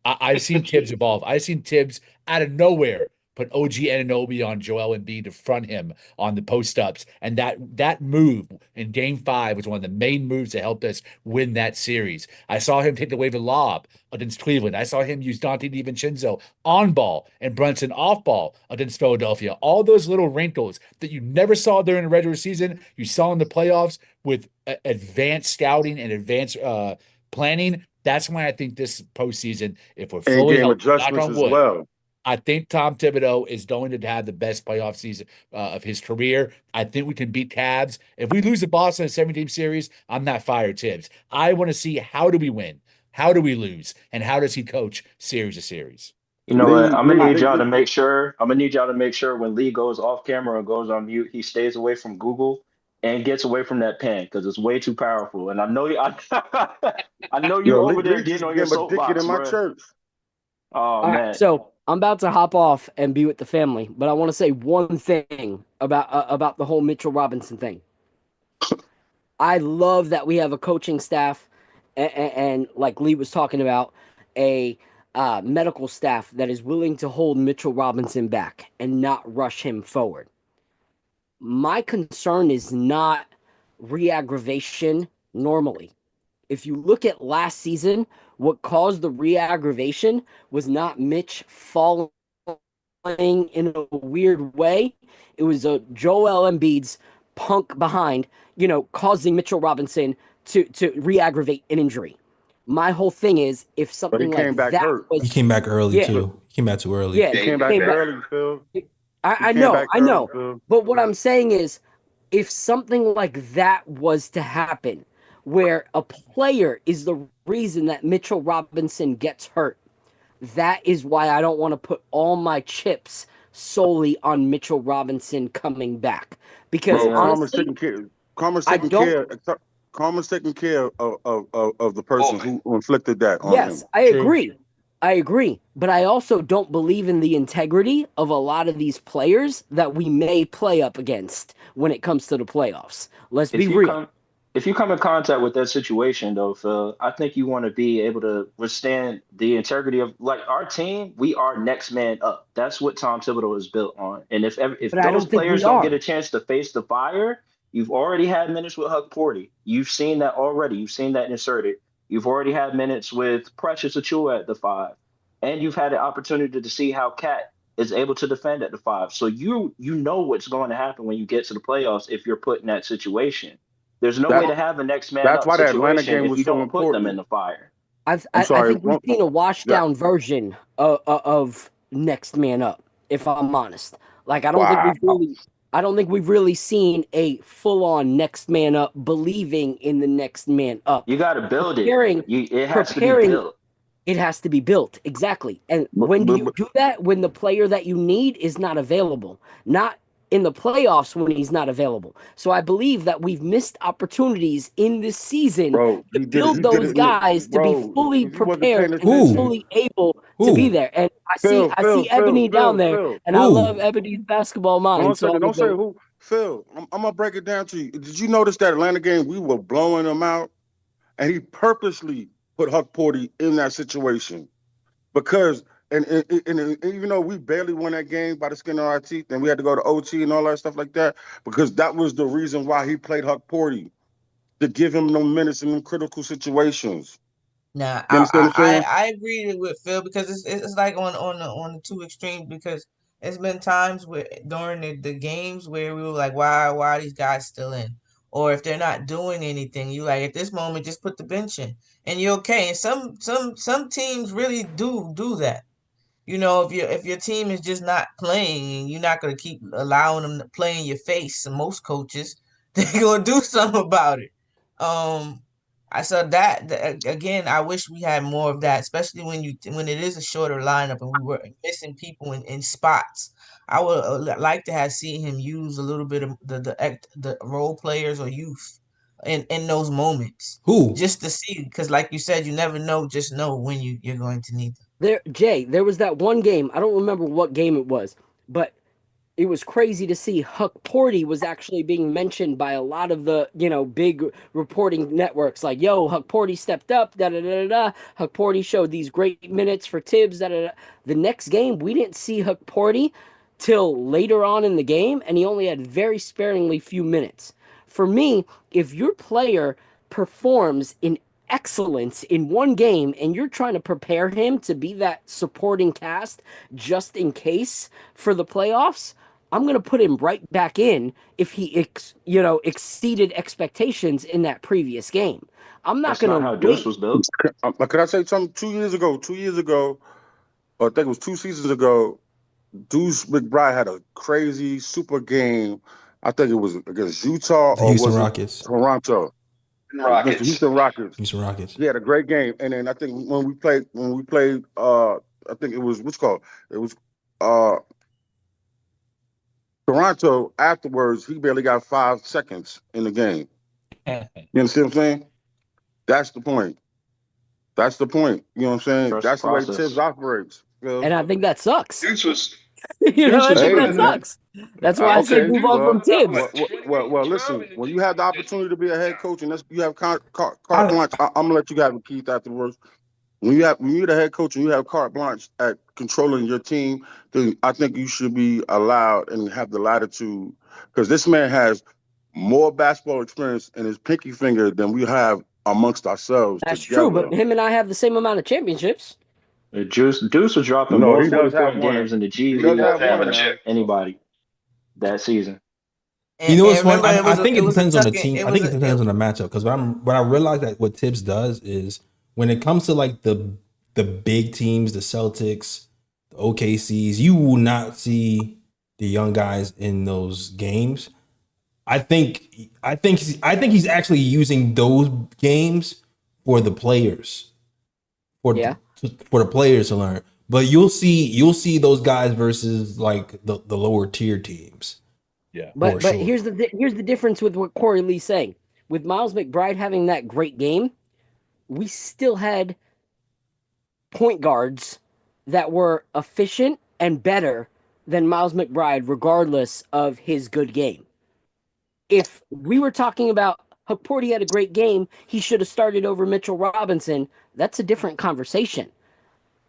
I've seen Thibs evolve. I've seen Thibs out of nowhere put OG Anunoby on Joel Embiid to front him on the post-ups. And that move in Game 5 was one of the main moves that helped us win that series. I saw him take away the lob against Cleveland. I saw him use Dante DiVincenzo on ball and Brunson off ball against Philadelphia. All those little wrinkles that you never saw during the regular season, you saw in the playoffs with advanced scouting and advanced planning. That's why I think this postseason, if we're fully healthy, knock on wood, well. I think Tom Thibodeau is going to have the best playoff season of his career. I think we can beat Cavs. If we lose to Boston in a 7-game series, I'm not fired Thibs. I want to see, how do we win? How do we lose? And how does he coach series to series? You know what? I'm gonna need y'all to make sure. I'm gonna need y'all to make sure when Lee goes off camera or goes on mute, he stays away from Google and gets away from that pen because it's way too powerful. And I know you. I know you over there getting on your soapbox, in my bro. church. Oh All man. right, so I'm about to hop off and be with the family, but I want to say one thing about the whole Mitchell Robinson thing. I love that we have a coaching staff, and like Lee was talking about, a medical staff that is willing to hold Mitchell Robinson back and not rush him forward. My concern is not re-aggravation normally. If you look at last season, what caused the re-aggravation was not Mitch falling in a weird way. It was a Joel Embiid's punk behind, causing Mitchell Robinson to re-aggravate an injury. My whole thing is, if But he something came like back that hurt. He was, came back early yeah, too. He came back too early. yeah, He came back early, Phil. I He came know, back I early, know. Phil. But what I'm saying is, if something like that was to happen, where a player is the reason that Mitchell Robinson gets hurt, that is why I don't want to put all my chips solely on Mitchell Robinson coming back. Because Bro, Karma's honestly, taking care. Karma's I taking don't. care. Karma's taking care of the person who inflicted that on Yes, him. I agree. I agree. But I also don't believe in the integrity of a lot of these players that we may play up against when it comes to the playoffs. Let's be If you real. come in contact with that situation though, Phil, I think you want to be able to withstand the integrity of like our team. We are next man up. That's what Tom Thibodeau is built on. And if But I those don't think players we don't get are. a chance to face the fire, you've already had minutes with Huck Porty. You've seen that already. You've seen that inserted. You've already had minutes with Precious Achua at the five, and you've had the opportunity to see how Cat is able to defend at the five. So you know what's going to happen when you get to the playoffs if you're put in that situation. There's no way That to have a next man that's up why the Atlanta situation game if was you so don't put them in important. the fire. I'm I sorry. think we've seen a washed Yeah. down version of next man up, if I'm honest. Like Wow. I don't think we've really seen a full on next man up believing in the next man up. You got to build it. It has to be Preparing built. It has to be built. Exactly. And But, when do but, you but do that? When the player that you need is not available, not in the playoffs when he's not available. So I believe that we've missed opportunities in this season bro, to he did it. build He did those it. In the, guys to be bro, fully if you wasn't prepared paying and be Who? attention, fully able to be Who? there. And Phil, I see Ebony down there, and I love Who? Ebony's basketball hold on a mind. So second. I'm Don't say gonna go. who. Phil, I'm gonna break it down to you. Did you notice that Atlanta game? We were blowing them out, and he purposely put Huck Porty in that situation because. And even though we barely won that game by the skin of our teeth, and we had to go to OT and all that stuff like that, because that was the reason why he played Huck Porty to give him no minutes in them critical situations. Nah, You understand what I'm saying? I agree with Phil because it's like on the two extremes because it's been times where during the games where we were like, why are these guys still in? Or if they're not doing anything, you like at this moment just put the bench in and you're okay. And some teams really do that. If your team is just not playing and you're not gonna keep allowing them to play in your face, and most coaches they're gonna do something about it. Um, I saw that again. I wish we had more of that, especially when it is a shorter lineup and we were missing people in spots. I would like to have seen him use a little bit of the role players or youth in those moments Who? just to see, because like you said, you never know. Just know when you're going to need them. There was that one game. I don't remember what game it was, but it was crazy to see Huck Porty was actually being mentioned by a lot of the, big reporting networks like, yo, Huck Porty stepped up, da da da da. Huck Porty showed these great minutes for Thibs, da da da. The next game, we didn't see Huck Porty till later on in the game, and he only had very sparingly few minutes. For me, if your player performs in excellence in one game and you're trying to prepare him to be that supporting cast just in case for the playoffs, I'm going to put him right back in if he exceeded expectations in that previous game. I'm not That's going not to how Deuce wait. was built. Could I say something? 2 years ago, or I think it was 2 seasons ago, Deuce McBride had a crazy super game. I think it was against Utah The or Houston was it Rockets. Toronto? Against the Houston Rockets. Houston Rockets. He had a great game. And then I think when we played I think it was what's called? It was Toronto afterwards, he barely got 5 seconds in the game. You understand what I'm saying? That's the point. That's the point. You know what I'm saying? Trust the That's the way process. Thibs operates. Phil. And I think that sucks. Deuce was You know, I think Hey, that sucks. That's why I say okay. move on from Thibs. Well, listen. When you have the opportunity to be a head coach and you have carte I- blanche, I'm gonna let you guys with Keith afterwards. When you're the head coach and you have carte blanche at controlling your team, then I think you should be allowed and have the latitude, because this man has more basketball experience in his pinky finger than we have amongst ourselves That's together. true, but him and I have the same amount of championships. Deuce was dropping No, more he does have 40-point one. games in the G He does League have than one now. anybody that season. You know what's And funny? remember, I think it was a depends on the tuck-in. team. I think it depends on the matchup, because what I realized that what Thibs does is when it comes to like the big teams, the Celtics, the OKCs, you will not see the young guys in those games. I think he's actually using those games for the players, for the players to learn. But you'll see those guys versus like the lower tier teams. Yeah. But sure. here's the difference with what Corey Lee's saying. With Miles McBride having that great game, we still had point guards that were efficient and better than Miles McBride, regardless of his good game. If we were talking about Porty had a great game, he should have started over Mitchell Robinson, that's a different conversation.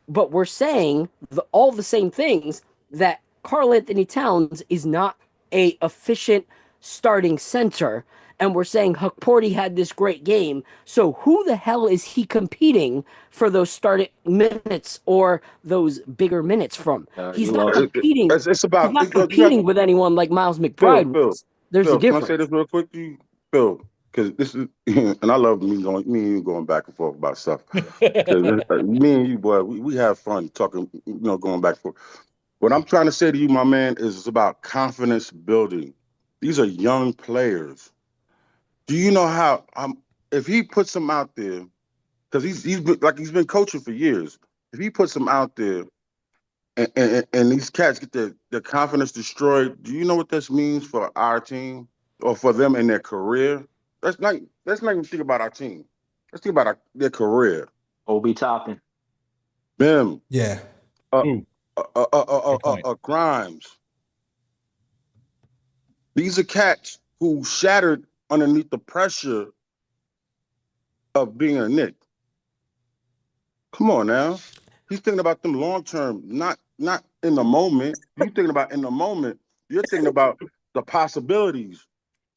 But we're saying all the same things, that Karl Anthony Towns is not a efficient starting center, and we're saying Porty had this great game. So who the hell is he competing for those starting minutes or those bigger minutes from? He's not competing. It's about He's not competing with anyone like Miles McBride. There's a difference. Can I say this real quick to you, Phil? Because this is, and I love me and you going back and forth about stuff. Me and you, boy, we have fun talking, going back and forth. What I'm trying to say to you, my man, is it's about confidence building. These are young players. Do you know how? If he puts them out there, because he's been coaching for years. If he puts them out there, and these cats get their confidence destroyed, do you know what this means for our team or for them in their career? Let's not even think about our team. Let's think about their career. Obi Toppin. Bim. Yeah. Grimes. These are cats who shattered underneath the pressure of being a Knick. Come on now. He's thinking about them long term, not in the moment. You're thinking about in the moment. You're thinking about the possibilities.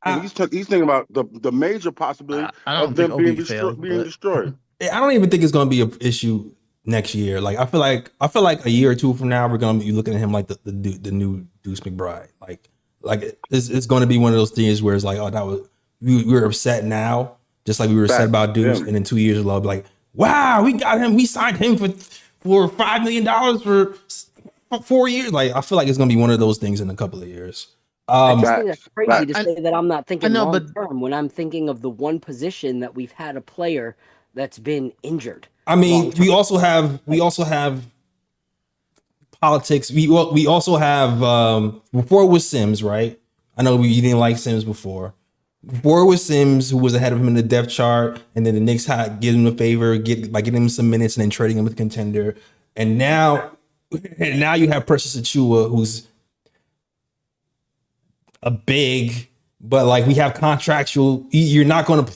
And he's thinking about the major possibility of them being destroyed. I don't even think it's going to be an issue next year. Like I feel like a year or two from now we're going to be looking at him like the new Deuce McBride. Like it's going to be one of those things where it's like, oh, that was we're upset now, just like we were upset about Deuce, and in 2 years we'll be like, wow, we got him. We signed him for $5 million for 4 years. Like I feel like it's going to be one of those things in a couple of years. I just think that's crazy to say that I'm not thinking long term when I'm thinking of the one position that we've had a player that's been injured. I mean, we also have politics. We also have before it was Sims, right? I know you didn't like Sims before. Before it was Sims, who was ahead of him in the depth chart, and then the Knicks had give him a favor, by getting him some minutes and then trading him with a contender. And now you have Precious Achiuwa, who's a big, but like we have contractual. You're not gonna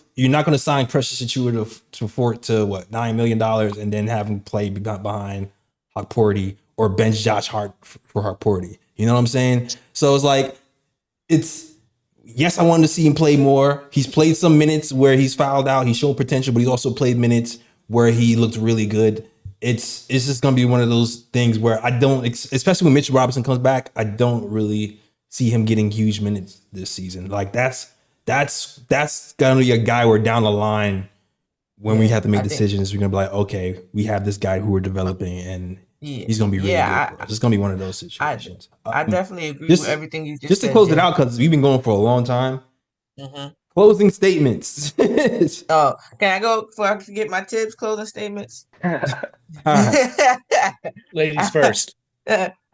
sign Precious Achiuwa to $9 million and then have him play behind Porty or bench Josh Hart for Porty. You know what I'm saying? So it's like yes, I wanted to see him play more. He's played some minutes where he's fouled out. He's shown potential, but he's also played minutes where he looked really good. It's just gonna be one of those things where I don't, especially when Mitchell Robinson comes back, I don't really see him getting huge minutes this season. Like that's gonna be a guy where down the line when we have to make decisions, we're gonna be like, okay, we have this guy who we're developing and he's gonna be really good for us. It's gonna be one of those situations. I definitely agree with everything you just said. Just to close it out, because we've been going for a long time. Mm-hmm. Closing statements. Oh, can I go before I forget my tips? Closing statements. Ladies first.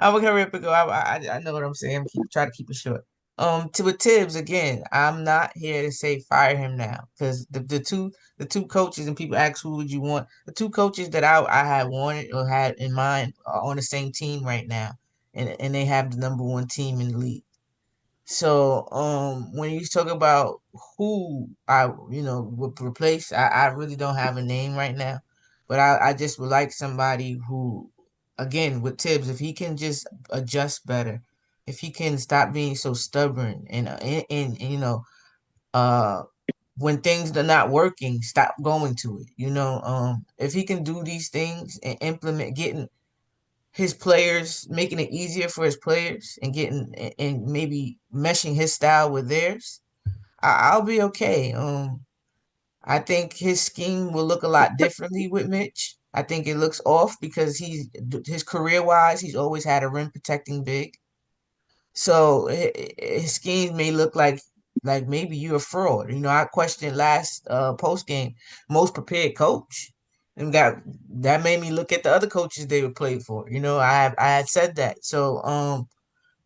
I'm gonna hurry up and go. I know what I'm saying. Try to keep it short. With Tibbs again, I'm not here to say fire him now because the two coaches and people ask who would you want. The two coaches that I had wanted or had in mind are on the same team right now, and they have the number one team in the league. So when you talk about who I would replace, I really don't have a name right now, but I just would like somebody who, again, with Tibbs, if he can just adjust better, if he can stop being so stubborn and uh when things are not working, stop going to it. If he can do these things and implement getting his players, making it easier for his players and getting and maybe meshing his style with theirs, I'll be okay. I think his scheme will look a lot differently with Mitch. I think it looks off because his career wise, he's always had a rim protecting big. So his scheme may look like maybe you're a fraud. I questioned last post game most prepared coach, and got that made me look at the other coaches they were played for. I had said that. So I'm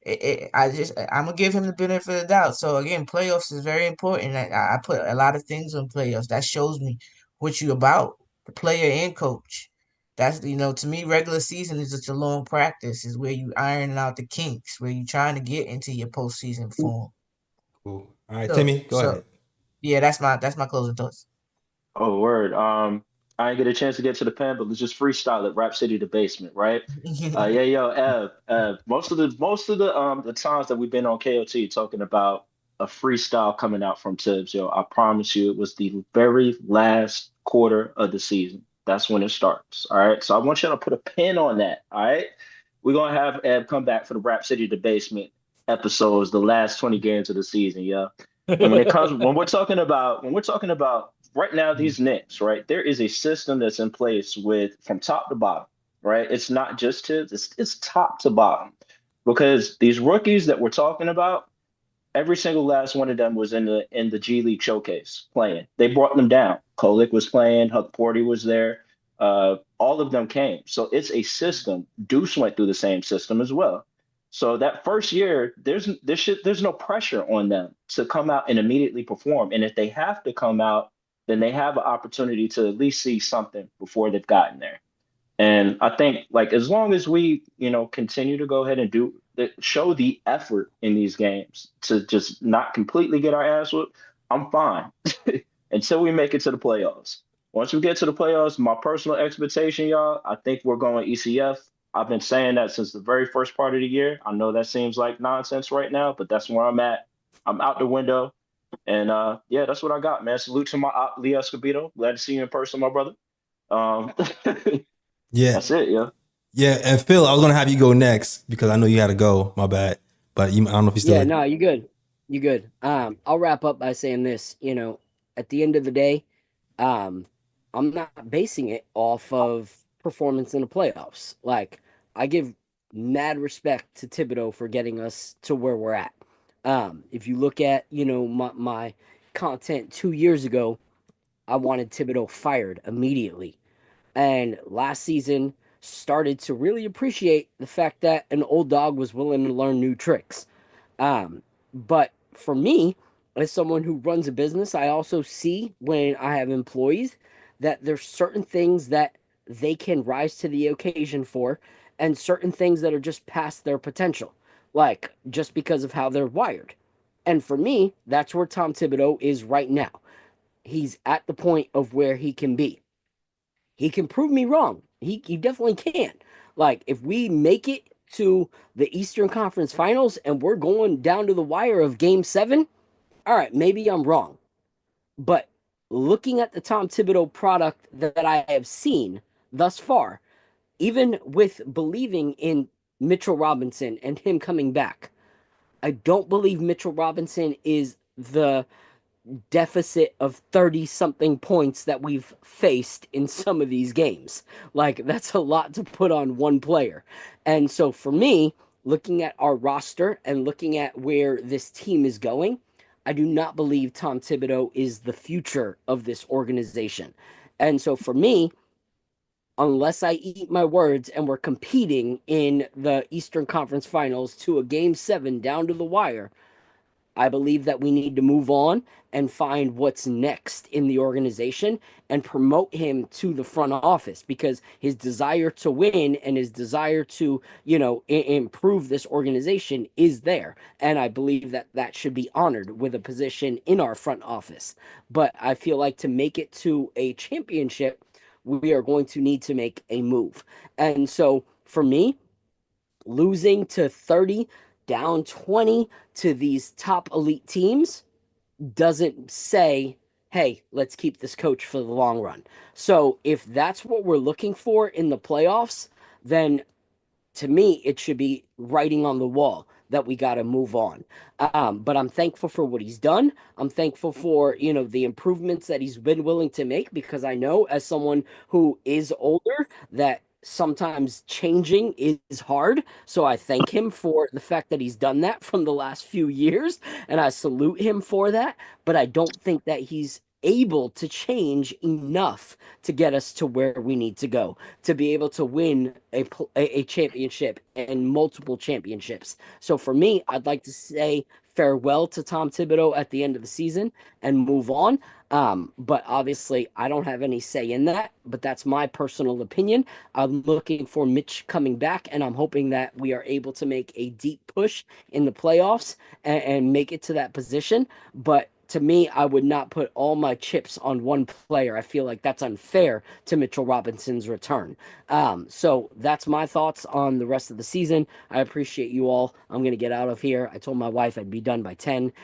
gonna give him the benefit of the doubt. So again, playoffs is very important. I put a lot of things on playoffs. That shows me what you about, the player and coach. That's to me, regular season is just a long practice. Is where you iron out the kinks, where you trying to get into your postseason form. Cool. All right, So Timmy, go so ahead. yeah, that's my closing thoughts. Oh, word. I didn't get a chance to get to the pen, but let's just freestyle it. Rap City, the basement, right? Yeah, yo, Ev. Most of the times that we've been on KOT talking about a freestyle coming out from Tibbs, yo, I promise you, it was the very last quarter of the season. That's when it starts. All right. So I want you to put a pin on that. All right. We're gonna have Ev come back for the Rap City, the basement episodes, the last 20 games of the season, yeah. And when we're talking about right now, these Knicks, right? There is a system that's in place with from top to bottom, right? It's not just Tibbs, it's top to bottom. Because these rookies that we're talking about, every single last one of them was in the G League showcase playing. They brought them down. Kolik was playing, Huck Porty was there. All of them came. So it's a system. Deuce went through the same system as well. So that first year, there's no pressure on them to come out and immediately perform. And if they have to come out, then they have an opportunity to at least see something before they've gotten there. And I think like as long as we, continue to go ahead and show the effort in these games to just not completely get our ass whooped, I'm fine until we make it to the playoffs. Once we get to the playoffs, my personal expectation, y'all, I think we're going ECF. I've been saying that since the very first part of the year. I know that seems like nonsense right now, but that's where I'm at. I'm out the window. And yeah, that's what I got, man. Salute to my op, Lee Escobedo. Glad to see you in person, my brother. Um, Yeah. That's it, yeah. Yeah, and Phil, I was gonna have you go next because I know you had to go. My bad, but I don't know if you still. Yeah, no, you good. You good. I'll wrap up by saying this. At the end of the day, I'm not basing it off of performance in the playoffs. Like, I give mad respect to Thibodeau for getting us to where we're at. If you look at, my content 2 years ago, I wanted Thibodeau fired immediately. And last season started to really appreciate the fact that an old dog was willing to learn new tricks. But for me, as someone who runs a business, I also see when I have employees that there's certain things that they can rise to the occasion for, and certain things that are just past their potential, like just because of how they're wired. And for me, that's where Tom Thibodeau is right now. He's at the point of where he can be. He can prove me wrong. He definitely can. Like, if we make it to the Eastern Conference Finals and we're going down to the wire of Game 7, all right, maybe I'm wrong. But looking at the Tom Thibodeau product that I have seen thus far, even with believing in Mitchell Robinson and him coming back, I don't believe Mitchell Robinson is the deficit of 30 something points that we've faced in some of these games. Like, that's a lot to put on one player. And so for me, looking at our roster and looking at where this team is going, I do not believe Tom Thibodeau is the future of this organization. And so for me, unless I eat my words and we're competing in the Eastern Conference Finals to a Game 7 down to the wire, I believe that we need to move on and find what's next in the organization and promote him to the front office, because his desire to win and his desire to, improve this organization is there. And I believe that that should be honored with a position in our front office. But I feel like to make it to a championship, we are going to need to make a move. And so for me, losing to 30, down 20 to these top elite teams doesn't say, hey, let's keep this coach for the long run. So if that's what we're looking for in the playoffs, then to me, it should be writing on the wall that we got to move on. But I'm thankful for what he's done. I'm thankful for, the improvements that he's been willing to make, because I know, as someone who is older, that sometimes changing is hard. So I thank him for the fact that he's done that from the last few years, and I salute him for that. But I don't think that he's able to change enough to get us to where we need to go, to be able to win a championship and multiple championships. So for me, I'd like to say farewell to Tom Thibodeau at the end of the season and move on. But obviously, I don't have any say in that, but that's my personal opinion. I'm looking for Mitch coming back, and I'm hoping that we are able to make a deep push in the playoffs and make it to that position. But to me, I would not put all my chips on one player. I feel like that's unfair to Mitchell Robinson's return. So that's my thoughts on the rest of the season. I appreciate you all. I'm going to get out of here. I told my wife I'd be done by 10,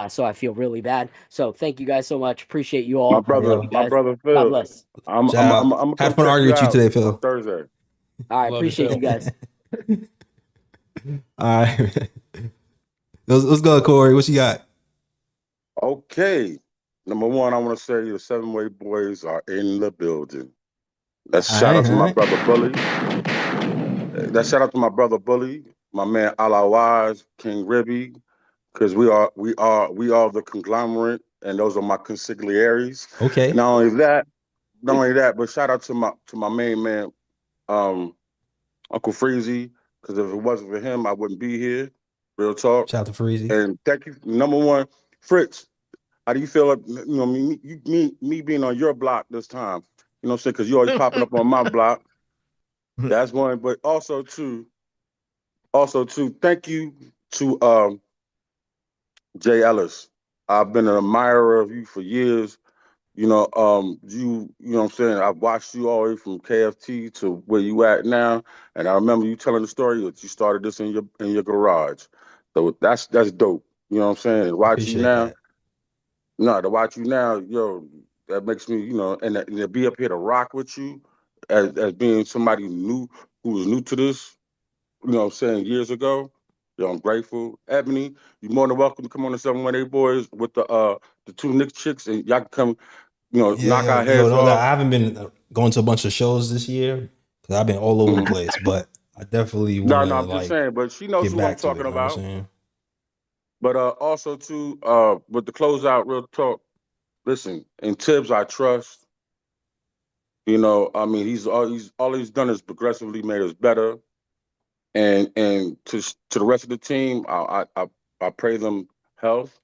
so I feel really bad. So thank you guys so much. Appreciate you all. All right, Love yo. you My guys. brother God Phil. bless. I'm Shout out. gonna Had come fun check arguing you with you out today, on Phil. Thursday. All right, Love it, appreciate Phil. you guys. All right. Let's go, Corey. What you got? Okay. Number one, I want to say the seven-way boys are in the building. That's All shout right, out to all my right. brother Bully. That's shout out to my brother Bully, my man Alawaz, King Ribby, because we are the conglomerate, and those are my consigliaries. Okay. Not only that, but shout out to my main man, um, Uncle Freezy, because if it wasn't for him, I wouldn't be here. Real talk. Shout out to Freezy. And thank you. Number one, Fritz. How do you feel? Me being on your block this time. You know what I'm saying? Because you always popping up on my block. That's one. But also too, thank you to Jay Ellis. I've been an admirer of you for years. You know what I'm saying? I've watched you all the way from KFT to where you at now. And I remember you telling the story that you started this in your garage. So that's dope. You know what I'm saying? And I watch you appreciate now. that. No, to watch you now, yo, that makes me, and to be up here to rock with you as being somebody new who was new to this, what I'm saying, years ago. Yo, I'm grateful. Ebony, you're more than welcome to come on the 718 Boys with the two Knicks chicks, and y'all can come, Yeah, knock yo, our yo, heads no, I off. haven't been going to a bunch of shows this year because I've been all over the Mhm. place, but I definitely want No, to I'm just saying, but she knows get who I'm back to it. talking You know what I'm about. saying? But also too, with the closeout, real talk. Listen, in Thibs, I trust. I mean, he's done is progressively made us better. And to the rest of the team, I pray them health.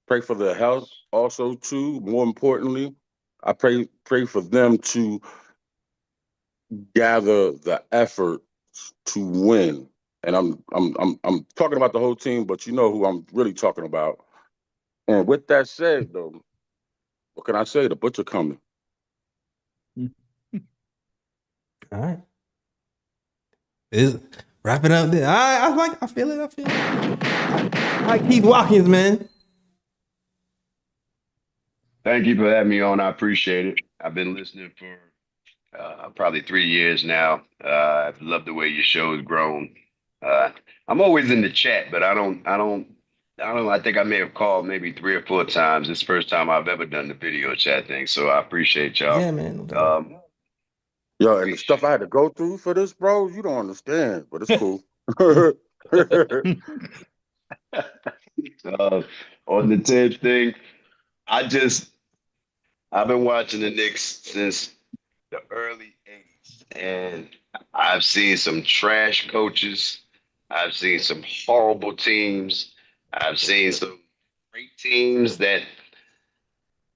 Pray for their health. Also, too, more importantly, I pray for them to gather the effort to win. And I'm talking about the whole team, but you know who I'm really talking about. And with that said, though, what can I say? The butcher coming. All right. Is wrap it up there. I feel it. I feel it. All right, Keith Watkins, man. Thank you for having me on. I appreciate it. I've been listening for probably 3 years now. I've loved the way your show has grown. Uh, I'm always in the chat, but I don't. I think I may have called maybe 3 or 4 times. This is the first time I've ever done the video chat thing, so I appreciate y'all. Yeah, man. No doubt. Um, Yo, and the stuff I had to go through for this, bro, you don't understand, but it's cool. uh, on the Tibbs thing, I just I've been watching the Knicks since the early '80s, and I've seen some trash coaches. I've seen some horrible teams. I've seen some great teams that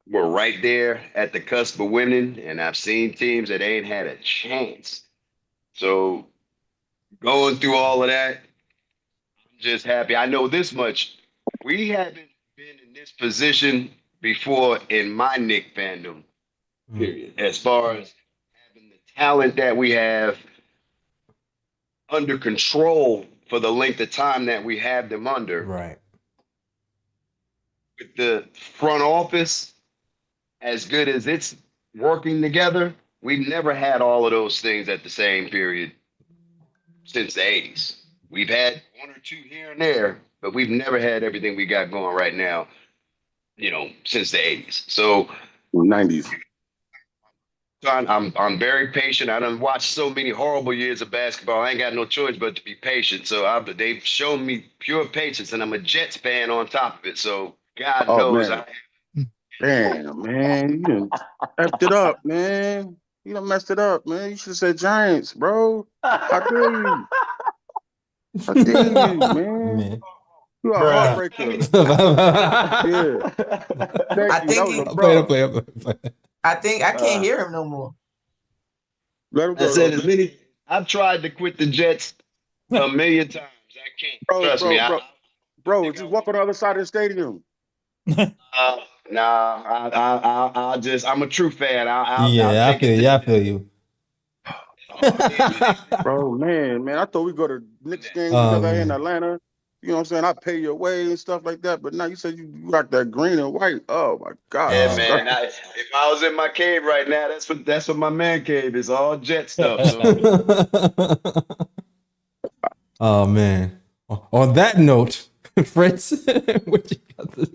were right there at the cusp of winning, and I've seen teams that ain't had a chance. So going through all of that, I'm just happy. I know this much. We haven't been in this position before in my Knick fandom, period. As far as having the talent that we have under control for the length of time that we have them under. Right. With the front office, as good as it's working together, we've never had all of those things at the same period since the 80s. We've had one or two here and there, but we've never had everything we got going right now, since the 80s. So 90s. I'm very patient. I done watched so many horrible years of basketball. I ain't got no choice but to be patient. So they've shown me pure patience, and I'm a Jets fan on top of it. So God knows man. Damn, man. You done effed it up, man. You done messed it up, man. You should have said Giants, bro. How dare you? How dare you, man? You are a heartbreaker. Yeah. I think that was I think I can't hear him no more. Let him go. I said I've tried to quit the Jets a million times. I can't. Trust me. Bro, just walk on the other side of the stadium. I'm a true fan. I feel you. Bro, man, I thought we go to Knicks games together in Atlanta. You know what I'm saying? I pay your way and stuff like that. But now you said you got that green and white. Oh my God. Yeah, man. If I was in my cave right now, that's what my man cave is. All Jet stuff. So. Oh man. On that note, Fritz, what you got to...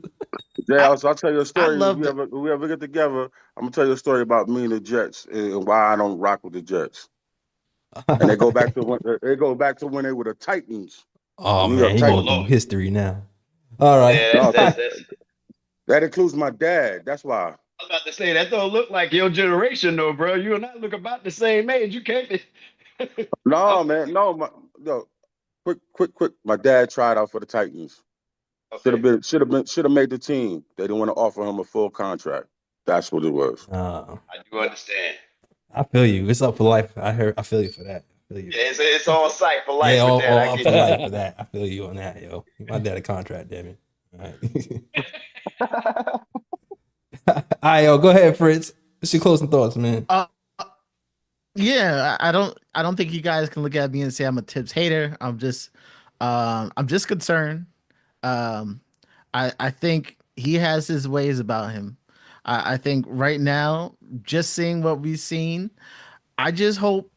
Yeah, so I'll tell you a story. If we ever get together, I'm gonna tell you a story about me and the Jets and why I don't rock with the Jets. And they go back to when they were the Titans. Oh man, you going through history now. All right. Yeah, that includes my dad. That's why. I was about to say that don't look like your generation though, bro. You and I look about the same age. You can't be. No, man. No, quick. My dad tried out for the Titans. Okay. Should have made the team. They didn't want to offer him a full contract. That's what it was. I do understand. I feel you. It's up for life. I feel you for that. I feel you. Yeah, it's on site for life. Yeah, all for life for that. I feel you on that, yo. My dad a contract, damn it. All right. All right, yo, go ahead, Fritz. What's your closing thoughts, man? Yeah, I don't think you guys can look at me and say I'm a Thibs hater. I'm just concerned. I think he has his ways about him. I think right now, just seeing what we've seen, I just hope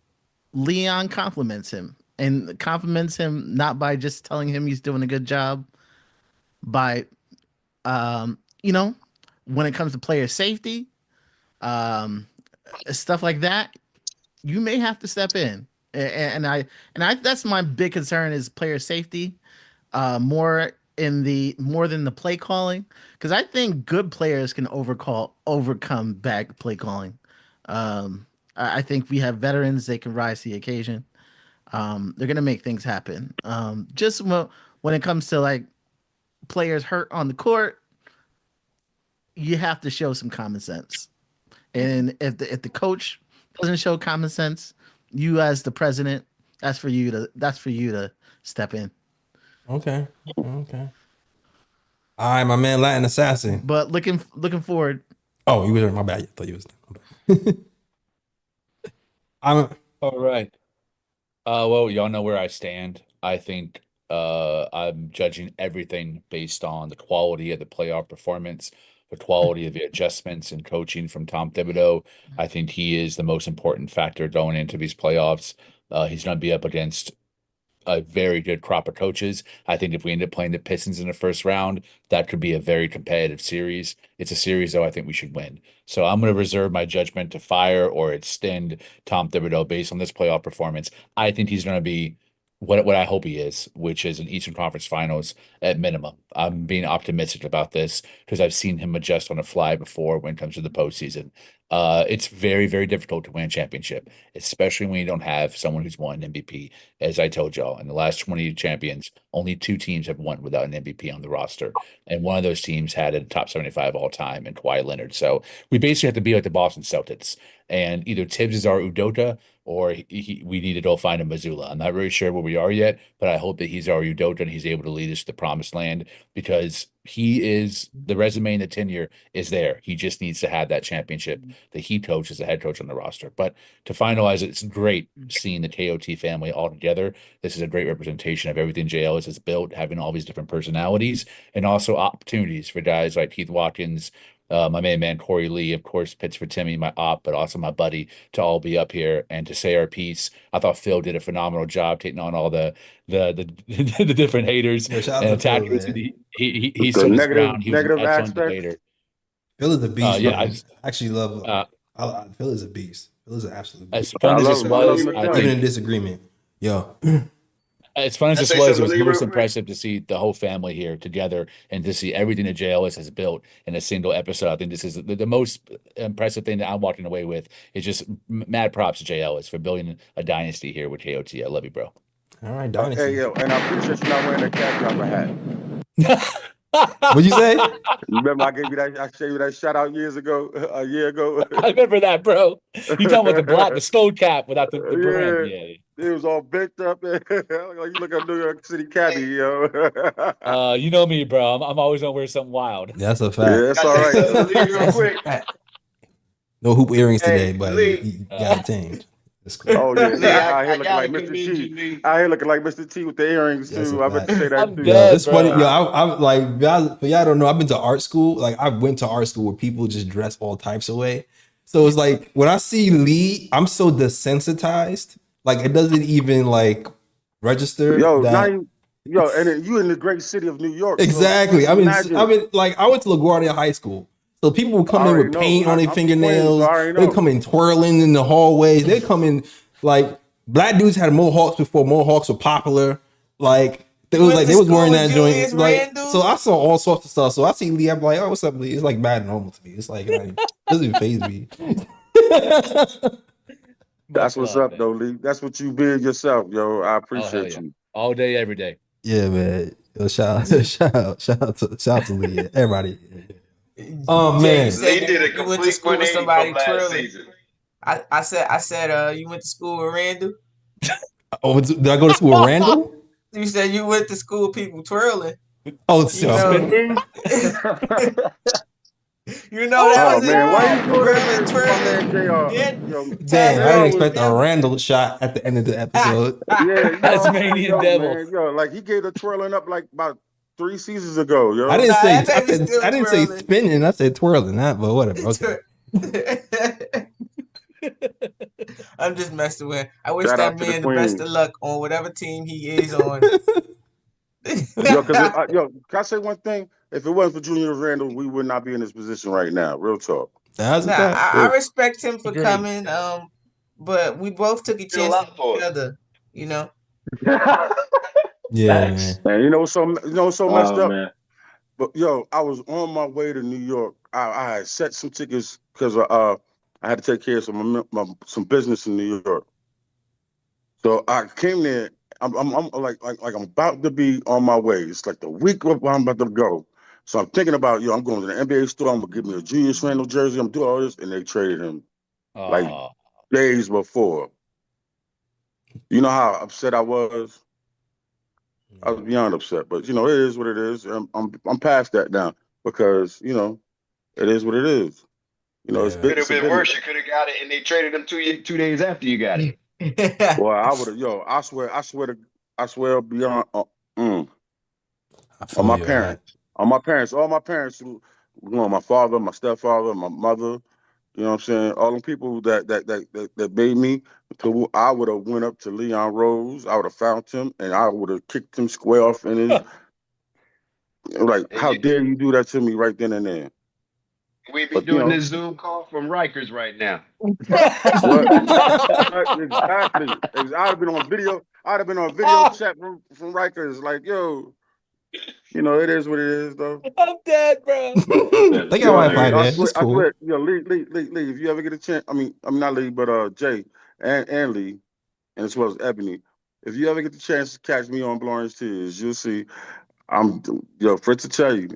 Leon compliments him and compliments him not by just telling him he's doing a good job, by when it comes to player safety, stuff like that, you may have to step in. And I that's my big concern is player safety, more than the play calling, because I think good players can overcome bad play calling. I think we have veterans; they can rise to the occasion. They're gonna make things happen. Just when it comes to like players hurt on the court, you have to show some common sense. And if the coach doesn't show common sense, you as the president, that's for you to step in. Okay. All right, my man, Latin Assassin. But looking forward. Oh, you was my bad. I thought you was. I'm all right. Well, y'all know where I stand. I think I'm judging everything based on the quality of the playoff performance, the quality of the adjustments and coaching from Tom Thibodeau. I think he is the most important factor going into these playoffs. He's going to be up against a very good crop of coaches. I think if we end up playing the Pistons in the first round, that could be a very competitive series. It's a series, though, I think we should win. So I'm going to reserve my judgment to fire or extend Tom Thibodeau based on this playoff performance. I think he's going to be what I hope he is, which is an Eastern Conference Finals at minimum. I'm being optimistic about this because I've seen him adjust on the fly before when it comes to the postseason. It's very, very difficult to win a championship, especially when you don't have someone who's won an MVP. As I told y'all, in the last 20 champions, only 2 teams have won without an MVP on the roster. And one of those teams had a top 75 all time and Kawhi Leonard. So we basically have to be like the Boston Celtics. And either Thibs is our Udota or we need to go find a Missoula. I'm not really sure where we are yet, but I hope that he's our Udota and he's able to lead us to the promised land because he is the resume and the tenure is there. He just needs to have that championship that he coached as a head coach on the roster. But to finalize it, it's great seeing the KOT family all together. This is a great representation of everything J. Ellis has built, having all these different personalities and also opportunities for guys like Keith Watkins, my main man Corey Lee, of course, Pitts for Timmy, my op, but also my buddy, to all be up here and to say our piece. I thought Phil did a phenomenal job taking on all the the different haters Yeah, shout out and to Phil, attackers. man. He The stood his negative ground. He was an negative excellent aspect. debater. Phil is a beast, Yeah, man. I actually love Phil is a beast. Phil is an absolute as beast. fun I as love this him. I love was, him I to Even think in disagreement. Yo. as fun as Can I this say was, it something was to you most real quick? impressive to see the whole family here together and to see everything that JLS has built in a single episode. I think this is the most impressive thing that I'm walking away with is just mad props to JLS for building a dynasty here with KOT. I love you, bro. All right, Hey, Dynasty. yo, and I appreciate you not wearing that cat dropper hat. What'd you say? You remember I showed you that shout out years ago, a year ago. I remember that, bro. You talking about the skull cap without the brand? Yeah. Yeah. It was all bent up. Like you look at New York City cabbie, yo. You know me, bro. I'm always gonna wear something wild. That's a Yeah, fact. that's Can I all say right. something to Lee real quick? No hoop earrings Hey, today, but Lee. he got it tamed. That's cool. Oh yeah, Lee, I I here looking gotta like Mr. commend T. you, Lee. I here looking like Mr. T with the earrings That's too. a I meant to fact. say that I'm too. Yo, dead, it's bro. funny. Yo, I'm like, for y'all don't know, I've been to art school. Like, I went to art school where people just dress all types of way. So it's like when I see Lee, I'm so desensitized. Like, it doesn't even like register Yo, that. now and you in the great city of New York. Exactly. So I mean, like, I went to LaGuardia High School. So people would come I in already with know. paint on their I'm fingernails. twins, I already They know. come in twirling in the hallways. They come in like black dudes had mohawks before mohawks were popular. Like they was went like to they was school wearing with that Julius joint. Like Randle? so, I saw all sorts of stuff. So I see Lee. I'm like, oh, what's up, Lee? It's like bad normal to me. It's like it doesn't even faze me. That's Much what's love, up, man. though, Lee. That's what you build yourself, yo. I Oh, hell appreciate yeah. you. All day, every day. Yeah, man. Yo, shout out to Lee. Yeah, everybody. Oh Jay, man. you said Lee did a you went to complete school with 180 somebody from last twirling. season. I said you went to school with Randall. Oh, did I go to school with Randall? You said you went to school with people twirling. Oh, You so know, you know that Oh was man, why you doing twirling, that to my man twirling. JR? Yeah, Yo, damn, I didn't expect a devil. Randall shot at the end of the episode. yeah, you know what I'm saying? Tasmanian Yo, devil. man, yo, like he gave the twirling up like about 3 seasons ago, yo. I didn't Nah, say that baby's still I didn't say twirling. spinning. I said twirling. That, but whatever. Okay. I'm just messing with. I wish Shout that out to the man the best queen. of luck on whatever team he is on. Yo, can I say one thing? If it wasn't for Julius Randle, we would not be in this position right now. Real talk. That's a Nah, fact. I respect him for Agreed. coming. But we both took a Feel chance love to for each it. other. You know. Yeah, Facts. man. Man, you know what's so messed Oh up? man. But yo, I was on my way to New York. I had set some tickets because I had to take care of some business in New York. So I came there. I'm like I'm about to be on my way. It's like the week before I'm about to go. So I'm thinking about I'm going to the NBA store. I'm gonna get me a Julius Randle jersey. I'm doing all this, and they traded him like Oh, days before. You know how upset I was. I was beyond upset, but it is what it is. I'm past that now because it is what it is. It's Yeah. Could have it's a been business. worse. You could have got it, and they traded him 2 days after you got it. Well, I would have. I swear beyond. I feel On my you on that. parents. On my parents. All my parents. My father, my stepfather, my mother. You know what I'm saying? All them people that made me. So I would have went up to Leon Rose. I would have found him, and I would have kicked him square off in his. Like, And how dare you do that to me right then and there? we be But, doing this Zoom call from Rikers right now. What? Exactly. I'd have been on video. I'd have been on video chat from Rikers. Like, yo, You know, it is what it is, though. I'm dead, bro. They got Wi-Fi I there. swear, It's cool. Lee, if you ever get a chance, I'm not Lee, but Jay and Lee, and as well as Ebony, if you ever get the chance to catch me on Blowing Tears, you'll see for it to tell you,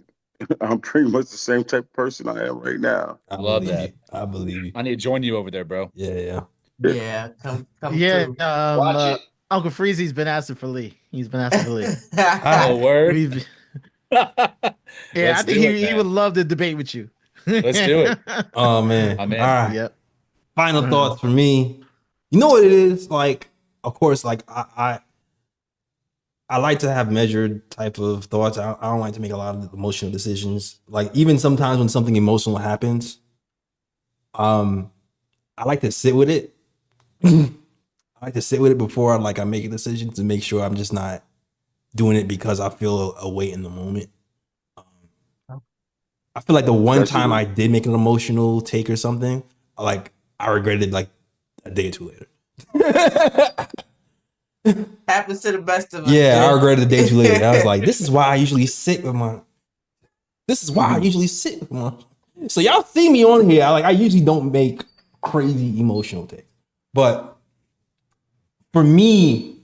I'm pretty much the same type of person I am right now. I Love believe that. you. I believe you. I need to join you over there, bro. Yeah. Yeah, come Yeah, through. Watch it. Uncle Freezy's been asking for Lee. He's been asking for Lee. Oh, word. Yeah, Let's I think do it, he man. would love to debate with you. Let's do it. Oh man. I'm in. All right. Yep. Final thoughts for me. You know what it is? Like, of course, like I like to have measured type of thoughts. I don't like to make a lot of emotional decisions. Like even sometimes when something emotional happens, I like to sit with it. I like to sit with it before I make a decision to make sure I'm just not doing it because I feel a weight in the moment. I feel like the one time I did make an emotional take or something, I regretted like a day or two later. Happens to the best of us. Yeah, I regretted a day too later. I was like, this is why I usually sit with my. So y'all see me on here. I usually don't make crazy emotional takes, but for me,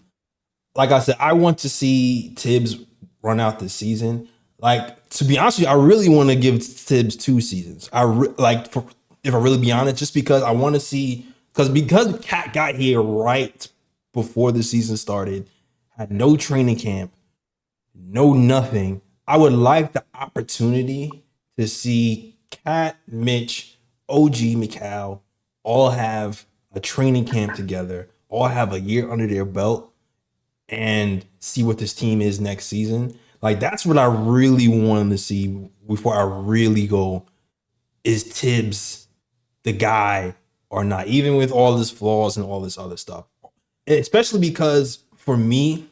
like I said, I want to see Thibs run out this season. Like, to be honest with you, I really want to give Thibs 2 seasons. If I really be honest, just because I want to see, because Cat got here right before the season started, had no training camp, no nothing. I would like the opportunity to see Cat, Mitch, OG, McCall all have a training camp together, all have a year under their belt, and see what this team is next season. Like, that's what I really want to see before I really go, is Thibs the guy or not, even with all his flaws and all this other stuff. Especially because for me,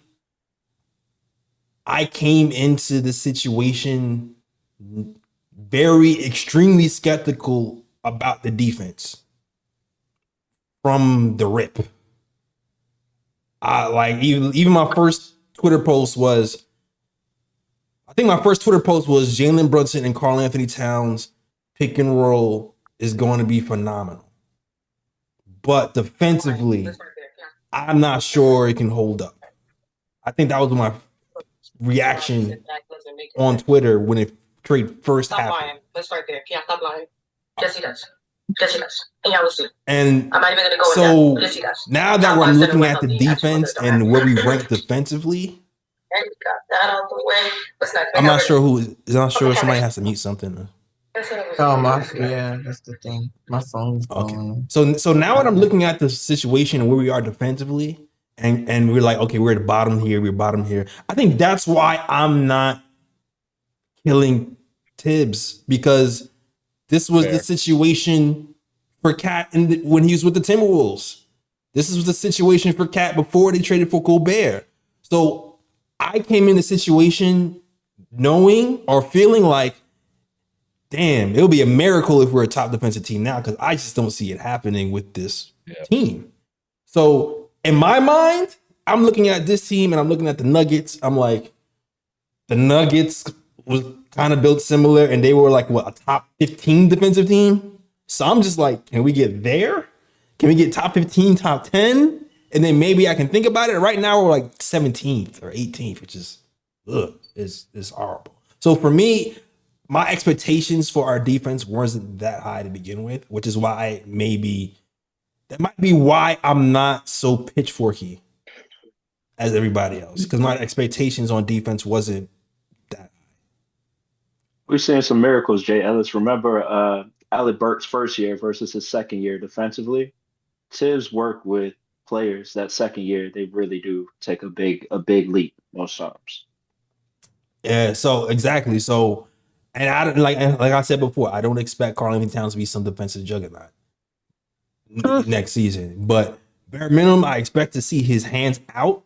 I came into the situation very extremely skeptical about the defense from the rip. Even my first Twitter post was, Jalen Brunson and Karl Anthony Towns pick and roll is going to be phenomenal. But defensively, I'm not sure it can hold up. I think that was my reaction on Twitter when it trade first happened. And so now that I'm looking at the defense and where we rank defensively, I'm not sure somebody has to mute something. Yeah, that's the thing. My phone's going. So now when I'm looking at the situation and where we are defensively, and we're like, okay, we're at the bottom here, we're bottom here. I think that's why I'm not killing Thibs, because this was the situation for Cat when he was with the Timberwolves. This is the situation for Cat before they traded for Gobert. So I came in the situation knowing or feeling like, damn, it'll be a miracle if we're a top defensive team now, because I just don't see it happening with this team. So in my mind, I'm looking at this team and I'm looking at the Nuggets. I'm like, the Nuggets was kind of built similar and they were like, what, a top 15 defensive team? So I'm just like, can we get there? Can we get top 15, top 10? And then maybe I can think about it. Right now we're like 17th or 18th, which is horrible. So for me, my expectations for our defense wasn't that high to begin with, which is why that might be why I'm not so pitchforky as everybody else, because my expectations on defense wasn't that high. We're seeing some miracles, Jay Ellis. Remember Alec Burks' first year versus his second year defensively? Thibs work with players that second year, they really do take a big leap most times. Yeah, so exactly. So, and like I said before, I don't expect Karl Anthony Towns to be some defensive juggernaut next season. But bare minimum, I expect to see his hands out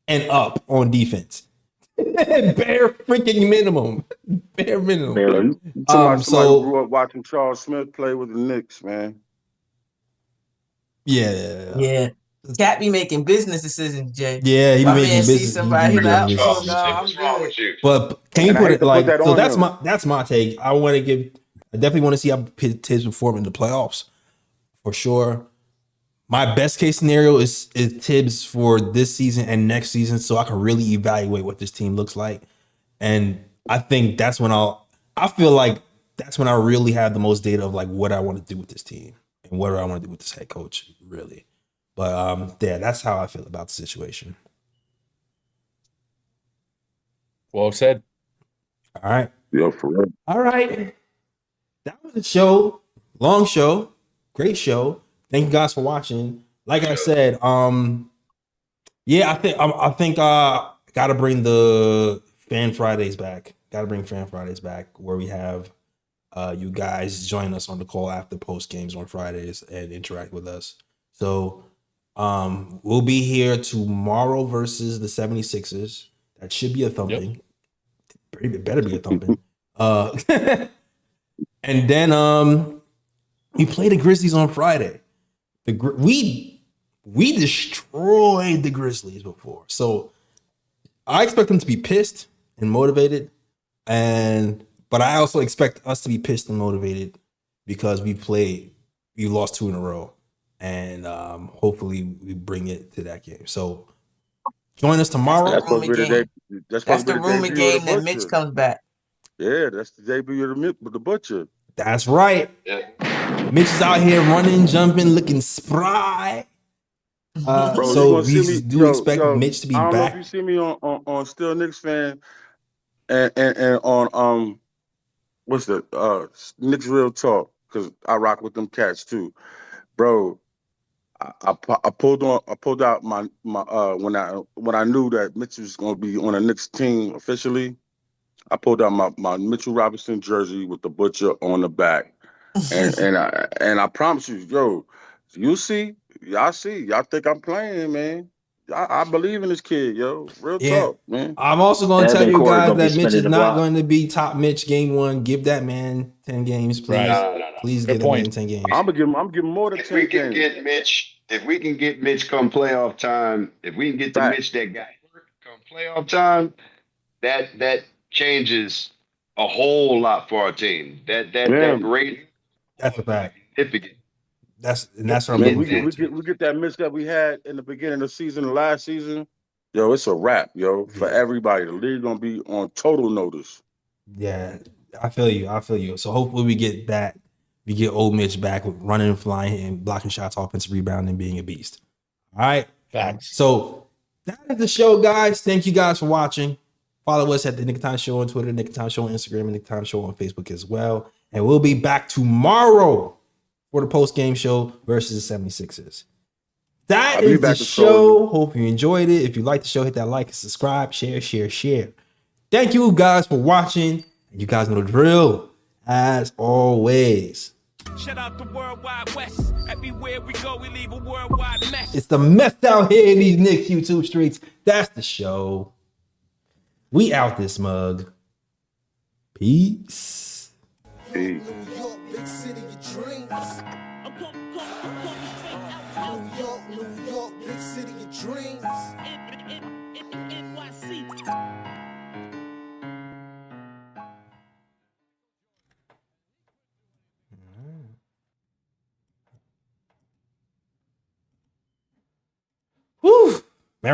and up on defense. Bare freaking minimum. Bare minimum. Barely. Somebody grew up watching Charles Smith play with the Knicks, man. Yeah. Cat be making business decisions, Jay. Yeah, he be My making man see business. somebody, He he be like, making oh business. no, I'm What's wrong good. with you? But can you And I put hate it to put like that so? on That's him. my take. I want to give. I definitely want to see how Thibs perform in the playoffs for sure. My best case scenario is Thibs for this season and next season, so I can really evaluate what this team looks like. And I think that's when I feel like that's when I really have the most data of like what I want to do with this team and what do I want to do with this head coach, really. But yeah, that's how I feel about the situation. Well said. All right. Yo, for real. All right. That was a show. Long show. Great show. Thank you guys for watching. Like I said, yeah, I think gotta bring the Fan Fridays back. Gotta bring Fan Fridays back where we have you guys join us on the call after post games on Fridays and interact with us. So we'll be here tomorrow versus the 76ers. That should be a thumping. It better be a thumping. And then we play the Grizzlies on Friday. We destroyed the Grizzlies before. So I expect them to be pissed and motivated. But I also expect us to be pissed and motivated because we lost 2 in a row. And hopefully we bring it to that game. So join us tomorrow. That's supposed to be the day. That's That's supposed to the be the rumor debut of the game that Mitch Butcher. comes back. Yeah, that's the debut of the Butcher. That's right. Yeah. Mitch is out here running, jumping, looking spry. Bro, you So gonna see we me? do expect Mitch to be I don't know if back. you see me on Still Knicks fan and on what's the Knicks Real Talk, because I rock with them cats too, bro. I pulled out my when I knew that Mitch was gonna be on the Knicks team officially. I pulled out my Mitchell Robinson jersey with the Butcher on the back, and I promise you, yo, y'all see, y'all think I'm playing, man. I believe in this kid, yo. Real Yeah. talk, man. I'm also going to tell Evan you Corey guys gonna be that Mitch is spinning the not block. going to be top Mitch game 1. Give that man 10 games, please. Right. No. Please Good give that man point. 10 games. I'm gonna give him more than If we 10 can games. get Mitch, if we can get Mitch come playoff time, if we can get the Fact. Mitch that got hurt come playoff time, that changes a whole lot for our team. That rate That's a fact. significant. That's what I'm Man, looking forward to. we get that Mitch that we had in the beginning of the season, the last season. Yo, it's a wrap, yo, for Yeah. everybody. The league gonna be on total notice. Yeah, I feel you. So hopefully we get that. We get old Mitch back with running, flying, and blocking shots, offensive rebounding, being a beast. All right. Facts. So that is the show, guys. Thank you guys for watching. Follow us at the Knick of Time Show on Twitter, Knick of Time Show on Instagram, and Knick of Time Show on Facebook as well. And we'll be back tomorrow for the post-game show versus the 76ers. That I'll be is the back to show. Hope you enjoyed it. If you like the show, hit that like and subscribe, share. Thank you guys for watching. And you guys know the drill. As always, Shout out the Worldwide West. Everywhere we go, we leave a worldwide mess. it's the mess out here in these Knicks YouTube streets. That's the show. We out this mug. Peace. Peace. New York, big city of dreams. New York, big city of dreams. Woo.